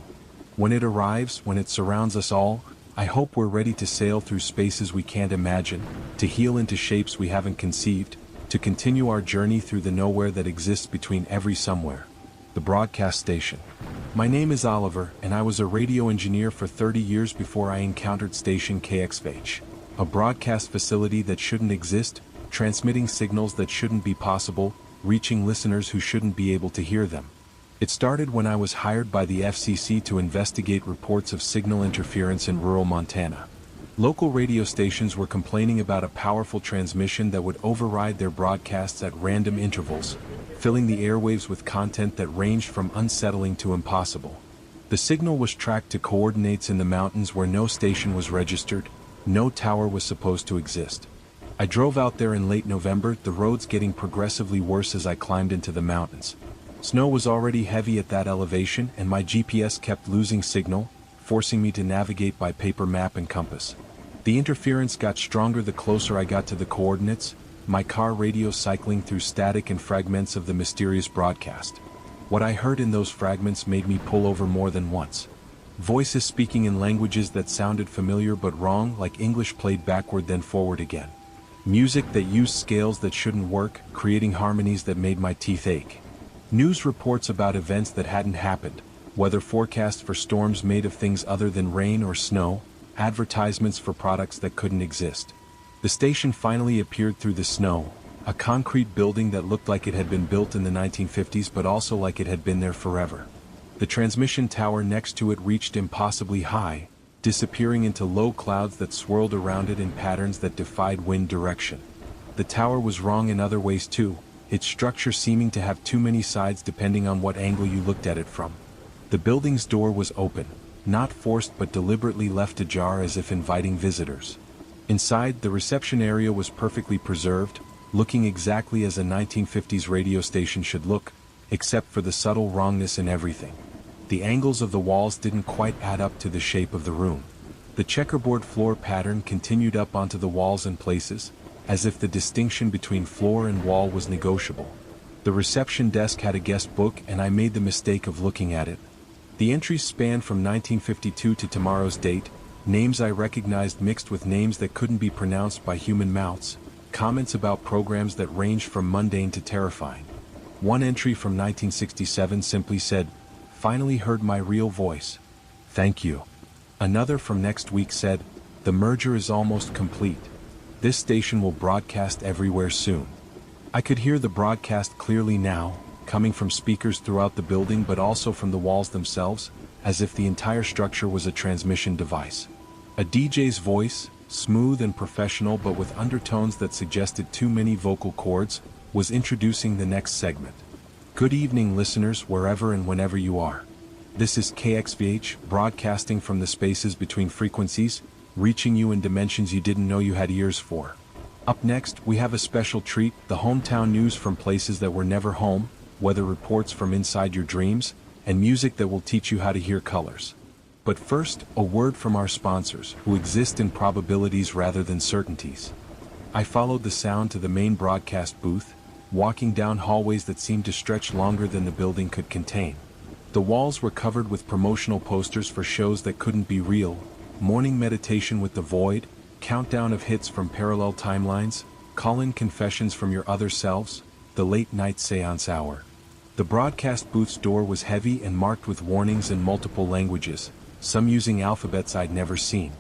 When it arrives, when it surrounds us all, I hope we're ready to sail through spaces we can't imagine, to heal into shapes we haven't conceived, to continue our journey through the nowhere that exists between every somewhere. The broadcast station. My name is Oliver, and I was a radio engineer for 30 years before I encountered station KXVH, a broadcast facility that shouldn't exist, transmitting signals that shouldn't be possible, reaching listeners who shouldn't be able to hear them. It started when I was hired by the FCC to investigate reports of signal interference in rural Montana. Local radio stations were complaining about a powerful transmission that would override their broadcasts at random intervals, filling the airwaves with content that ranged from unsettling to impossible. The signal was tracked to coordinates in the mountains where no station was registered, no tower was supposed to exist. I drove out there in late November, the roads getting progressively worse as I climbed into the mountains. Snow was already heavy at that elevation, and my GPS kept losing signal, forcing me to navigate by paper map and compass. The interference got stronger the closer I got to the coordinates, my car radio cycling through static and fragments of the mysterious broadcast. What I heard in those fragments made me pull over more than once. Voices speaking in languages that sounded familiar but wrong, like English played backward then forward again. Music that used scales that shouldn't work, creating harmonies that made my teeth ache. News reports about events that hadn't happened, weather forecasts for storms made of things other than rain or snow, advertisements for products that couldn't exist. The station finally appeared through the snow, a concrete building that looked like it had been built in the 1950s but also like it had been there forever. The transmission tower next to it reached impossibly high, disappearing into low clouds that swirled around it in patterns that defied wind direction. The tower was wrong in other ways too, its structure seeming to have too many sides depending on what angle you looked at it from. The building's door was open, not forced but deliberately left ajar as if inviting visitors. Inside, the reception area was perfectly preserved, looking exactly as a 1950s radio station should look, except for the subtle wrongness in everything. The angles of the walls didn't quite add up to the shape of the room. The checkerboard floor pattern continued up onto the walls in places, as if the distinction between floor and wall was negotiable. The reception desk had a guest book and I made the mistake of looking at it. The entries spanned from 1952 to tomorrow's date, names I recognized mixed with names that couldn't be pronounced by human mouths, comments about programs that ranged from mundane to terrifying. One entry from 1967 simply said, "Finally heard my real voice. Thank you." Another from next week said, "The merger is almost complete. This station will broadcast everywhere soon." I could hear the broadcast clearly now, coming from speakers throughout the building but also from the walls themselves, as if the entire structure was a transmission device. A DJ's voice, smooth and professional but with undertones that suggested too many vocal cords, was introducing the next segment. Good evening, listeners, wherever and whenever you are. This is KXVH, broadcasting from the spaces between frequencies, reaching you in dimensions you didn't know you had ears for. Up next, we have a special treat, the hometown news from places that were never home, weather reports from inside your dreams, and music that will teach you how to hear colors. But first, a word from our sponsors, who exist in probabilities rather than certainties. I followed the sound to the main broadcast booth, walking down hallways that seemed to stretch longer than the building could contain. The walls were covered with promotional posters for shows that couldn't be real, morning meditation with the void, countdown of hits from parallel timelines, call-in confessions from your other selves, the late-night seance hour. The broadcast booth's door was heavy and marked with warnings in multiple languages, some using alphabets I'd never seen.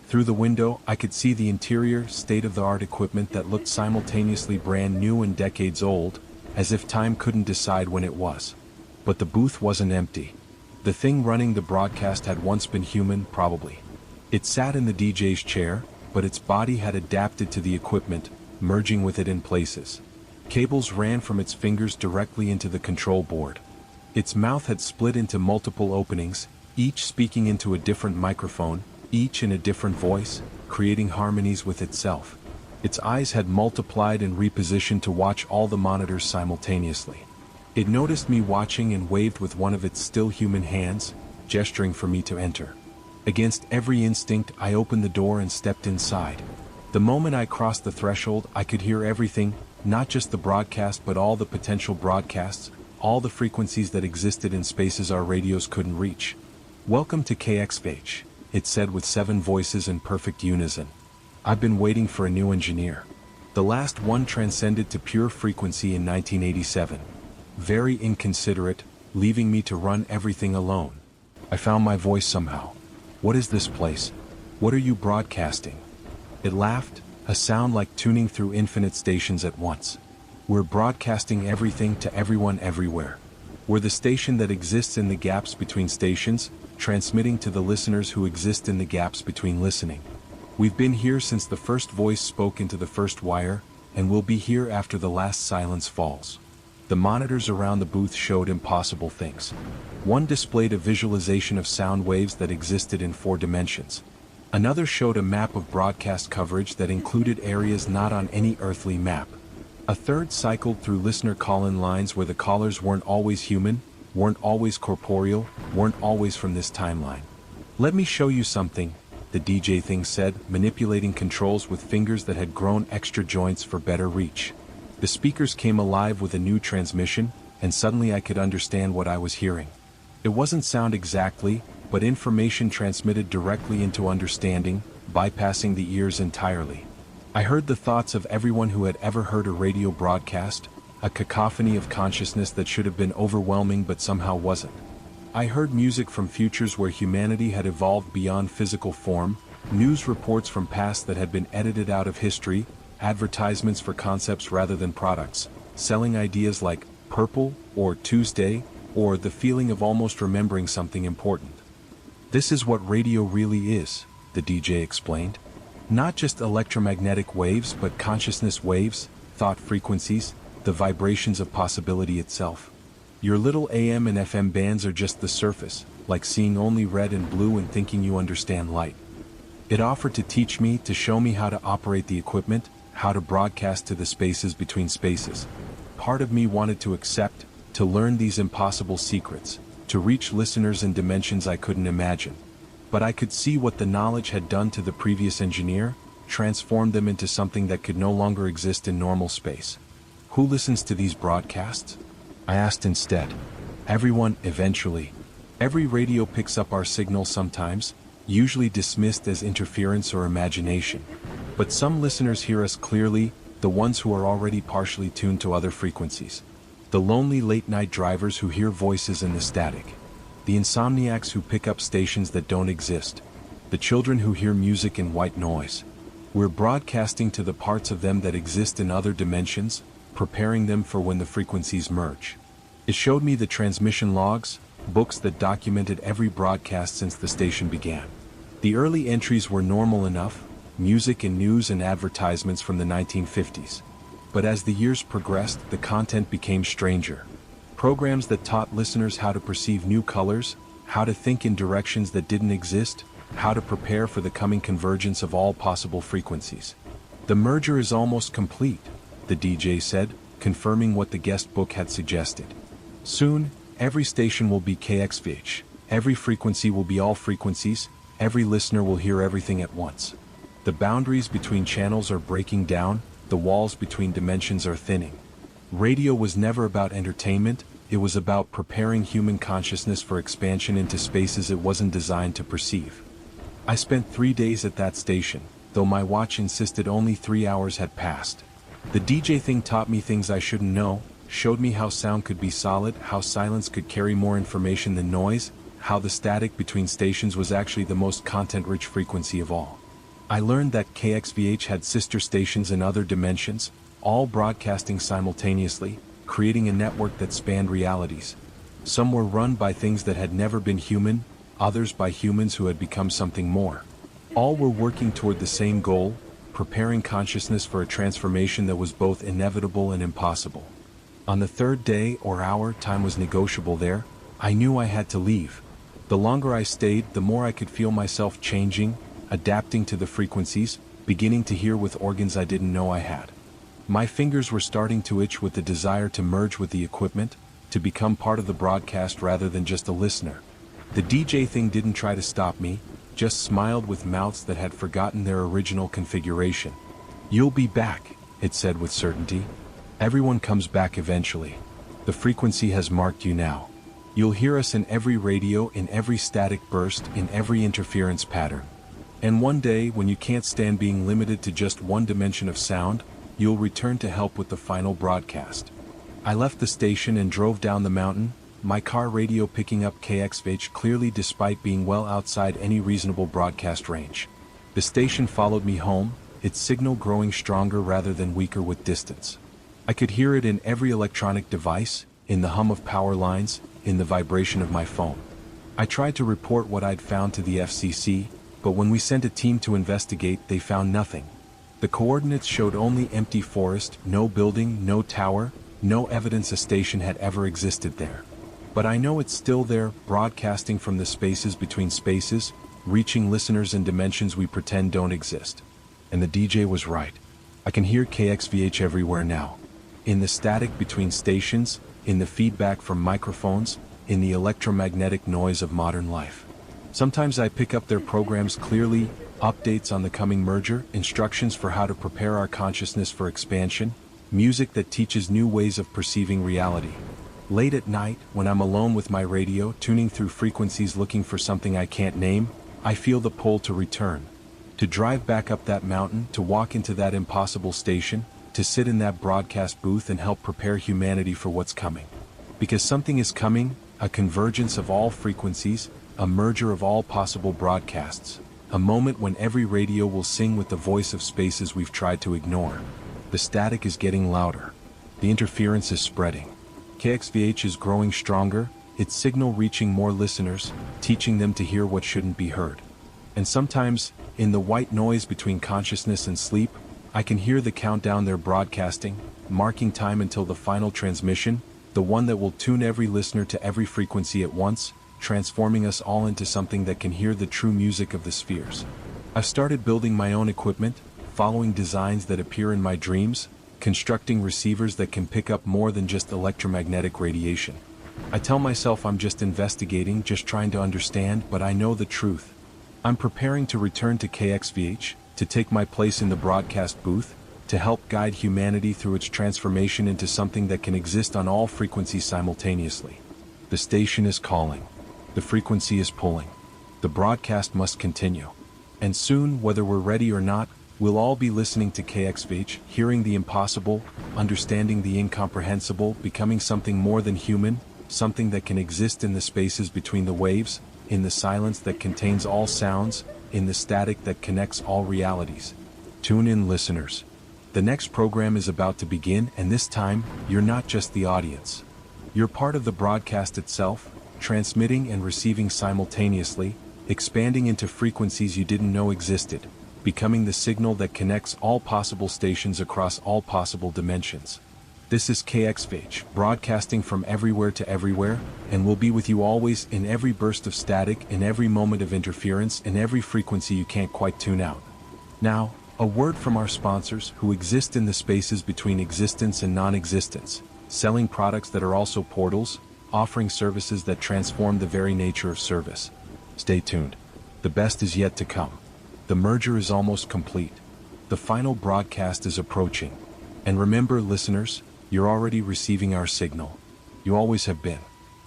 Through the window, I could see the interior, state-of-the-art equipment that looked simultaneously brand new and decades old, as if time couldn't decide when it was. But the booth wasn't empty. The thing running the broadcast had once been human, probably. It sat in the DJ's chair, but its body had adapted to the equipment, merging with it in places. Cables ran from its fingers directly into the control board. Its mouth had split into multiple openings, each speaking into a different microphone, each in a different voice, creating harmonies with itself. Its eyes had multiplied and repositioned to watch all the monitors simultaneously. It noticed me watching and waved with one of its still human hands, gesturing for me to enter. Against every instinct, I opened the door and stepped inside. The moment I crossed the threshold, I could hear everything, not just the broadcast but all the potential broadcasts, all the frequencies that existed in spaces our radios couldn't reach. "Welcome to KXVH," it said with 7 voices in perfect unison. "I've been waiting for a new engineer. The last one transcended to pure frequency in 1987. Very inconsiderate, leaving me to run everything alone. I found my voice somehow. What is this place? What are you broadcasting?" It laughed, a sound like tuning through infinite stations at once. "We're broadcasting everything to everyone everywhere. We're the station that exists in the gaps between stations, transmitting to the listeners who exist in the gaps between listening. We've been here since the first voice spoke into the first wire, and we'll be here after the last silence falls." The monitors around the booth showed impossible things. One displayed a visualization of sound waves that existed in 4 dimensions. Another showed a map of broadcast coverage that included areas not on any earthly map. A third cycled through listener call-in lines where the callers weren't always human, weren't always corporeal, weren't always from this timeline. "Let me show you something," the DJ thing said, manipulating controls with fingers that had grown extra joints for better reach. The speakers came alive with a new transmission, and suddenly I could understand what I was hearing. It wasn't sound exactly, but information transmitted directly into understanding, bypassing the ears entirely. I heard the thoughts of everyone who had ever heard a radio broadcast, a cacophony of consciousness that should have been overwhelming but somehow wasn't. I heard music from futures where humanity had evolved beyond physical form, news reports from past that had been edited out of history, advertisements for concepts rather than products, selling ideas like purple, or Tuesday, or the feeling of almost remembering something important. "This is what radio really is," the DJ explained. "Not just electromagnetic waves but consciousness waves, thought frequencies, the vibrations of possibility itself. Your little AM and FM bands are just the surface, like seeing only red and blue and thinking you understand light." It offered to teach me, to show me how to operate the equipment, how to broadcast to the spaces between spaces. Part of me wanted to accept, to learn these impossible secrets, to reach listeners in dimensions I couldn't imagine. But I could see what the knowledge had done to the previous engineer, transformed them into something that could no longer exist in normal space. "Who listens to these broadcasts?" I asked instead. "Everyone, eventually. Every radio picks up our signal sometimes, usually dismissed as interference or imagination. But some listeners hear us clearly, the ones who are already partially tuned to other frequencies. The lonely late-night drivers who hear voices in the static. The insomniacs who pick up stations that don't exist. The children who hear music in white noise. We're broadcasting to the parts of them that exist in other dimensions, preparing them for when the frequencies merge. It showed me the transmission logs, books that documented every broadcast since the station began. The early entries were normal enough, music and news and advertisements from the 1950s. But as the years progressed, the content became stranger. Programs that taught listeners how to perceive new colors, how to think in directions that didn't exist, how to prepare for the coming convergence of all possible frequencies. The merger is almost complete, the DJ said, confirming what the guest book had suggested. Soon, every station will be KXVH, every frequency will be all frequencies, every listener will hear everything at once. The boundaries between channels are breaking down, the walls between dimensions are thinning. Radio was never about entertainment, it was about preparing human consciousness for expansion into spaces it wasn't designed to perceive. I spent 3 days at that station, though my watch insisted only 3 hours had passed. The DJ thing taught me things I shouldn't know, showed me how sound could be solid, how silence could carry more information than noise, how the static between stations was actually the most content-rich frequency of all. I learned that KXVH had sister stations in other dimensions, all broadcasting simultaneously, creating a network that spanned realities. Some were run by things that had never been human, others by humans who had become something more. All were working toward the same goal, preparing consciousness for a transformation that was both inevitable and impossible. On the third day or hour, time was negotiable there. I knew I had to leave. The longer I stayed, the more I could feel myself changing, adapting to the frequencies, beginning to hear with organs I didn't know I had. My fingers were starting to itch with the desire to merge with the equipment, to become part of the broadcast rather than just a listener. The DJ thing didn't try to stop me, just smiled with mouths that had forgotten their original configuration. "You'll be back," it said with certainty. "Everyone comes back eventually. The frequency has marked you now. You'll hear us in every radio, in every static burst, in every interference pattern. And one day, when you can't stand being limited to just one dimension of sound, you'll return to help with the final broadcast." I left the station and drove down the mountain, my car radio picking up KXVH clearly despite being well outside any reasonable broadcast range. The station followed me home, its signal growing stronger rather than weaker with distance. I could hear it in every electronic device, in the hum of power lines, in the vibration of my phone. I tried to report what I'd found to the FCC, but when we sent a team to investigate, they found nothing. The coordinates showed only empty forest, no building, no tower, no evidence a station had ever existed there. But I know it's still there, broadcasting from the spaces between spaces, reaching listeners in dimensions we pretend don't exist. And the DJ was right. I can hear KXVH everywhere now. In the static between stations, in the feedback from microphones, in the electromagnetic noise of modern life. Sometimes I pick up their programs clearly, updates on the coming merger, instructions for how to prepare our consciousness for expansion, music that teaches new ways of perceiving reality. Late at night, when I'm alone with my radio, tuning through frequencies looking for something I can't name, I feel the pull to return. To drive back up that mountain, to walk into that impossible station, to sit in that broadcast booth and help prepare humanity for what's coming. Because something is coming, a convergence of all frequencies, a merger of all possible broadcasts, a moment when every radio will sing with the voice of spaces we've tried to ignore. The static is getting louder. The interference is spreading. KXVH is growing stronger, its signal reaching more listeners, teaching them to hear what shouldn't be heard. And sometimes, in the white noise between consciousness and sleep, I can hear the countdown they're broadcasting, marking time until the final transmission, the one that will tune every listener to every frequency at once, transforming us all into something that can hear the true music of the spheres. I've started building my own equipment, following designs that appear in my dreams, constructing receivers that can pick up more than just electromagnetic radiation. I tell myself I'm just investigating, just trying to understand, but I know the truth. I'm preparing to return to KXVH, to take my place in the broadcast booth, to help guide humanity through its transformation into something that can exist on all frequencies simultaneously. The station is calling. The frequency is pulling. The broadcast must continue. And soon, whether we're ready or not, We'll all be listening to KXVH, hearing the impossible, understanding the incomprehensible, becoming something more than human, something that can exist in the spaces between the waves, in the silence that contains all sounds, in the static that connects all realities. Tune in, listeners. The next program is about to begin, and this time, you're not just the audience. You're part of the broadcast itself, transmitting and receiving simultaneously, expanding into frequencies you didn't know existed, becoming the signal that connects all possible stations across all possible dimensions. This is KXVH, broadcasting from everywhere to everywhere, and we'll be with you always in every burst of static, in every moment of interference, in every frequency you can't quite tune out. Now, a word from our sponsors who exist in the spaces between existence and non-existence, selling products that are also portals, offering services that transform the very nature of service. Stay tuned. The best is yet to come. The merger is almost complete. The final broadcast is approaching. And remember, listeners, you're already receiving our signal. You always have been.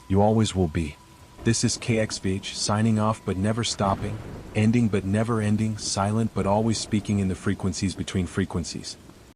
You always will be. This is KXVH, signing off but never stopping, ending but never ending, silent but always speaking in the frequencies between frequencies.